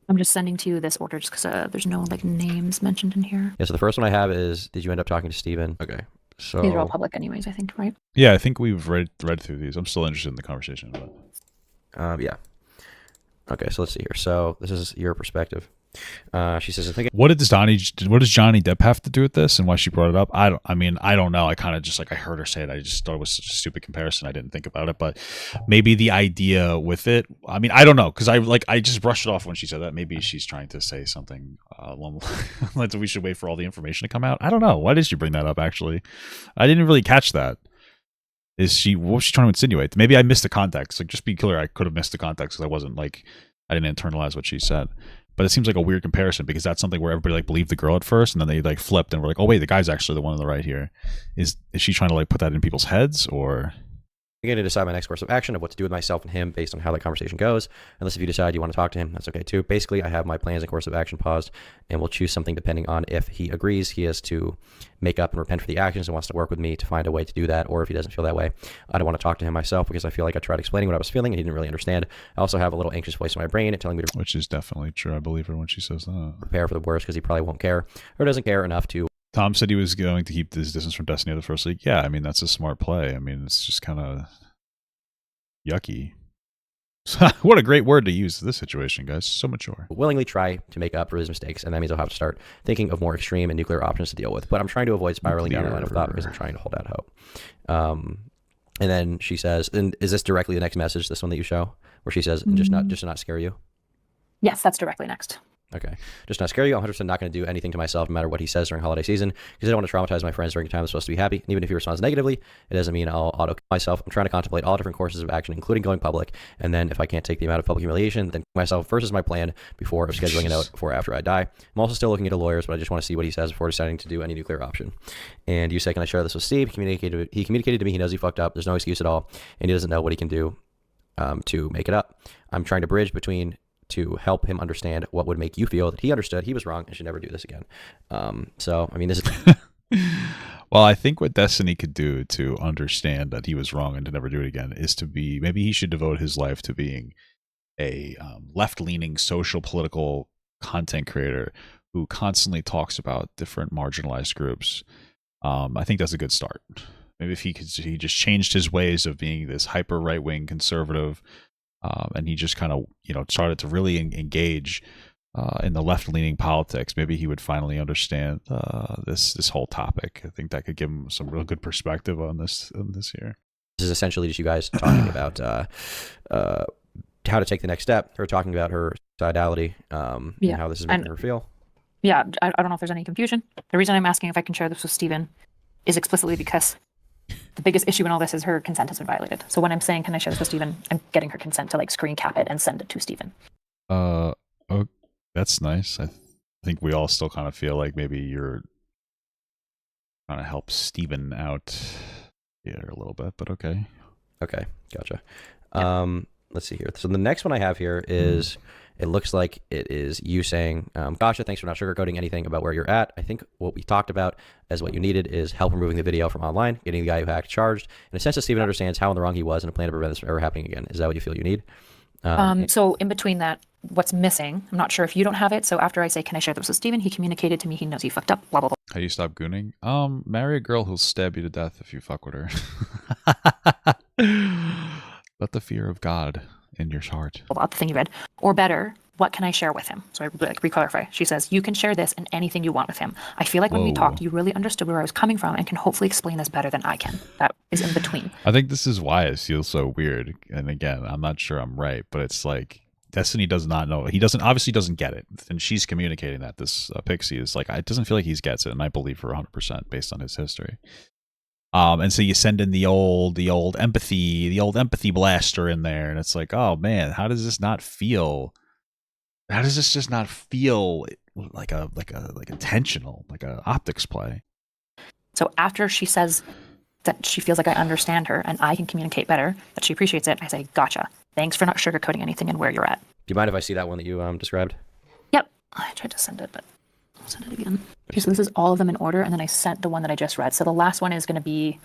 I'm just sending to you this order just because there's no like names mentioned in here. Yeah, so the first one I have is, "Did you end up talking to Steven?" Okay, so... These are all public anyways, I think, right? Yeah, I think we've read through these. I'm still interested in the conversation, but yeah. Okay, so let's see here. So this is your perspective. She says, "I think..." what does Johnny Depp have to do with this, and why she brought it up? I don't know. I kind of just like I heard her say it. I just thought it was such a stupid comparison. I didn't think about it, but maybe the idea with it. I mean, I don't know, because I just brushed it off when she said that. Maybe she's trying to say something along the lines of we should wait for all the information to come out. I don't know. Why did she bring that up? Actually, I didn't really catch that. What was she trying to insinuate? Maybe I missed the context. Like, just be clear, I could have missed the context because I didn't internalize what she said. But it seems like a weird comparison because that's something where everybody like believed the girl at first, and then they like flipped and were like, "Oh wait, the guy's actually the one on the right here." Is she trying to like put that in people's heads, or? "I'm going to decide my next course of action of what to do with myself and him based on how that conversation goes. Unless if you decide you want to talk to him, that's okay too. Basically, I have my plans and course of action paused, and we'll choose something depending on if he agrees he has to make up and repent for the actions and wants to work with me to find a way to do that, or if he doesn't feel that way. I don't want to talk to him myself because I feel like I tried explaining what I was feeling and he didn't really understand. I also have a little anxious voice in my brain telling me to..." Which is definitely true. I believe her when she says that. "Prepare for the worst because he probably won't care or doesn't care enough to..." Tom said he was going to keep his distance from Destiny at the first league. Yeah, I mean, that's a smart play. I mean, it's just kind of yucky. What a great word to use in this situation, guys. So mature. "Willingly try to make up for his mistakes, and that means I'll have to start thinking of more extreme and nuclear options to deal with. But I'm trying to avoid spiraling down the line of thought because I'm trying to hold out hope." And then she says, and is this directly the next message, this one that you show, where she says, just to not scare you"? Yes, that's directly next. Okay. "Just not scare you. I'm 100% not going to do anything to myself no matter what he says during holiday season because I don't want to traumatize my friends during a time that's supposed to be happy. And even if he responds negatively, it doesn't mean I'll auto kill myself. I'm trying to contemplate all different courses of action, including going public. And then if I can't take the amount of public humiliation, then kill myself first is my plan before scheduling a note before after I die. I'm also still looking into lawyers, but I just want to see what he says before deciding to do any nuclear option." And you say, "Can I share this with Steve? He communicated to me. He knows he fucked up. There's no excuse at all. And he doesn't know what he can do to make it up. I'm trying to bridge between to help him understand what would make you feel that he understood he was wrong and should never do this again." So, I mean, this is... Well, I think what Destiny could do to understand that he was wrong and to never do it again is to be, maybe he should devote his life to being a left-leaning social political content creator who constantly talks about different marginalized groups. I think that's a good start. Maybe if he just changed his ways of being this hyper right-wing conservative, and he just kind of, started to really engage in the left-leaning politics, maybe he would finally understand this whole topic. I think that could give him some real good perspective on this here. This is essentially just you guys talking about how to take the next step. Her talking about her suicidality, and how this is making her feel. Yeah, I don't know if there's any confusion. The reason I'm asking if I can share this with Steven is explicitly because the biggest issue in all this is her consent has been violated. So when I'm saying, "Can I share this with Steven?" I'm getting her consent to like screen cap it and send it to Steven. Oh, that's nice. I think we all still kind of feel like maybe you're trying to help Steven out. Yeah, a little bit, but okay. Okay, gotcha. Let's see here. So the next one I have here is, it looks like it is you saying, Gotcha, thanks for not sugarcoating anything about where you're at. I think what we talked about as what you needed is help removing the video from online, getting the guy who hacked charged, in a sense that Steven understands how in the wrong he was and a plan to prevent this from ever happening again. Is that what you feel you need? So in between that, what's missing, I'm not sure if you don't have it. So after I say, can I share this with Steven? He communicated to me. He knows he fucked up, blah, blah, blah. How do you stop gooning? Marry a girl who'll stab you to death if you fuck with her. Let the fear of God in your heart. About the thing you read. Or better, what can I share with him? So I like re-clarify. She says, you can share this and anything you want with him. I feel like when we talked, you really understood where I was coming from and can hopefully explain this better than I can. That is in between. I think this is why it feels so weird. And again, I'm not sure I'm right, but it's like Destiny does not know. He obviously doesn't get it. And she's communicating that. This Pixie is like, it doesn't feel like he gets it. And I believe her 100% based on his history. And so you send in the old empathy blaster in there. And it's like, oh man, how does this not feel? How does this just not feel like intentional, like a optics play? So after she says that she feels like I understand her and I can communicate better, that she appreciates it, I say, gotcha. Thanks for not sugarcoating anything and where you're at. Do you mind if I see that one that you described? Yep. I tried to send it, but I'll send it again. Okay, so this is all of them in order, and then I sent the one that I just read. So the last one is going to be,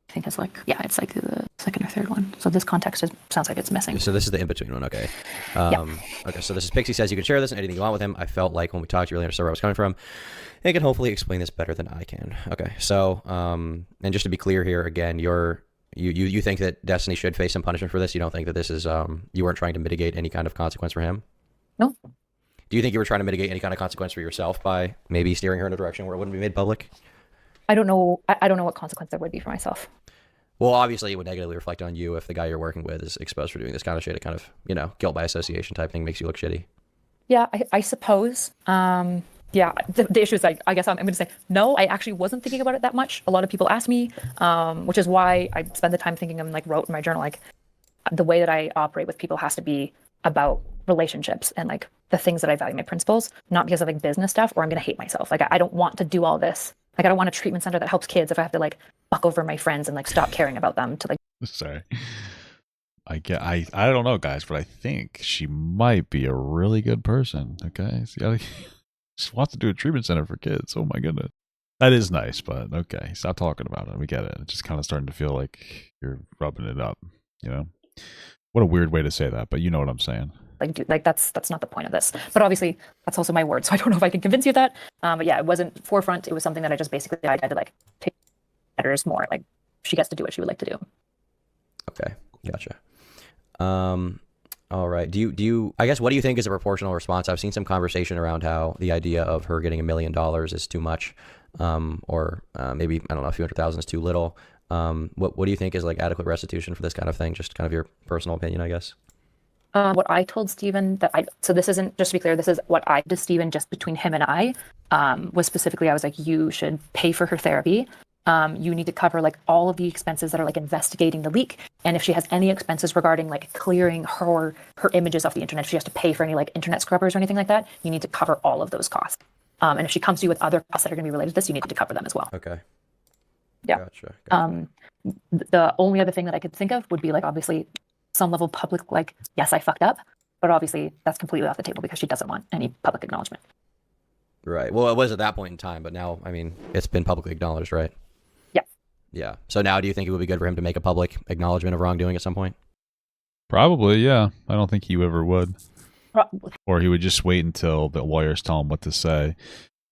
I think it's like the second or third one. So this context sounds like it's missing. So this is the in-between one, okay. Yep. Okay, so this is Pixie says you can share this and anything you want with him. I felt like when we talked, you really understood where I was coming from. And can hopefully explain this better than I can. Okay, so, and just to be clear here, again, you think that Destiny should face some punishment for this? You don't think that this is, you weren't trying to mitigate any kind of consequence for him? No. Do you think you were trying to mitigate any kind of consequence for yourself by maybe steering her in a direction where it wouldn't be made public? I don't know. I don't know what consequence there would be for myself. Well, obviously, it would negatively reflect on you if the guy you're working with is exposed for doing this kind of shit. It kind of, guilt by association type thing makes you look shitty. Yeah, I suppose. Yeah, the issue is, I guess I'm going to say, no, I actually wasn't thinking about it that much. A lot of people ask me, which is why I spend the time thinking and wrote in my journal, the way that I operate with people has to be about relationships and the things that I value, my principles, not because of business stuff or I'm going to hate myself. I don't want to do all this. I don't want a treatment center that helps kids if I have to fuck over my friends and stop caring about them to Sorry. I don't know, guys, but I think she might be a really good person. Okay. She wants to do a treatment center for kids. Oh my goodness. That is nice, but okay. Stop talking about it. We get it. It's just kind of starting to feel like you're rubbing it up, What a weird way to say that, but you know what I'm saying. That's not the point of this. But obviously, that's also my word, so I don't know if I can convince you of that. But yeah, it wasn't forefront. It was something that I just basically I had to take matters more. She gets to do what she would like to do. Okay, gotcha. All right. Do you? I guess what do you think is a proportional response? I've seen some conversation around how the idea of her getting $1 million is too much, or maybe I don't know, a few $100,000 is too little. What do you think is adequate restitution for this kind of thing? Just kind of your personal opinion, I guess. What I told Steven so this isn't, just to be clear, this is what I did Steven just between him and I, was specifically, I was like, you should pay for her therapy. You need to cover all of the expenses that are investigating the leak. And if she has any expenses regarding clearing her images off the internet, if she has to pay for any internet scrubbers or anything like that, you need to cover all of those costs. And if she comes to you with other costs that are going to be related to this, you need to cover them as well. Okay. Yeah. Gotcha. The only other thing that I could think of would be obviously some level of public, yes, I fucked up, but obviously that's completely off the table because she doesn't want any public acknowledgement. Right. Well, it was at that point in time, but now, I mean, it's been publicly acknowledged, right? Yeah. Yeah. So now do you think it would be good for him to make a public acknowledgement of wrongdoing at some point? Probably, yeah. I don't think he ever would. Probably. Or he would just wait until the lawyers tell him what to say.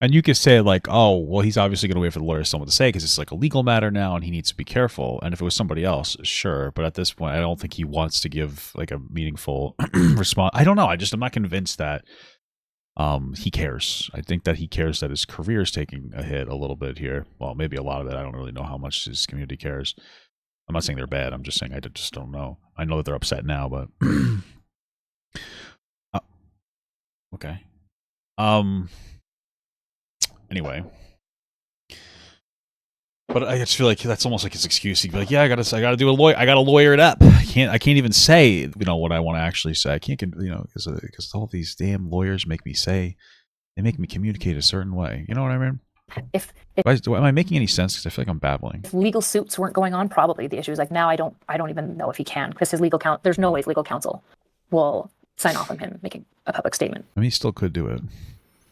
And you could say oh, well, he's obviously going to wait for the lawyers to tell him what to say because it's a legal matter now and he needs to be careful. And if it was somebody else, sure. But at this point, I don't think he wants to give a meaningful response. I don't know. I'm not convinced that he cares. I think that he cares that his career is taking a hit a little bit here. Well, maybe a lot of it. I don't really know how much his community cares. I'm not saying they're bad. I'm just saying I just don't know. I know that they're upset now, but okay. Anyway, but I just feel like that's almost like his excuse. He'd be like, "Yeah, I gotta do a lawyer. I gotta lawyer it up. I can't even say what I want to actually say. I can't because all these damn lawyers make me say, they make me communicate a certain way. You know what I mean?" if Am I making any sense? Because I feel like I'm babbling. if legal suits weren't going on, probably the issue is like now I don't even know if he can, because his there's no way his legal counsel will sign off on him making a public statement I mean, he still could do it.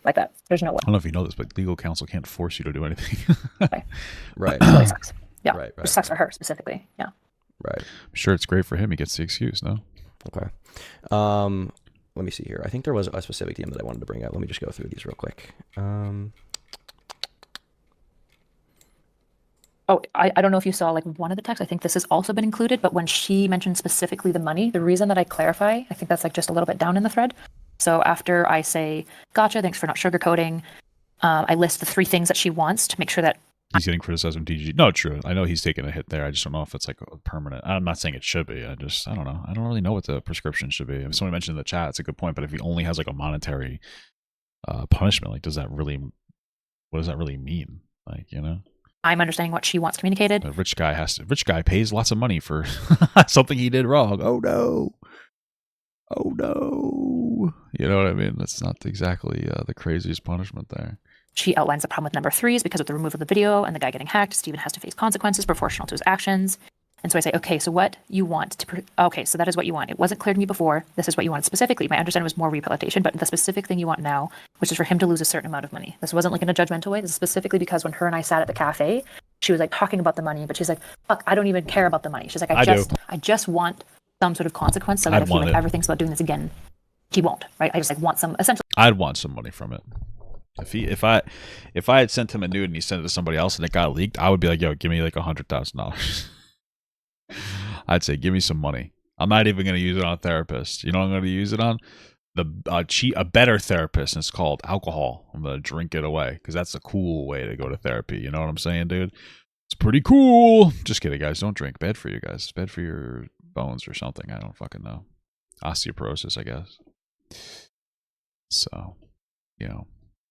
like that. There's no way. I don't know if you know this, but legal counsel can't force you to do anything. Right. It really sucks. Yeah, Right. it sucks for her specifically. Yeah. Right. I'm sure it's great for him. He gets the excuse, no? Okay. Let me see here. I think there was a specific DM that I wanted to bring up. Let me just go through these real quick. Oh, I don't know if you saw like one of the texts. I think this has also been included, but when she mentioned specifically the money, the reason that I clarify, I think that's like just a little bit down in the thread. So after I say, gotcha, thanks for not sugarcoating, I list the 3 things that she wants to make sure that He's getting criticism, DG. No, true. I know he's taking a hit there. I just don't know if it's like permanent. I'm not saying it should be. I don't know. I don't really know what the prescription should be. If someone mentioned in the chat, it's a good point. But if he only has like a monetary punishment, like, what does that really mean? Like, you know? I'm understanding what she wants communicated. A rich guy pays lots of money for something he did wrong. Oh no. You know what I mean? That's not exactly the craziest punishment there. She outlines the problem with number 3 is because of the removal of the video and the guy getting hacked, Steven has to face consequences proportional to his actions. And so I say, okay, so what you want to, okay, so that is what you want. It wasn't clear to me before. This is what you wanted specifically. My understanding was more rehabilitation, but the specific thing you want now, which is for him to lose a certain amount of money. This wasn't like in a judgmental way. This is specifically because when her and I sat at the cafe, she was like talking about the money, but she's like, fuck, I don't even care about the money. She's like, I just want some sort of consequence so that if he like ever thinks about doing this again, he won't, right? I just like want some, essentially. I'd want some money from it. If I had sent him a nude and he sent it to somebody else and it got leaked, I would be like, yo, give me like $100,000. I'd say, give me some money. I'm not even going to use it on a therapist. You know what I'm going to use it on? A better therapist, and it's called alcohol. I'm going to drink it away because that's a cool way to go to therapy. You know what I'm saying, dude? It's pretty cool. Just kidding, guys. Don't drink. Bad for you guys. It's bad for your bones or something. I don't fucking know. Osteoporosis, I guess. So, you know.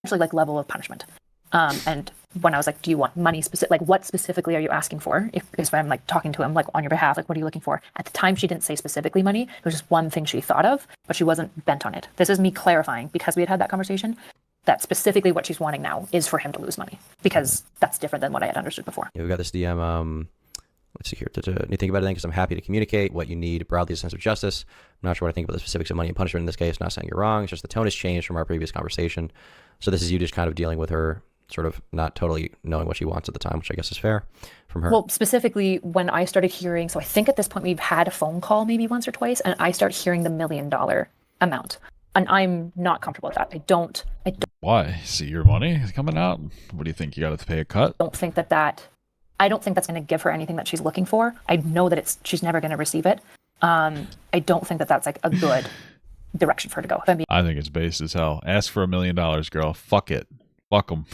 Actually, like level of punishment. And when I was like, do you want money specific? Like, what specifically are you asking for? If I'm like talking to him, like on your behalf, like, what are you looking for? At the time, she didn't say specifically money. It was just one thing she thought of, but she wasn't bent on it. This is me clarifying because we had that conversation that specifically what she's wanting now is for him to lose money because that's different than what I had understood before. Yeah, we got this DM. Let's see here. You think about it then, because I'm happy to communicate what you need broadly, a sense of justice. I'm not sure what I think about the specifics of money and punishment in this case. Not saying you're wrong. It's just the tone has changed from our previous conversation. So this is you just kind of dealing with her, sort of not totally knowing what she wants at the time, which I guess is fair from her. Well, specifically when I started hearing, so I think at this point we've had a phone call maybe once or twice, and I start hearing the $1 million amount. And I'm not comfortable with that. I don't. Why? See your money coming out? What do you think? You got to pay a cut? I don't think that's going to give her anything that she's looking for. I know that she's never going to receive it. I don't think that that's like a good direction for her to go. I think it's base as hell. Ask for $1 million, girl. Fuck it. Fuck them.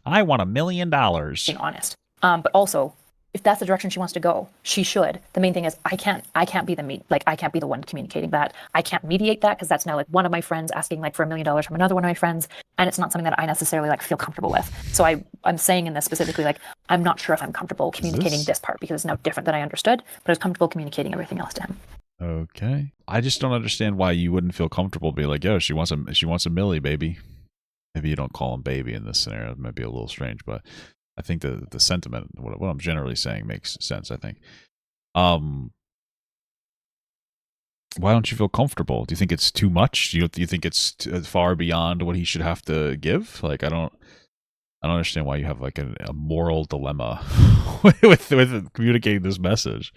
I want $1 million. Being honest. But also, if that's the direction she wants to go, she should. The main thing is I can't be I can't be the one communicating that. I can't mediate that because that's now like one of my friends asking like for $1 million from another one of my friends, and it's not something that I necessarily like feel comfortable with. So I'm saying in this specifically, like, I'm not sure if I'm comfortable communicating this part because it's now different than I understood, but I was comfortable communicating everything else to him. Okay. I just don't understand why you wouldn't feel comfortable being like, yo, she wants a milli, baby. Maybe you don't call him baby in this scenario. It might be a little strange, but I think the sentiment, what I'm generally saying, makes sense. I think. Why don't you feel comfortable? Do you think it's too much? Do you think it's far beyond what he should have to give? Like, I don't understand why you have like a moral dilemma with communicating this message.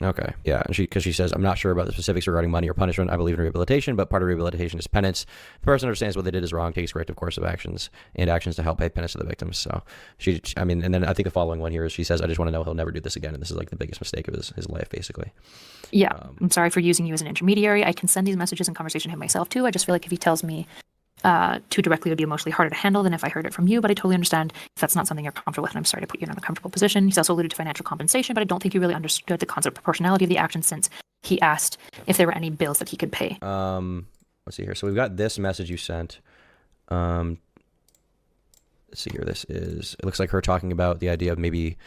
Okay, yeah, and because she says, I'm not sure about the specifics regarding money or punishment. I believe in rehabilitation, but part of rehabilitation is penance. The person understands what they did is wrong, takes corrective course of actions to help pay penance to the victims. So and then I think the following one here is she says, I just want to know he'll never do this again, and this is like the biggest mistake of his life, basically. Yeah, I'm sorry for using you as an intermediary. I can send these messages in conversation to him myself too. I just feel like if he tells me too directly, it would be emotionally harder to handle than if I heard it from you, but I totally understand if that's not something you're comfortable with, and I'm sorry to put you in an uncomfortable position. He's also alluded to financial compensation, but I don't think he really understood the concept of proportionality of the action since he asked if there were any bills that he could pay. Let's see here. So we've got this message you sent. Let's see here. It looks like her talking about the idea of maybe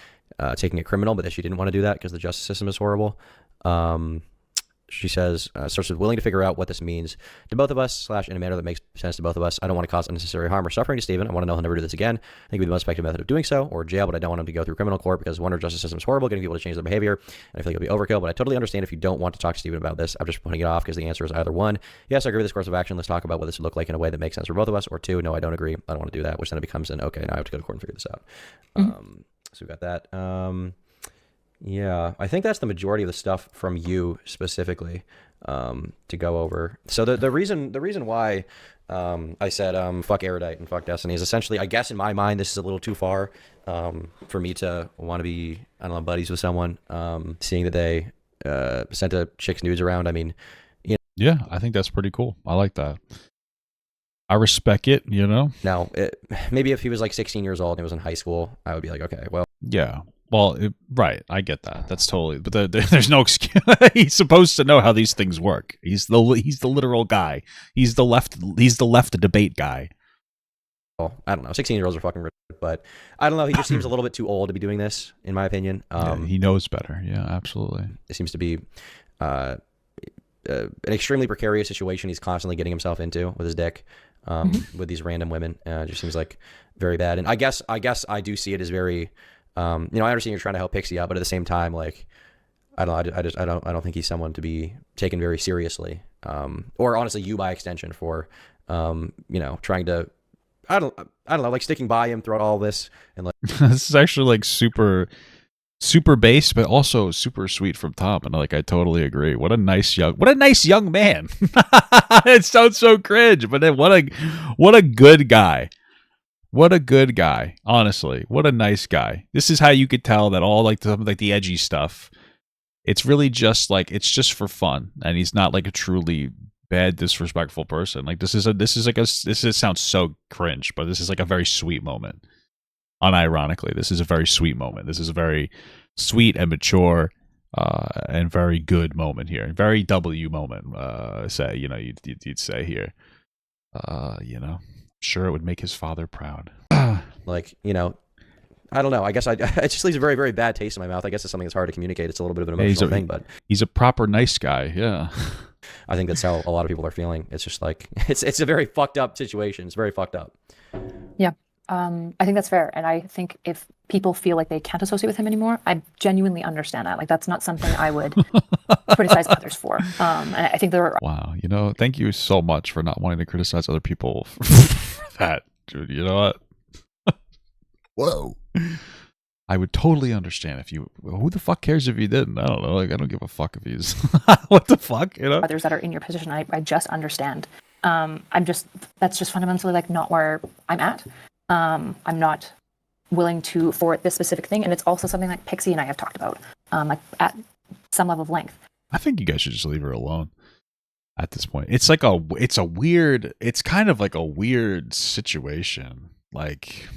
taking a criminal, but that she didn't want to do that because the justice system is horrible. She says, starts with willing to figure out what this means to both of us, / in a manner that makes sense to both of us. I don't want to cause unnecessary harm or suffering to Steven. I want to know he'll never do this again. I think it would be the most effective method of doing so, or jail, but I don't want him to go through criminal court because one, our justice system is horrible, getting people to change their behavior, and I feel like it'll be overkill, but I totally understand if you don't want to talk to Steven about this. I'm just putting it off because the answer is either one, yes, I agree with this course of action. Let's talk about what this would look like in a way that makes sense for both of us, or two, no, I don't agree. I don't want to do that, which then it becomes an, okay, now I have to go to court and figure this out. So we got that. Yeah, I think that's the majority of the stuff from you specifically to go over. So the reason why I said fuck Erudite and fuck Destiny is essentially, I guess in my mind, this is a little too far for me to want to be, I don't know, buddies with someone. Seeing that they sent a chick's nudes around, I mean, you know. Yeah, I think that's pretty cool. I like that. I respect it, you know? Now, maybe if he was like 16 years old and he was in high school, I would be like, okay, well. Yeah. Well, right. I get that. That's totally. But there's no excuse. He's supposed to know how these things work. He's the literal guy. He's the left debate guy. Well, I don't know. 16-year-olds are fucking rich, but I don't know. He just seems a little bit too old to be doing this, in my opinion. Yeah, he knows better. Yeah, absolutely. It seems to be an extremely precarious situation he's constantly getting himself into with his dick, with these random women. It just seems like very bad. And I guess I do see it as very. You know, I understand you're trying to help Pixie out, but at the same time, like, I don't know, I don't think he's someone to be taken very seriously. Or honestly, you by extension for, you know, trying to, I don't know, like sticking by him throughout all this and like. This is actually like super base, but also super sweet from Tom, and like I totally agree. What a nice young man. It sounds so cringe, but then what a good guy. What a good guy, honestly. What a nice guy. This is how you could tell that all like the edgy stuff, it's really just like, it's just for fun, and he's not like a truly bad, disrespectful person. Like this sounds so cringe, but this is like a very sweet moment. Unironically, this is a very sweet moment. This is a very sweet and mature and very good moment here. Very W moment, say, you know, you'd say here. You know. Sure, it would make his father proud. Like, you know, I don't know. I guess it just leaves a very, very bad taste in my mouth. I guess it's something that's hard to communicate. It's a little bit of an emotional thing, but he's a proper nice guy. Yeah, I think that's how a lot of people are feeling. It's just like it's a very fucked up situation. It's very fucked up. Yeah. I think that's fair. And I think if people feel like they can't associate with him anymore, I genuinely understand that. Like, that's not something I would criticize others for. And I think there are. Wow. You know, thank you so much for not wanting to criticize other people for that, dude. You know what? Whoa. I would totally understand if you. Who the fuck cares if you didn't? I don't know. Like, I don't give a fuck if he's. What the fuck? You know. Others that are in your position, I just understand. That's just fundamentally like not where I'm at. I'm not willing to forward this specific thing, and it's also something like Pixie and I have talked about, like at some level of length. I think you guys should just leave her alone at this point. It's like it's kind of like a weird situation. Like,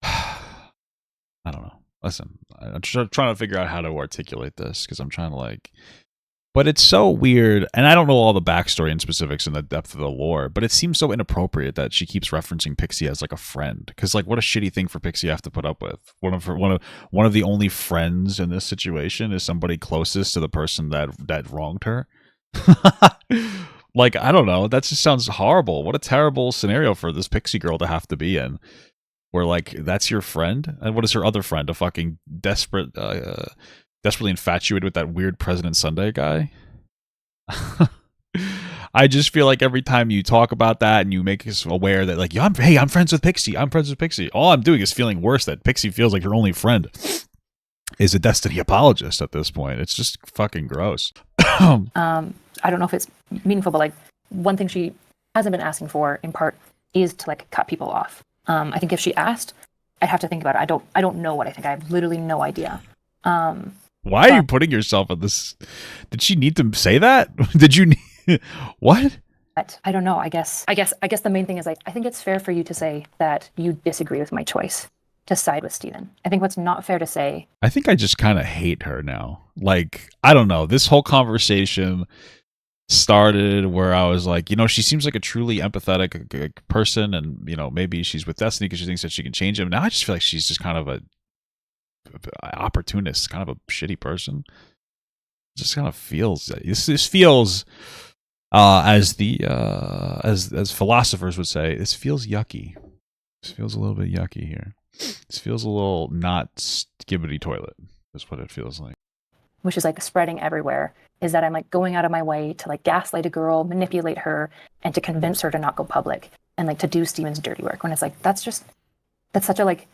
I don't know. Listen, I'm trying to figure out how to articulate this because I'm trying to like. But it's so weird, and I don't know all the backstory and specifics and the depth of the lore, but it seems so inappropriate that she keeps referencing Pixie as like a friend. Because like, what a shitty thing for Pixie to have to put up with. One of the only friends in this situation is somebody closest to the person that wronged her. Like, I don't know. That just sounds horrible. What a terrible scenario for this Pixie girl to have to be in. Where like, that's your friend, and what is her other friend? A fucking desperately infatuated with that weird President Sunday guy. I just feel like every time you talk about that and you make us aware that like, I'm friends with Pixie. I'm friends with Pixie. All I'm doing is feeling worse that Pixie feels like her only friend is a Destiny apologist at this point. It's just fucking gross. I don't know if it's meaningful, but like one thing she hasn't been asking for in part is to like cut people off. I think if she asked, I'd have to think about it. I don't know what I think. I have literally no idea. Why are you putting yourself in this? Did she need to say that? Did you need what? But I don't know. I guess the main thing is like, I think it's fair for you to say that you disagree with my choice to side with Steven. I think what's not fair to say. I think I just kind of hate her now. Like, I don't know. This whole conversation started where I was like, you know, she seems like a truly empathetic person, and you know, maybe she's with Destiny because she thinks that she can change him. Now I just feel like she's just kind of a opportunist, kind of a shitty person. It just kind of feels this feels as philosophers would say, this feels yucky. This feels a little bit yucky here. This feels a little not skibbity toilet. Is what it feels like. Which is like spreading everywhere, is that I'm like going out of my way to like gaslight a girl, manipulate her, and to convince her to not go public, and like to do Steven's dirty work. When it's like that's such a like,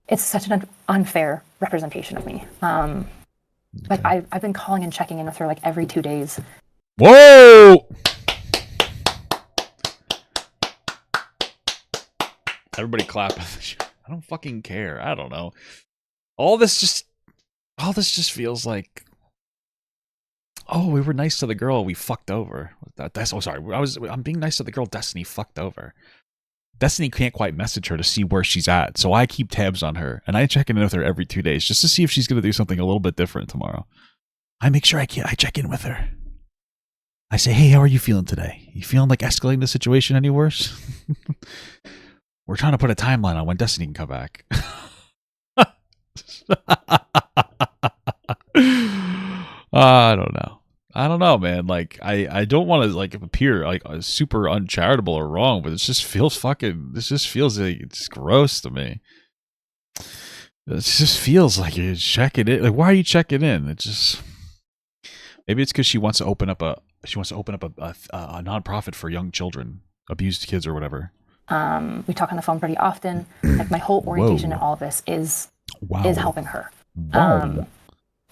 it's such an unfair representation of me. Like I've been calling and checking in with her like every 2 days. Whoa! Everybody clap. I don't fucking care. I don't know. All this just feels like, oh, we were nice to the girl we fucked over. I'm being nice to the girl Destiny fucked over. Destiny can't quite message her to see where she's at, so I keep tabs on her, and I check in with her every 2 days just to see if she's going to do something a little bit different tomorrow. I make sure I check in with her. I say, hey, how are you feeling today? You feeling like escalating the situation any worse? We're trying to put a timeline on when Destiny can come back. I don't know, man. Like, I don't want to like appear like super uncharitable or wrong, but it just feels like it's gross to me. It just feels like you're checking in. Like, why are you checking in? It just, maybe it's because she wants to open up a nonprofit for young children, abused kids or whatever. We talk on the phone pretty often. Like my whole orientation in all of this is helping her. Wow.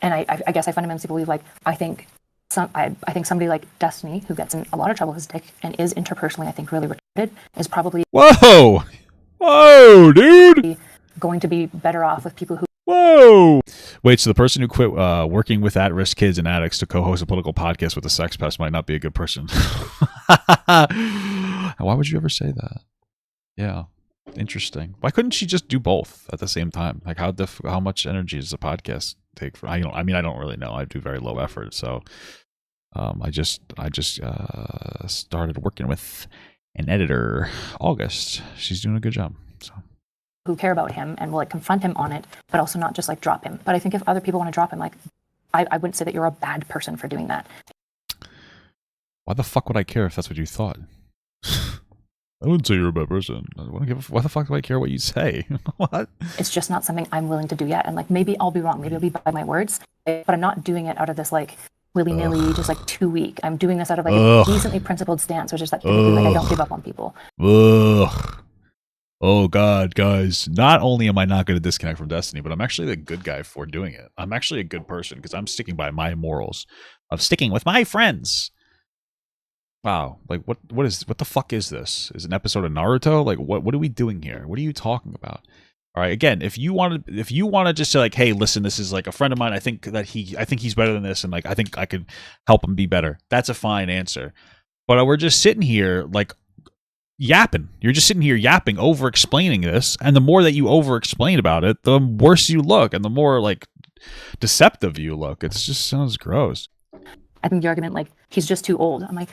And I guess I fundamentally believe, like, I think somebody like Destiny, who gets in a lot of trouble with his dick and is interpersonally, I think, really retarded, is probably whoa, dude, going to be better off with people who. Whoa! Wait, so the person who quit working with at-risk kids and addicts to co-host a political podcast with a sex pest might not be a good person. Why would you ever say that? Yeah, interesting. Why couldn't she just do both at the same time? Like, how much energy does a podcast take? I don't really know. I do very low effort, so I just started working with an editor. August, she's doing a good job. So. Who care about him and will like confront him on it, but also not just like drop him. But I think if other people want to drop him, like I wouldn't say that you're a bad person for doing that. Why the fuck would I care if that's what you thought? I wouldn't say you're a bad person. Why the fuck do I care what you say? What? It's just not something I'm willing to do yet. And like maybe I'll be wrong. Maybe I'll be by my words. But I'm not doing it out of this like willy-nilly, just like too weak. I'm doing this out of like a decently principled stance, which is that like I don't give up on people. Ugh. Oh God, guys, not only am I not going to disconnect from Destiny, but I'm actually the good guy for doing it. I'm actually a good person because I'm sticking by my morals of sticking with my friends. Wow, like what the fuck is this? Is it an episode of Naruto? Like what are we doing here? What are you talking about? All right, again, if you want to just say like, hey, listen, this is like a friend of mine. I think he's better than this, and like I think I could help him be better. That's a fine answer. But we're just sitting here like yapping. You're just sitting here yapping, over explaining this, and the more that you over explain about it, the worse you look, and the more like deceptive you look. It just sounds gross. I think the argument like he's just too old. I'm like,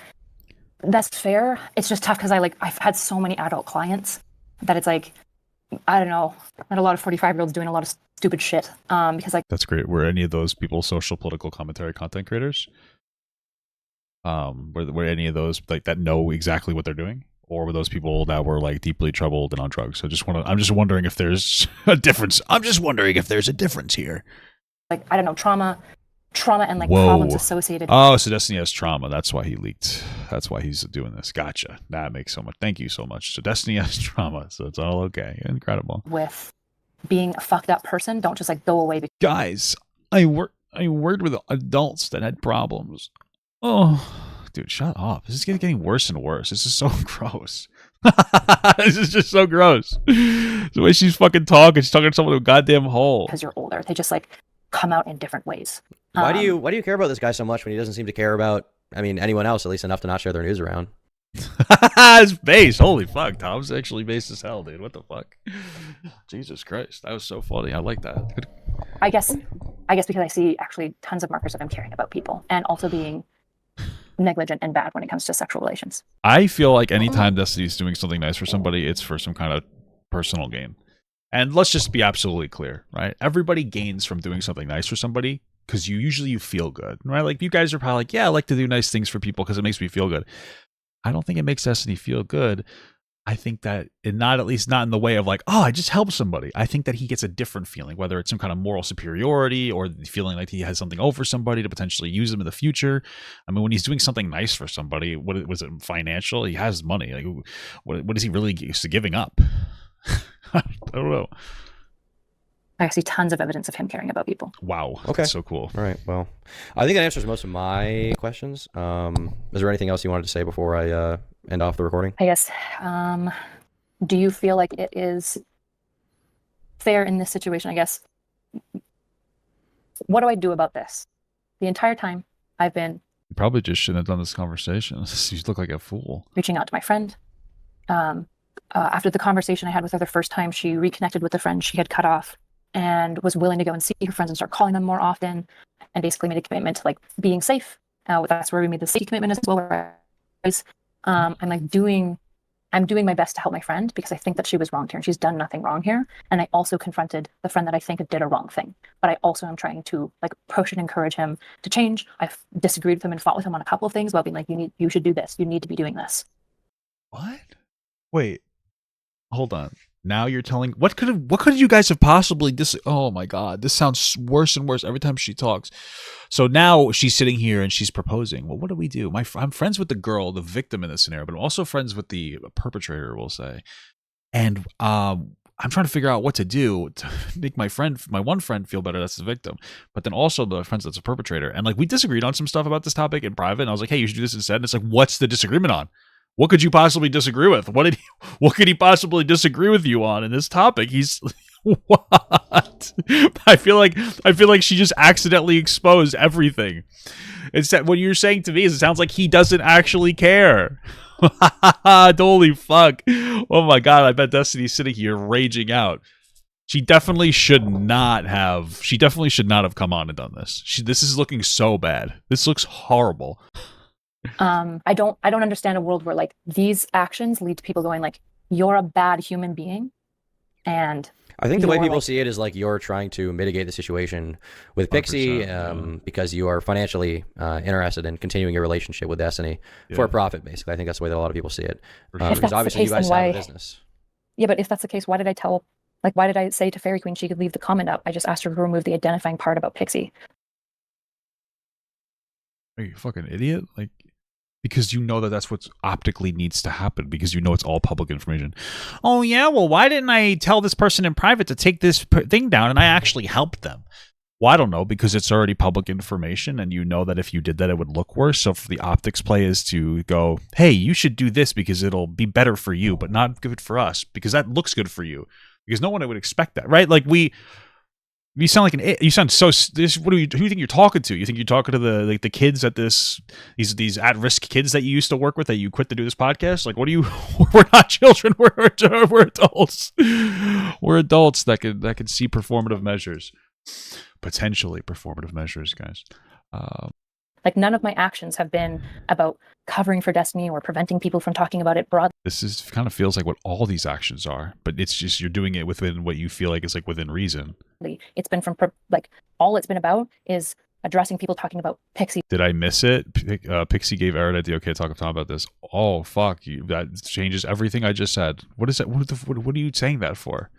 that's fair. It's just tough because I've had so many adult clients that it's like, I don't know, not a lot of 45-year-olds doing a lot of stupid shit. Because like that's great. Were any of those people social, political, commentary content creators? Were any of those like that know exactly what they're doing, or were those people that were like deeply troubled and on drugs? So I'm just wondering if there's a difference. I'm just wondering if there's a difference here. Like I don't know, trauma and like problems associated. Oh, so Destiny has trauma. That's why he leaked. That's why he's doing this. Gotcha. That makes so much. Thank you so much. So Destiny has trauma. So it's all okay. Incredible. With being a fucked up person, don't just like go away. Guys, I worked with adults that had problems. Oh, dude, shut up. This is getting worse and worse. This is so gross. This is just so gross. The way she's fucking talking. She's talking to someone with a goddamn hole. Because you're older. They just like come out in different ways. Why do you care about this guy so much when he doesn't seem to care about, anyone else, at least enough to not share their news around? It's base. Holy fuck, Tom's actually base as hell, dude. What the fuck? Jesus Christ, that was so funny. I like that. Good. I guess because I see actually tons of markers of him caring about people and also being negligent and bad when it comes to sexual relations. I feel like anytime Destiny's doing something nice for somebody, it's for some kind of personal gain. And let's just be absolutely clear, right? Everybody gains from doing something nice for somebody because you feel good, right? Like you guys are probably like, yeah, I like to do nice things for people because it makes me feel good. I don't think it makes Destiny feel good. I think that at least not in the way of like, oh, I just helped somebody. I think that he gets a different feeling, whether it's some kind of moral superiority or feeling like he has something over somebody to potentially use them in the future. I mean, when he's doing something nice for somebody, what was it, financial? He has money. Like, what is he really used to giving up? I don't know. I see tons of evidence of him caring about people. Wow. Okay. That's so cool. All right. Well, I think that answers most of my questions. Is there anything else you wanted to say before I end off the recording? I guess, do you feel like it is fair in this situation? I guess, what do I do about this? The entire time I've been You probably just shouldn't have done this conversation. You look like a fool. reaching out to my friend. After the conversation I had with her the first time, she reconnected with the friend she had cut off and was willing to go and see her friends and start calling them more often, and basically made a commitment to like being safe. That's where we made the safety commitment as well. I'm doing my best to help my friend because I think that she was wronged here and she's done nothing wrong here. And I also confronted the friend that I think did a wrong thing. But I also am trying to like push and encourage him to change. I've disagreed with him and fought with him on a couple of things about being like, you should do this. You need to be doing this. What? Wait. Hold on. Now you're telling what could you guys have possibly oh my god, this sounds worse and worse every time she talks. So now she's sitting here and she's proposing. Well, what do we do? I'm friends with the girl, the victim in this scenario, but I'm also friends with the perpetrator, we'll say. And I'm trying to figure out what to do to make my one friend feel better that's the victim, but then also the friends that's a perpetrator. And like we disagreed on some stuff about this topic in private, and I was like, hey, you should do this instead. And it's like, what's the disagreement on? What could you possibly disagree with? What could he possibly disagree with you on in this topic? He's what? I feel like she just accidentally exposed everything. It's that what you're saying to me is it sounds like he doesn't actually care. Holy fuck. Oh my god, I bet Destiny's sitting here raging out. She definitely should not have come on and done this. This is looking so bad. This looks horrible. I don't understand a world where like these actions lead to people going like, you're a bad human being. And I think the way people see it is like you're trying to mitigate the situation with Pixie because you are financially interested in continuing your relationship with Destiny for a profit, basically. I think that's the way that a lot of people see it. Because obviously you guys have a business. Yeah, but if that's the case, why did I say to Fairy Queen she could leave the comment up? I just asked her to remove the identifying part about Pixie. Are you a fucking idiot? Like, because you know that's what optically needs to happen, because you know it's all public information. Oh yeah, well, why didn't I tell this person in private to take this thing down and I actually helped them? Well, I don't know, because it's already public information and you know that if you did that it would look worse. So for the optics play is to go, hey, you should do this because it'll be better for you, but not good for us because that looks good for you. Because no one would expect that, right? Like you sound like you sound so. Who do you think you're talking to? You think you're talking to the kids at these at-risk kids that you used to work with that you quit to do this podcast? Like, what are you? We're not children. We're adults. We're adults that can see performative measures, potentially performative measures, guys. Like none of my actions have been about covering for Destiny or preventing people from talking about it broadly. This kind of feels like what all these actions are, but it's just you're doing it within what you feel like is like within reason. It's been from like all it's been about is addressing people talking about Pixie. Did I miss it? Pixie gave Erudite the okay to talk about this. Oh fuck, that changes everything I just said. What is that? What are you saying that for?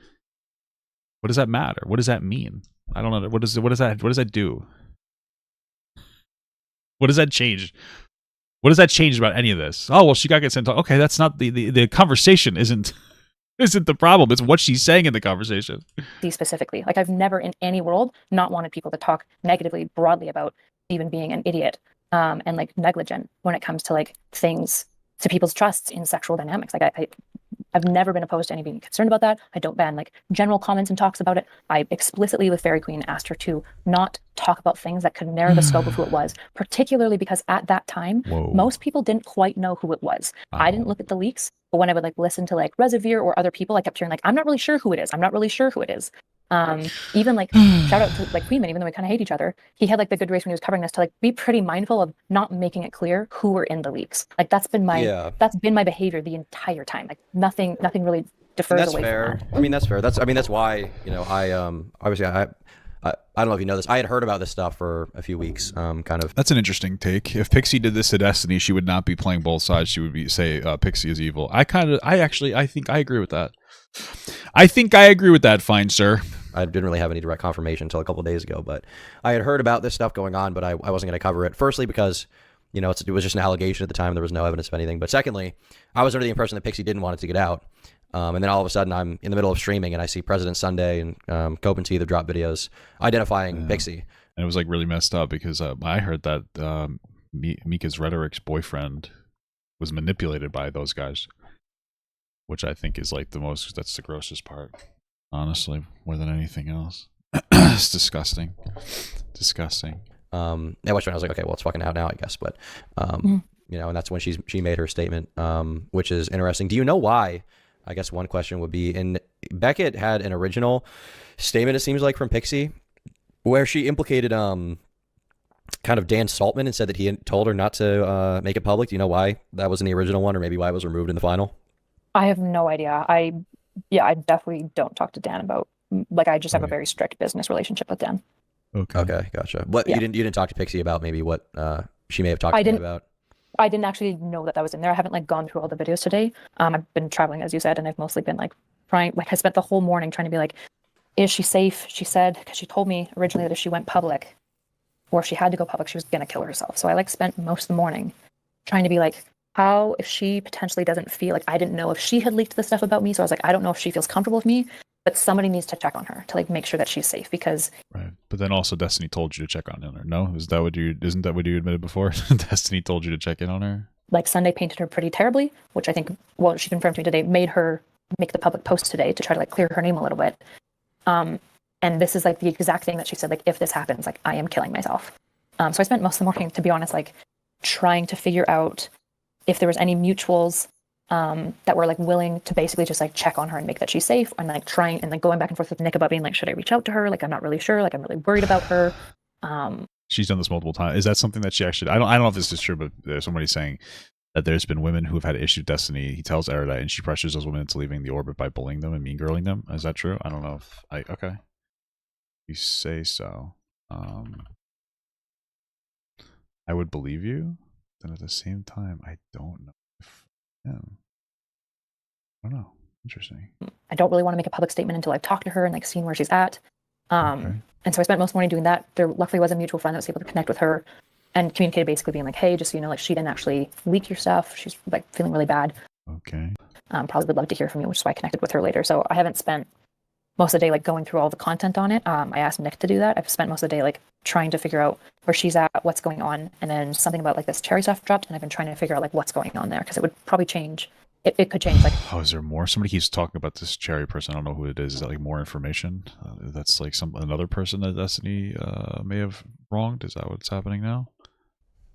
What does that matter? What does that mean? I don't know. What does that do? What does that change? What does that change about any of this? Oh well, she got sent. Okay, that's not the conversation. Isn't the problem? It's what she's saying in the conversation. Specifically, like I've never in any world not wanted people to talk negatively broadly about even being an idiot and like negligent when it comes to like things to people's trusts in sexual dynamics. Like I've never been opposed to any being concerned about that. I don't ban like general comments and talks about it. I explicitly with Fairy Queen asked her to not talk about things that could narrow the scope of who it was, particularly because at that time, most people didn't quite know who it was. I didn't look at the leaks, but when I would like listen to like Reservoir or other people, I kept hearing like, I'm not really sure who it is. I'm not really sure who it is. Even like shout out to like Queenman, even though we kind of hate each other, he had like the good grace when he was covering this to like be pretty mindful of not making it clear who were in the leaks. Like that's been my behavior the entire time. Like nothing really defers that's away fair. from that. I mean, that's fair. That's why, I obviously I don't know if you know this. I had heard about this stuff for a few weeks. Kind of. That's an interesting take. If Pixie did this to Destiny, she would not be playing both sides. She would be say Pixie is evil. I think I agree with that. I think I agree with that, fine sir. I didn't really have any direct confirmation until a couple of days ago, but I had heard about this stuff going on, but I wasn't going to cover it. Firstly, because it was just an allegation at the time. There was no evidence of anything. But secondly, I was under the impression that Pixie didn't want it to get out. And then all of a sudden, I'm in the middle of streaming, and I see President Sunday and Cope and Teeth have dropped videos identifying Pixie. And it was like really messed up because I heard that Mika's Rhetoric's boyfriend was manipulated by those guys, which I think is like that's the grossest part, honestly, more than anything else. It's disgusting. Disgusting. At which point I was like, okay, well, it's fucking out now, I guess. But, and that's when she made her statement, which is interesting. Do you know why? I guess one question would be, and Beckett had an original statement, it seems like, from Pixie, where she implicated kind of Dan Saltman and said that he had told her not to make it public. Do you know why that was in the original one, or maybe why it was removed in the final? I have no idea. I definitely don't talk to Dan about, like, I just have a very strict business relationship with Dan. Okay, gotcha. What you didn't talk to Pixie about maybe what she may have talked to me about? I didn't actually know that was in there. I haven't like gone through all the videos today. I've been traveling, as you said, and I've mostly been like trying. Like I spent the whole morning trying to be like, is she safe? She said, because she told me originally that if she went public, or if she had to go public, she was gonna kill herself. So I like spent most of the morning trying to be like, how if she potentially doesn't feel like, I didn't know if she had leaked the stuff about me. So I was like, I don't know if she feels comfortable with me, but somebody needs to check on her to like make sure that she's safe, because right. But then also Destiny told you to check on her. No, isn't that what you admitted before? Destiny told you to check in on her. Like Sunday painted her pretty terribly, which I think, well, she confirmed to me today, made her make the public post today to try to like clear her name a little bit. And this is like the exact thing that she said, like, if this happens, like I am killing myself. So I spent most of the morning, to be honest, like trying to figure out if there was any mutuals that were like willing to basically just like check on her and make that she's safe, and like trying and like going back and forth with Nick about being like, should I reach out to her? Like, I'm not really sure. Like, I'm really worried about her. She's done this multiple times. Is that something that she actually? I don't know if this is true, but there's somebody saying that there's been women who have had issues with Destiny. He tells Erudite, and she pressures those women into leaving the orbit by bullying them and mean girling them. Is that true? I don't know if okay. You say so. I would believe you. Then at the same time, I don't know if I don't know. Interesting. I don't really want to make a public statement until I've talked to her and like seen where she's at. Okay. And so I spent most morning doing that. There luckily was a mutual friend that was able to connect with her and communicated, basically being like, hey, just so you know, like she didn't actually leak your stuff. She's like feeling really bad. Okay. Probably would love to hear from you, which is why I connected with her later. So I haven't spent most of the day like going through all the content on it. I asked Nick to do that. I've spent most of the day like trying to figure out where she's at, what's going on, and then something about like this cherry stuff dropped, and I've been trying to figure out like what's going on there, because it would probably change. It could change. Like, oh, is there more? Somebody keeps talking about this cherry person. I don't know who it is. Is that like more information? That's like another person that Destiny may have wronged. Is that what's happening now?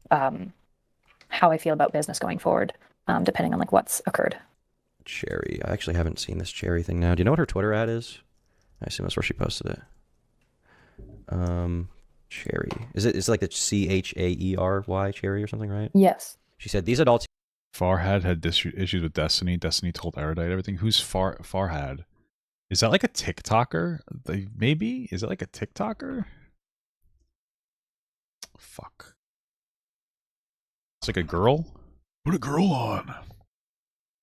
How I feel about business going forward, depending on like what's occurred. Cherry. I actually haven't seen this Cherry thing now. Do you know what her Twitter ad is? I assume that's where she posted it. Cherry. Is it like the CHAERY Cherry or something, right? Yes. She said these adults. Farhad had issues with Destiny. Destiny told Erudite everything. Who's Farhad? Is that like a TikToker? Maybe? Is it like a TikToker? Fuck. It's like a girl? Put a girl on.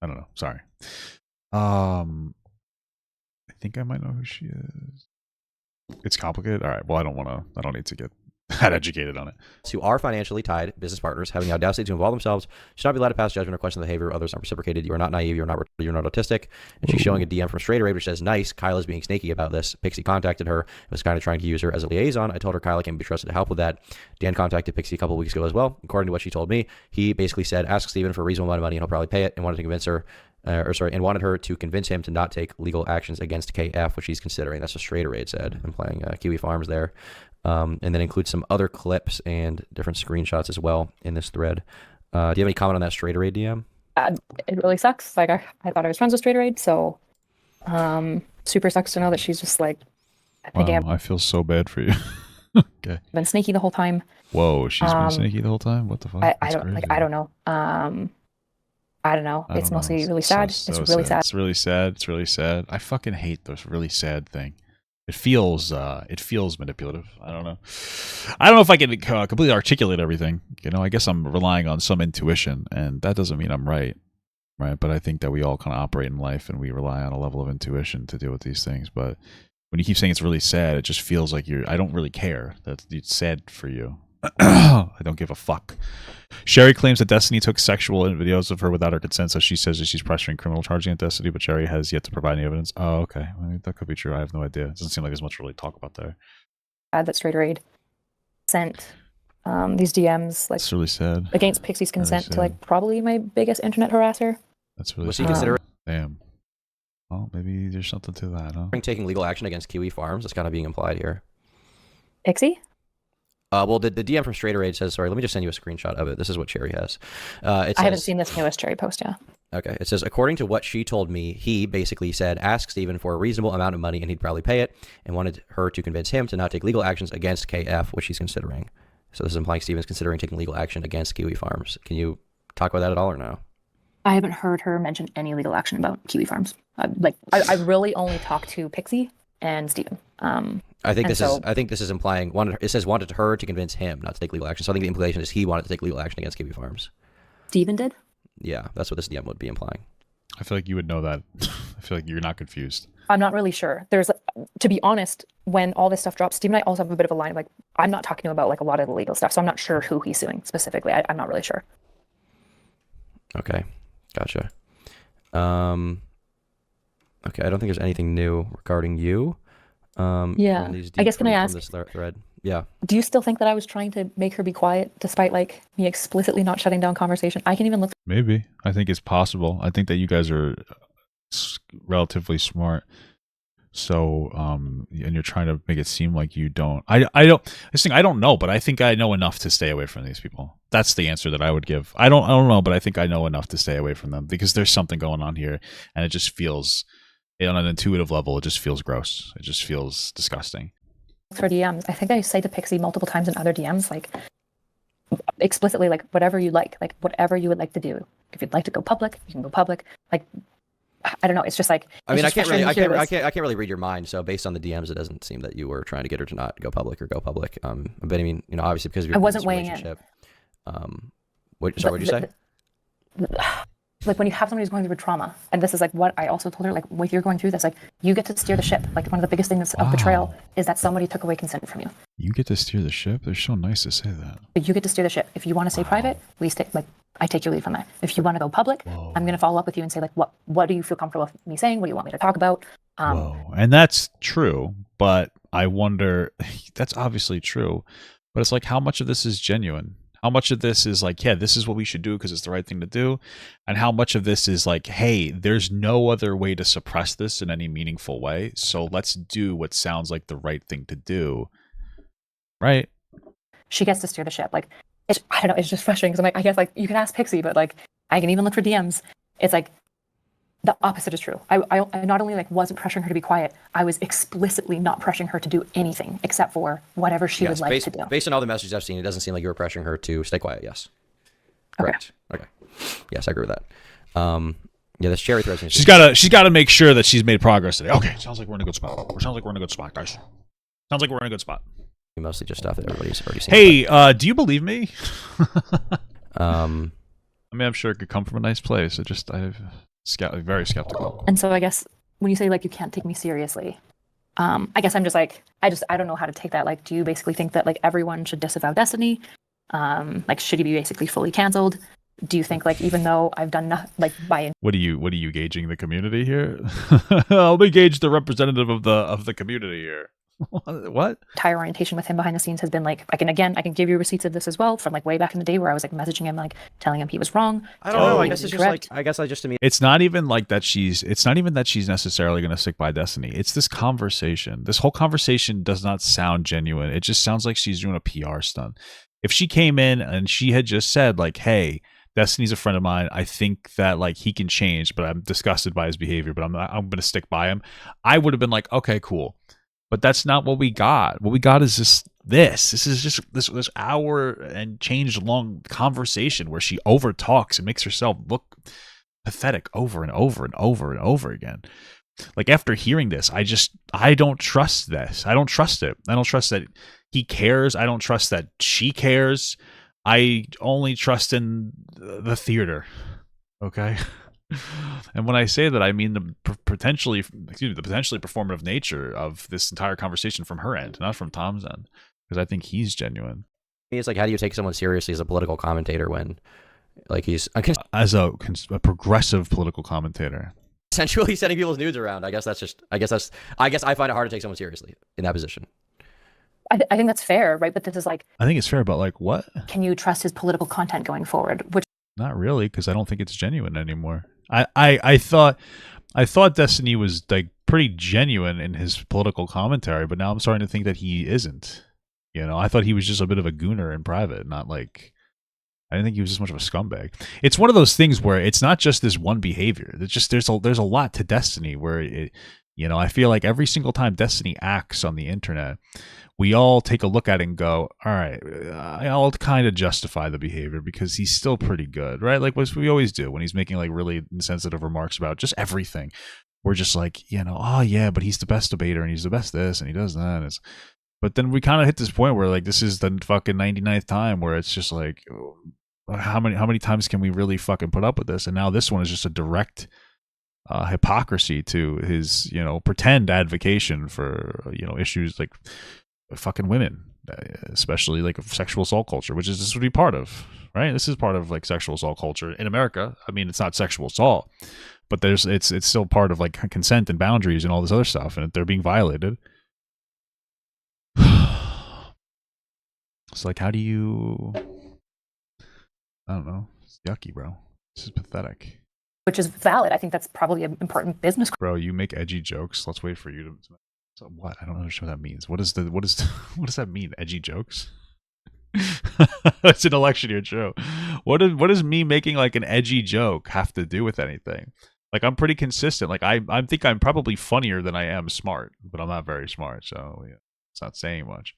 I don't know. Sorry. I think I might know who she is. It's complicated. All right. Well, I don't need to get that educated on it. Who are financially tied business partners having the audacity to involve themselves should not be allowed to pass judgment or question the behavior of others unreciprocated. You are not naive. You're not autistic. And she's showing a DM from Straight Array which says, nice. Kyla's being snaky about this. Pixie contacted her and was kind of trying to use her as a liaison. I told her Kyla can be trusted to help with that. Dan contacted Pixie a couple of weeks ago as well. According to what she told me, he basically said, ask Steven for a reasonable amount of money and he'll probably pay it, and wanted to convince her and wanted her to convince him to not take legal actions against KF, which he's considering. That's what Straight Array said, implying Kiwi Farms there. And then include some other clips and different screenshots as well in this thread. Do you have any comment on that Straight Array DM? It really sucks. Like I thought I was friends with Straight Array, so super sucks to know that she's just like, I think wow, I feel so bad for you. Okay. Been snaky the whole time. Whoa, she's been snaky the whole time? What the fuck? I don't know. I don't know. I It's don't know. mostly really sad. So It's really sad. It's really sad. It's really sad. I fucking hate this really sad thing. It feels manipulative. I don't know. I don't know if I can completely articulate everything. You know, I guess I'm relying on some intuition, and that doesn't mean I'm right. Right. But I think that we all kind of operate in life and we rely on a level of intuition to deal with these things. But when you keep saying it's really sad, it just feels like I don't really care. It's sad for you. I don't give a fuck. Sherry claims that Destiny took sexual videos of her without her consent, so she says that she's pressuring criminal charging at Destiny, but Sherry has yet to provide any evidence. Oh, okay. I mean, that could be true. I have no idea. It doesn't seem like there's much to really talk about there. That Straight Raid sent these DMs like It's really sad. against Pixie's consent to like probably my biggest internet harasser. That's really Was sad. he considering Damn. Well, maybe there's something to that, huh? taking legal action against Kiwi Farms? That's kind of being implied here. Pixie? Well, the DM from Straight Raid says, sorry, let me just send you a screenshot of it. This is what Cherry has. I haven't seen this newest Cherry post, yeah. Okay, it says, according to what she told me, he basically said, ask Steven for a reasonable amount of money and he'd probably pay it, and wanted her to convince him to not take legal actions against KF, which he's considering. So this is implying Steven's considering taking legal action against Kiwi Farms. Can you talk about that at all or no? I haven't heard her mention any legal action about Kiwi Farms. I really only talked to Pixie and Steven. I think this is implying it says wanted her to convince him not to take legal action. So I think the implication is he wanted to take legal action against Kiwi Farms. Steven did? Yeah, that's what this DM would be implying. I feel like you would know that. I feel like you're not confused. I'm not really sure. To be honest, when all this stuff drops, Steven and I also have a bit of a line of like, I'm not talking to him about like a lot of the legal stuff, so I'm not sure who he's suing specifically. I'm not really sure. Okay, gotcha. Okay, I don't think there's anything new regarding you. Yeah, I guess can I ask? This thread? Yeah. Do you still think that I was trying to make her be quiet, despite like me explicitly not shutting down conversation? I can even look. Maybe. I think it's possible. I think that you guys are relatively smart. So, and you're trying to make it seem like you don't. I don't know, but I think I know enough to stay away from these people. That's the answer that I would give. I don't know, but I think I know enough to stay away from them because there's something going on here, and it just feels, on an intuitive level, it just feels gross. It just feels disgusting. For DMs, I think I say to Pixie multiple times in other DMs, like explicitly, like whatever you like whatever you would like to do. If you'd like to go public, you can go public. Like, I don't know. It's just like I mean, I can't really read your mind. So based on the DMs, it doesn't seem that you were trying to get her to not go public or go public. But I mean, obviously because of your I wasn't weighing relationship. What'd you say? Like when you have somebody who's going through trauma, and this is like what I also told her, like if you're going through this, like you get to steer the ship. Like one of the biggest things of betrayal is that somebody took away consent from you. You get to steer the ship? They're so nice to say that. You get to steer the ship. If you want to stay private, we stay. Like I take your lead from that. If you want to go public, I'm going to follow up with you and say like, what do you feel comfortable with me saying? What do you want me to talk about? And that's true, but I wonder. That's obviously true, but it's like how much of this is genuine? How much of this is like, yeah, this is what we should do because it's the right thing to do? And how much of this is like, hey, there's no other way to suppress this in any meaningful way, so let's do what sounds like the right thing to do. Right? She gets to steer the ship. Like, I don't know, it's just frustrating because I'm like, I guess like you can ask Pixie, but like I can even look for DMs. It's like the opposite is true. I not only like wasn't pressuring her to be quiet, I was explicitly not pressuring her to do anything except for whatever she would like to do. Based on all the messages I've seen, it doesn't seem like you were pressuring her to stay quiet. Yes. Correct. Okay. Yes, I agree with that. Yeah, this Cherry thread. She's gotta make sure that she's made progress today. Okay, sounds like we're in a good spot. Guys. Sounds like we're in a good spot. Mostly just stuff that everybody's already seen. Hey, do you believe me? I mean, I'm sure it could come from a nice place. I'm very skeptical. And so I guess when you say like you can't take me seriously, I guess I'm just like I don't know how to take that. Like, do you basically think that like everyone should disavow Destiny? Like, should he be basically fully canceled? Do you think like even though I've done nothing like by what are you gauging the community here? I'll be gauge the representative of the community here. What? Entire orientation with him behind the scenes has been like I can give you receipts of this as well from like way back in the day where I was like messaging him like telling him he was wrong. I don't know. I guess it's just like to me. It's not even that she's necessarily going to stick by Destiny. It's this conversation. This whole conversation does not sound genuine. It just sounds like she's doing a PR stunt. If she came in and she had just said like, "Hey, Destiny's a friend of mine. I think that like he can change, but I'm disgusted by his behavior. But I'm going to stick by him." I would have been like, "Okay, cool." But that's not what we got. What we got is just this. This is just this hour and change long conversation where she over talks and makes herself look pathetic over and over and over and over again. Like, after hearing this, I don't trust this. I don't trust it. I don't trust that he cares. I don't trust that she cares. I only trust in the theater. Okay? And when I say that, I mean the potentially performative nature of this entire conversation from her end, not from Tom's end, because I think he's genuine. It's like, how do you take someone seriously as a political commentator when, like, he's as a progressive political commentator, essentially sending people's nudes around? I guess I find it hard to take someone seriously in that position. I think that's fair, right? But this is like, I think it's fair, but like, what? Can you trust his political content going forward? Which, not really, because I don't think it's genuine anymore. I thought Destiny was like pretty genuine in his political commentary, but now I'm starting to think that he isn't. You know, I thought he was just a bit of a gooner in private, not like, I didn't think he was this much of a scumbag. It's one of those things where it's not just this one behavior. It's just there's a lot to Destiny where it, you know, I feel like every single time Destiny acts on the internet, we all take a look at it and go, all right, I'll kind of justify the behavior because he's still pretty good, right? Like what we always do when he's making like really insensitive remarks about just everything. We're just like, you know, oh yeah, but he's the best debater and he's the best this and he does that. But then we kind of hit this point where like this is the fucking 99th time where it's just like, how many times can we really fucking put up with this? And now this one is just a direct hypocrisy to his, you know, pretend advocation for, you know, issues like fucking women, especially like sexual assault culture, which is this would be part of, right? This is part of like sexual assault culture in America. I mean, it's not sexual assault, but it's still part of like consent and boundaries and all this other stuff, and they're being violated. It's like, how do you? I don't know. It's yucky, bro. This is pathetic. Which is valid. I think that's probably an important business. Bro, you make edgy jokes. Let's wait for you to. So what? I don't understand what that means. What does that mean? Edgy jokes? It's an election year show. What does me making like an edgy joke have to do with anything? Like, I'm pretty consistent. Like I think I'm probably funnier than I am smart, but I'm not very smart, so yeah, it's not saying much.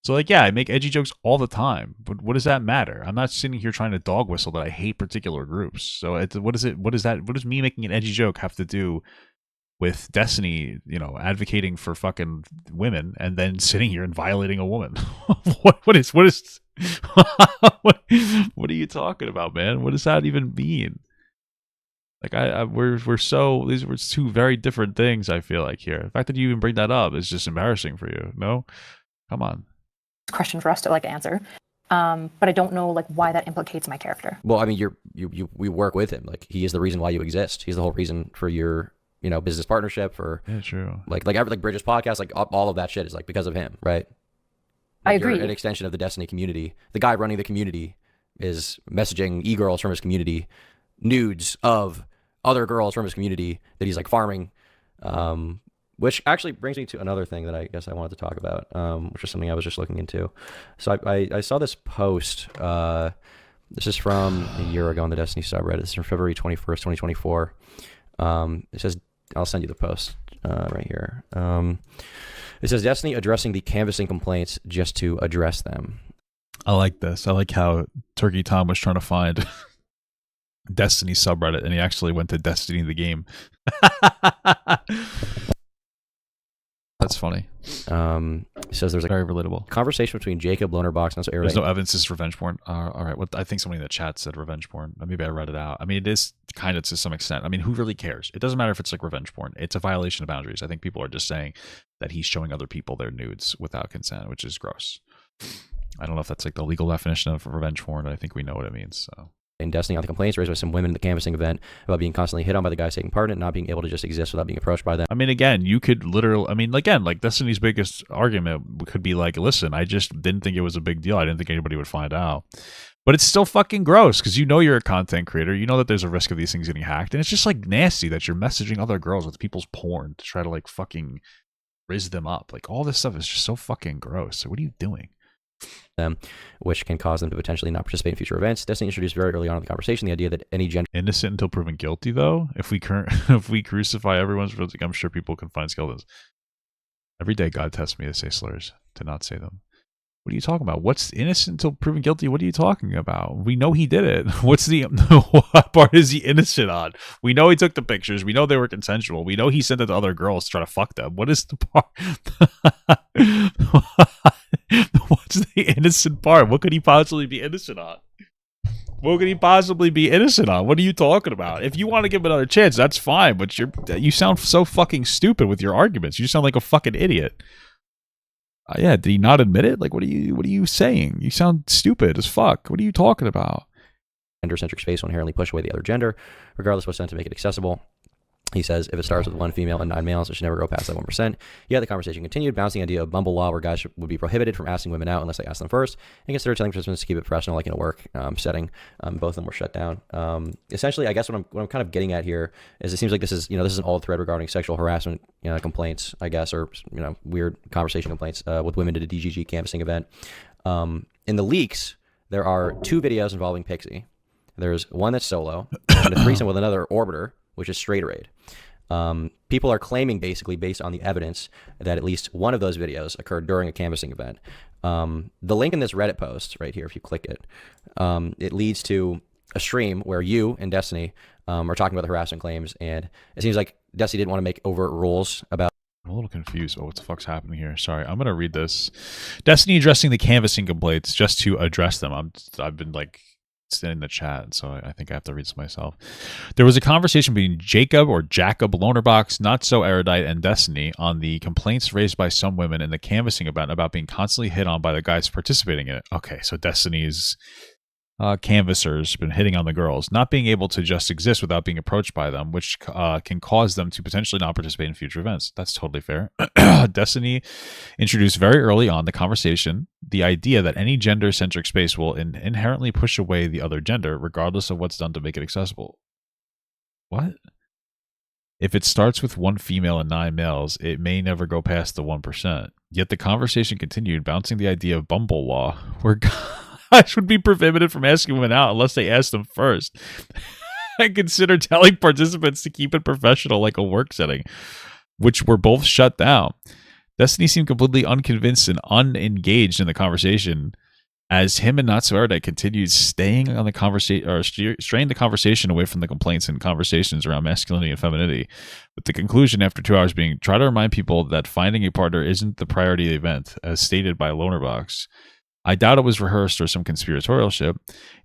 So like, yeah, I make edgy jokes all the time, but what does that matter? I'm not sitting here trying to dog whistle that I hate particular groups. So what does me making an edgy joke have to do with Destiny, you know, advocating for fucking women and then sitting here and violating a woman? what are you talking about, man? What does that even mean? Like these were two very different things, I feel like here. The fact that you even bring that up is just embarrassing for you. No? Come on. Question for us to like answer. But I don't know like why that implicates my character. Well, I mean, we work with him. Like, he is the reason why you exist. He's the whole reason for your, you know, business partnership, or yeah, true. Like Bridges podcast, like all of that shit is like because of him, right? Like, I agree. You're an extension of the Destiny community. The guy running the community is messaging e-girls from his community, nudes of other girls from his community that he's like farming. Which actually brings me to another thing that I guess I wanted to talk about, which is something I was just looking into. So I saw this post. This is from a year ago on the Destiny subreddit. This is from February 21st, 2024. It says, I'll send you the post right here. It says, Destiny addressing the canvassing complaints just to address them. I like this. I like how Turkey Tom was trying to find Destiny subreddit, and he actually went to Destiny the game. That's funny. It says there's a very relatable conversation between Jacob, Lonerbox, and also Erudite. There's no evidence this is revenge porn. All right. What I think somebody in the chat said revenge porn. Maybe I read it out. I mean, it is kind of to some extent. I mean, who really cares? It doesn't matter if it's like revenge porn. It's a violation of boundaries. I think people are just saying that he's showing other people their nudes without consent, which is gross. I don't know if that's like the legal definition of revenge porn, but I think we know what it means. So. In Destiny, on the complaints raised by some women in the canvassing event about being constantly hit on by the guys taking part in it, not being able to just exist without being approached by them. I mean, again, you could literally, I mean, again, like Destiny's biggest argument could be like, listen, I just didn't think it was a big deal. I didn't think anybody would find out. But it's still fucking gross because you know you're a content creator. You know that there's a risk of these things getting hacked. And it's just like nasty that you're messaging other girls with people's porn to try to like fucking rizz them up. Like all this stuff is just so fucking gross. So what are you doing? Them, which can cause them to potentially not participate in future events. Destiny introduced very early on in the conversation the idea that any gender innocent until proven guilty. Though, if we crucify everyone's, I'm sure people can find skeletons. Every day, God tests me to say slurs, to not say them. What are you talking about? What's innocent until proven guilty? What are you talking about? We know he did it. What's the what part is he innocent on? We know he took the pictures. We know they were consensual. We know he sent it to other girls to try to fuck them. What is the part? What's the innocent part? What could he possibly be innocent on? What could he possibly be innocent on? What are you talking about? If you want to give him another chance, that's fine. But you sound so fucking stupid with your arguments. You sound like a fucking idiot. Yeah, did he not admit it? Like, what are you saying? You sound stupid as fuck. What are you talking about? Gender-centric space will inherently push away the other gender, regardless of what's done to make it accessible. He says, if it starts with 1 female and 9 males, it should never go past that 1%. Yeah, the conversation continued, bouncing the idea of Bumble law, where guys would be prohibited from asking women out unless they ask them first, and consider telling participants to keep it professional, like in a work setting. Both of them were shut down. Essentially, I guess what I'm kind of getting at here is it seems like this is an old thread regarding sexual harassment complaints, I guess, or weird conversation complaints with women at a DGG canvassing event. In the leaks, there are 2 videos involving Pixie. There's one that's solo, and a threesome with another orbiter, which is straight raid. People are claiming, basically, based on the evidence, that at least one of those videos occurred during a canvassing event. The link in this Reddit post right here, if you click it, it leads to a stream where you and Destiny are talking about the harassment claims, and it seems like Destiny didn't want to make overt rules about. I'm a little confused about what the fuck's happening here. Sorry, I'm gonna read this. Destiny addressing the canvassing complaints just to address them. I've been like in the chat, so I think I have to read this myself. There was a conversation between Jacob Lonerbox, Not So Erudite, and Destiny on the complaints raised by some women in the canvassing event about being constantly hit on by the guys participating in it. Okay, so Destiny's canvassers been hitting on the girls, not being able to just exist without being approached by them, which can cause them to potentially not participate in future events. That's totally fair. Destiny introduced very early on the conversation the idea that any gender-centric space will inherently push away the other gender, regardless of what's done to make it accessible. What? If it starts with 1 female and 9 males, it may never go past the 1%. Yet the conversation continued, bouncing the idea of Bumble law, where guys would be prohibited from asking women out unless they asked them first, and consider telling participants to keep it professional, like a work setting, which were both shut down. Destiny seemed completely unconvinced and unengaged in the conversation, as him and Not So Erudite continued staying on the conversation, or straying the conversation away from the complaints and conversations around masculinity and femininity, with the conclusion after 2 hours being, try to remind people that finding a partner isn't the priority of the event, as stated by Lonerbox. I doubt it was rehearsed or some conspiratorial shit.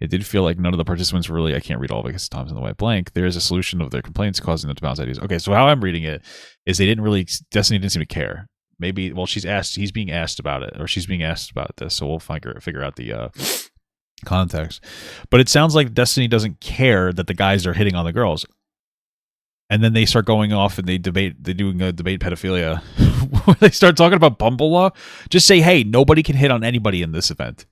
It did feel like none of the participants were really, I can't read all of it because Tom's in the white blank. There is a solution of their complaints causing them to bounce ideas. Okay, so how I'm reading it is Destiny didn't seem to care. Maybe, well, he's being asked about it, or she's being asked about this, so we'll figure out the context. But it sounds like Destiny doesn't care that the guys are hitting on the girls. And then they start going off and they're doing a debate pedophilia. They start talking about Bumble law. Just say, hey, nobody can hit on anybody in this event.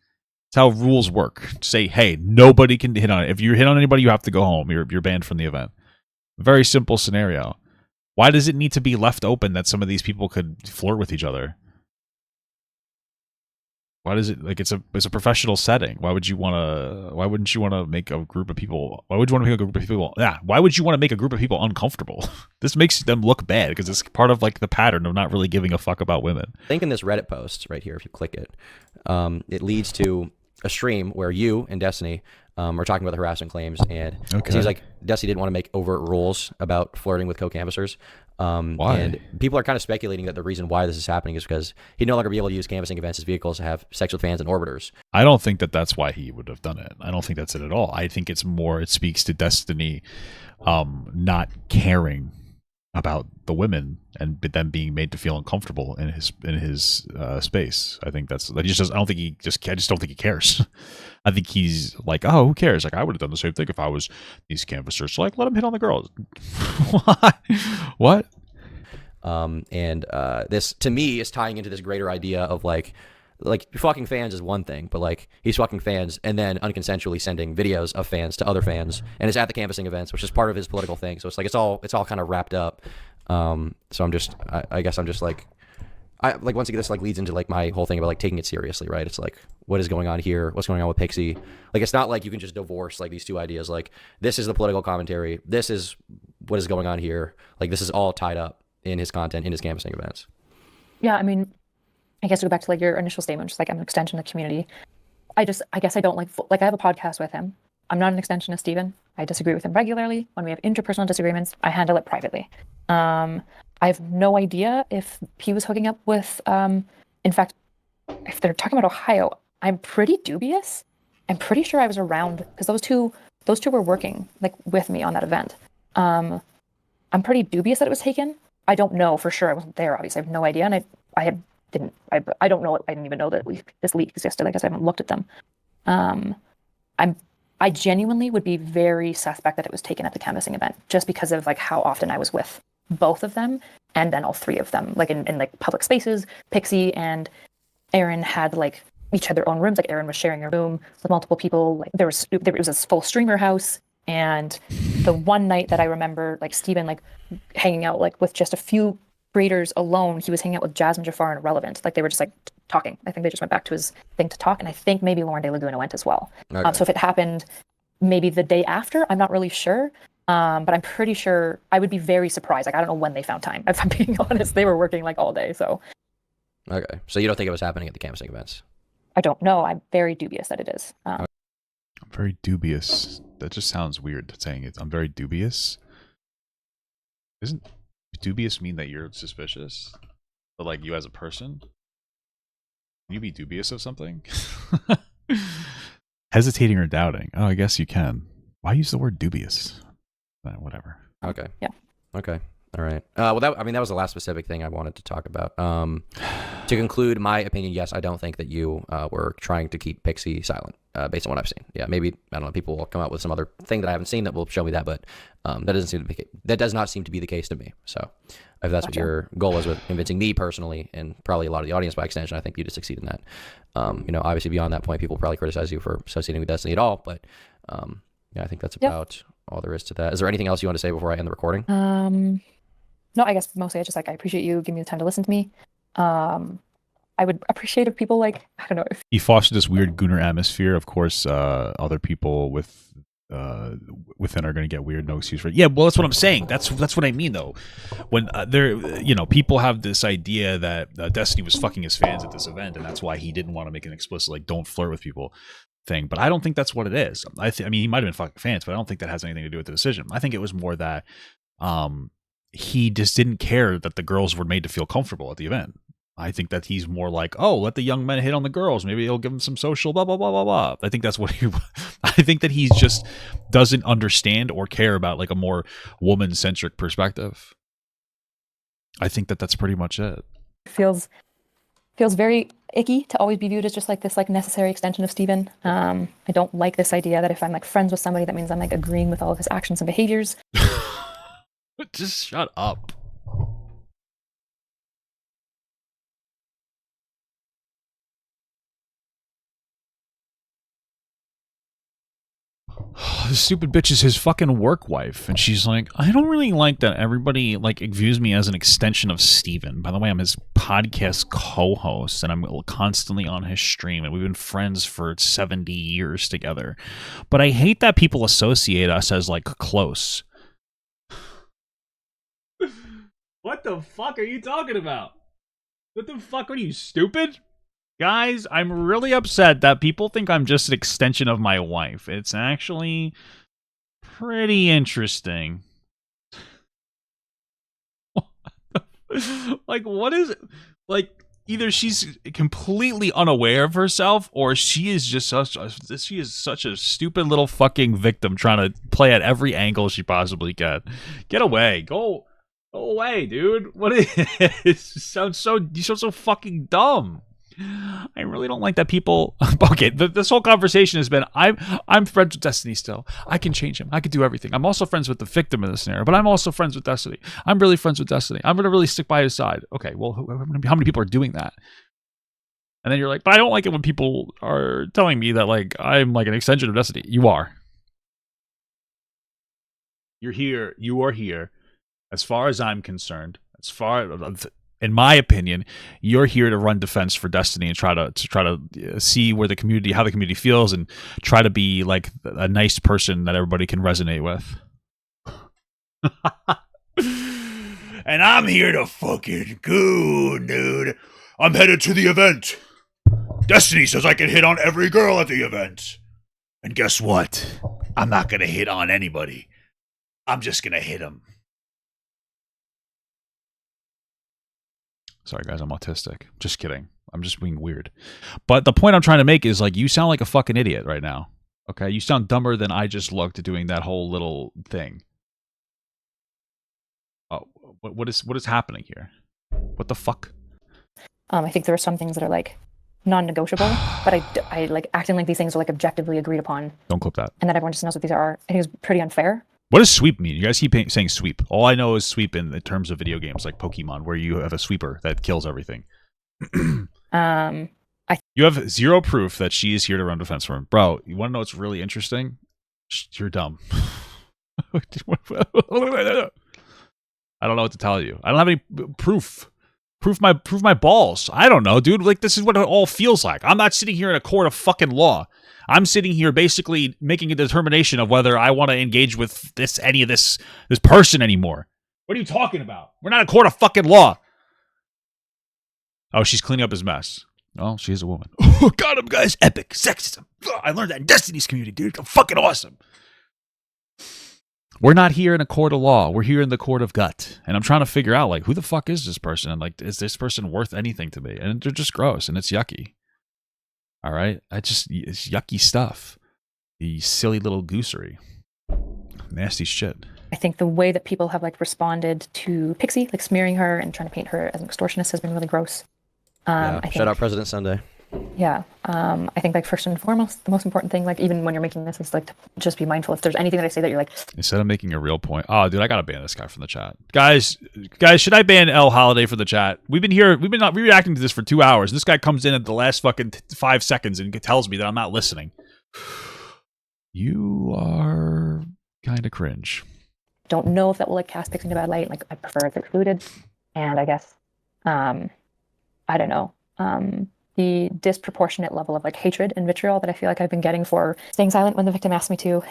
That's how rules work. Say, hey, nobody can hit on it. If you hit on anybody, you have to go home. You're banned from the event. Very simple scenario. Why does it need to be left open that some of these people could flirt with each other? Why does it, like, it's a professional setting? Why wouldn't you want to make a group of people? Why would you want to make a group of people? Yeah. Why would you want to make a group of people uncomfortable? This makes them look bad because it's part of like the pattern of not really giving a fuck about women. I think in this Reddit post right here, if you click it, it leads to a stream where you and Destiny are talking about the harassment claims, and it seems like Destiny didn't want to make overt rules about flirting with co-canvassers. Why? And people are kind of speculating that the reason why this is happening is because he'd no longer be able to use canvassing events as vehicles to have sex with fans and orbiters. I don't think that that's why he would have done it. I don't think that's it at all. I think it's more, it speaks to Destiny not caring about the women and them being made to feel uncomfortable in his space. I think that's, I just don't think he cares. I think he's like, oh, who cares? Like, I would have done the same thing if I was these canvassers. So, like, let him hit on the girls. What? This to me is tying into this greater idea of like fucking fans is one thing, but like he's fucking fans and then unconsensually sending videos of fans to other fans, and it's at the canvassing events, which is part of his political thing. So it's like it's all kind of wrapped up. So I guess I'm just like, once again, this like leads into like my whole thing about like taking it seriously, right? It's like, what is going on here? What's going on with Pixie? Like, it's not like you can just divorce like these two ideas. Like, this is the political commentary. This is what is going on here. Like, this is all tied up in his content, in his canvassing events. Yeah, I mean, I guess to go back to like your initial statement, just like I'm an extension of the community. I guess I don't like I have a podcast with him. I'm not an extension of Steven. I disagree with him regularly. When we have interpersonal disagreements, I handle it privately. I have no idea if he was hooking up with, in fact, if they're talking about Ohio, I'm pretty dubious. I'm pretty sure I was around because those two were working like with me on that event. I'm pretty dubious that it was taken. I don't know for sure. I wasn't there, obviously. I have no idea, and I don't know. I didn't even know that this leak existed. I guess I haven't looked at them. I genuinely would be very suspect that it was taken at the canvassing event, just because of like how often I was with both of them, and then all three of them, like in like public spaces. Pixie and Aaron had like each had their own rooms. Like Aaron was sharing a room with multiple people. Like it was a full streamer house. And the one night that I remember, like Steven, like hanging out like with just a few creators alone, he was hanging out with Jasmine Jafar and Irrelevant. Like they were just like talking. I think they just went back to his thing to talk, and I think maybe Lauren De Laguna went as well. Okay. So if it happened maybe the day after, I'm not really sure. But I'm pretty sure I would be very surprised. Like I don't know when they found time. If I'm being honest, they were working like all day. So Okay. So you don't think it was happening at the canvassing events? I don't know. I'm very dubious that it is. I'm very dubious. That just sounds weird saying it. I'm very dubious. Isn't dubious mean that you're suspicious? But like you as a person? Can you be dubious of something? Hesitating or doubting. Oh, I guess you can. Why use the word dubious? Whatever. Okay. Yeah. Okay. All right. Well, that was the last specific thing I wanted to talk about. To conclude, my opinion, yes, I don't think that you were trying to keep Pixie silent, based on what I've seen. Yeah, maybe, I don't know, people will come out with some other thing that I haven't seen that will show me that, but that does not seem to be the case to me. So if that's what your goal is with convincing me personally, and probably a lot of the audience by extension, I think you just succeed in that. Obviously beyond that point, people probably criticize you for associating with Destiny at all, but yeah, I think that's about all there is to that. Is there anything else you want to say before I end the recording? No, I guess mostly I just like I appreciate you giving me the time to listen to me. I would appreciate if people like, I don't know, if you foster this weird Gunnar atmosphere. Of course, other people within are going to get weird. No excuse for it. Yeah, well, that's what I'm saying. That's what I mean though. When people have this idea that Destiny was fucking his fans at this event, and that's why he didn't want to make an explicit like "don't flirt with people" thing. But I don't think that's what it is. I mean, he might have been fucking fans, but I don't think that has anything to do with the decision. I think it was more that he just didn't care that the girls were made to feel comfortable at the event. I think that he's more like, oh, let the young men hit on the girls. Maybe he'll give them some social blah, blah, blah, blah, blah. I think that's what I think that he just doesn't understand or care about like a more woman-centric perspective. I think that that's pretty much it. Feels very icky to always be viewed as just like this like necessary extension of Steven. I don't like this idea that if I'm like friends with somebody, that means I'm like agreeing with all of his actions and behaviors. Just shut up. The stupid bitch is his fucking work wife, and she's like, I don't really like that everybody like views me as an extension of Steven. By the way, I'm his podcast co-host, and I'm constantly on his stream, and we've been friends for 70 years together. But I hate that people associate us as like close. What the fuck are you talking about? What the fuck are you, stupid? Guys, I'm really upset that people think I'm just an extension of my wife. It's actually pretty interesting. Like, what is it? Like, either she's completely unaware of herself, or she is just such a stupid little fucking victim trying to play at every angle she possibly can. Get away. Go away, dude. What is it? You sound so fucking dumb. I really don't like that people. Okay, this whole conversation has been I'm friends with Destiny still. I can change him. I can do everything. I'm also friends with the victim of the scenario, but I'm also friends with Destiny. I'm really friends with Destiny. I'm gonna really stick by his side. Okay, well, how many people are doing that? And then you're like, but I don't like it when people are telling me that like I'm like an extension of Destiny. You are. You're here. You are here. As far as I'm concerned, in my opinion, you're here to run defense for Destiny and try to see where how the community feels, and try to be like a nice person that everybody can resonate with. And I'm here to fucking go, dude. I'm headed to the event. Destiny says I can hit on every girl at the event. And guess what? I'm not going to hit on anybody. I'm just going to hit them. Sorry, guys, I'm autistic. Just kidding. I'm just being weird. But the point I'm trying to make is, like, you sound like a fucking idiot right now. Okay? You sound dumber than I just looked doing that whole little thing. Oh, what is happening here? What the fuck? I think there are some things that are like non-negotiable, but I like acting like these things are like objectively agreed upon. Don't clip that. And that everyone just knows what these are. I think it's pretty unfair. What does sweep mean? You guys keep saying sweep. All I know is sweep in terms of video games like Pokemon, where you have a sweeper that kills everything. You have zero proof that she is here to run defense for him. Bro, you want to know what's really interesting? You're dumb. I don't know what to tell you. I don't have any proof. Proof my balls. I don't know, dude. Like, this is what it all feels like. I'm not sitting here in a court of fucking law. I'm sitting here basically making a determination of whether I want to engage with any of this person anymore. What are you talking about? We're not a court of fucking law. Oh, she's cleaning up his mess. Oh, she is a woman. Oh, got him, guys. Epic sexism. I learned that in Destiny's community, dude. I'm fucking awesome. We're not here in a court of law. We're here in the court of gut. And I'm trying to figure out, like, who the fuck is this person? And, like, is this person worth anything to me? And they're just gross, and it's yucky. All right? It's yucky stuff. The silly little goosery. Nasty shit. I think the way that people have like responded to Pixie, like smearing her and trying to paint her as an extortionist, has been really gross. Shout out President Sunday. Yeah. I think like first and foremost, the most important thing, like even when you're making this, is like to just be mindful. If there's anything that I say that you're like, instead of making a real point, oh dude, I gotta ban this guy from the chat. Guys, should I ban L Holiday from the chat? We've been reacting to this for 2 hours. This guy comes in at the last fucking 5 seconds and tells me that I'm not listening. You are kind of cringe. Don't know if that will like cast Pixie in a bad light. Like I prefer it's excluded. And I guess, I don't know. The disproportionate level of like hatred and vitriol that I feel like I've been getting for staying silent when the victim asked me to,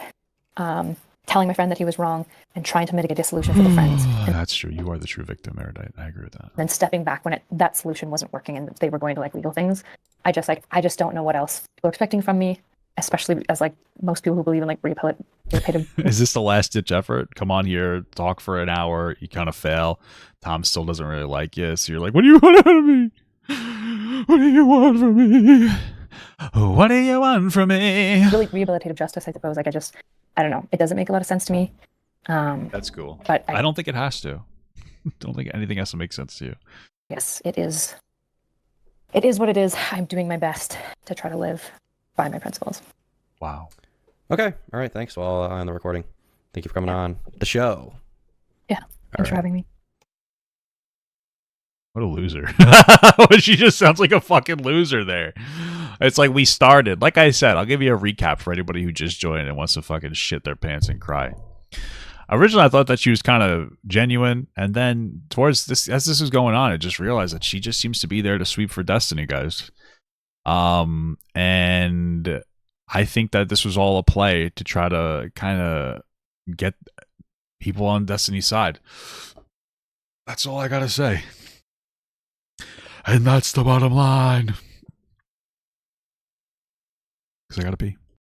telling my friend that he was wrong, and trying to mitigate a solution for the friends. That's true. You are the true victim, Erudite. I agree with that. Then stepping back when that solution wasn't working and they were going to like legal things. I just don't know what else people are expecting from me, especially as like most people who believe in like rehabilitative. Is this the last ditch effort? Come on here, talk for an hour. You kind of fail. Tom still doesn't really like you, so you're like, "What do you want out of me? What do you want from me? What do you want from me?" Really rehabilitative justice, I suppose. Like I don't know. It doesn't make a lot of sense to me. That's cool. But I don't think it has to. Don't think anything has to make sense to you. Yes, it is. It is what it is. I'm doing my best to try to live by my principles. Wow. Okay. All right. Thanks. Well, on the recording. Thank you for coming on the show. Yeah. Thanks for having me. What a loser. She just sounds like a fucking loser there. It's like we started. Like I said, I'll give you a recap for anybody who just joined and wants to fucking shit their pants and cry. Originally, I thought that she was kind of genuine. And then towards this, as this was going on, I just realized that she just seems to be there to sweep for Destiny, guys. And I think that this was all a play to try to kind of get people on Destiny's side. That's all I gotta say. And that's the bottom line. Because I gotta pee.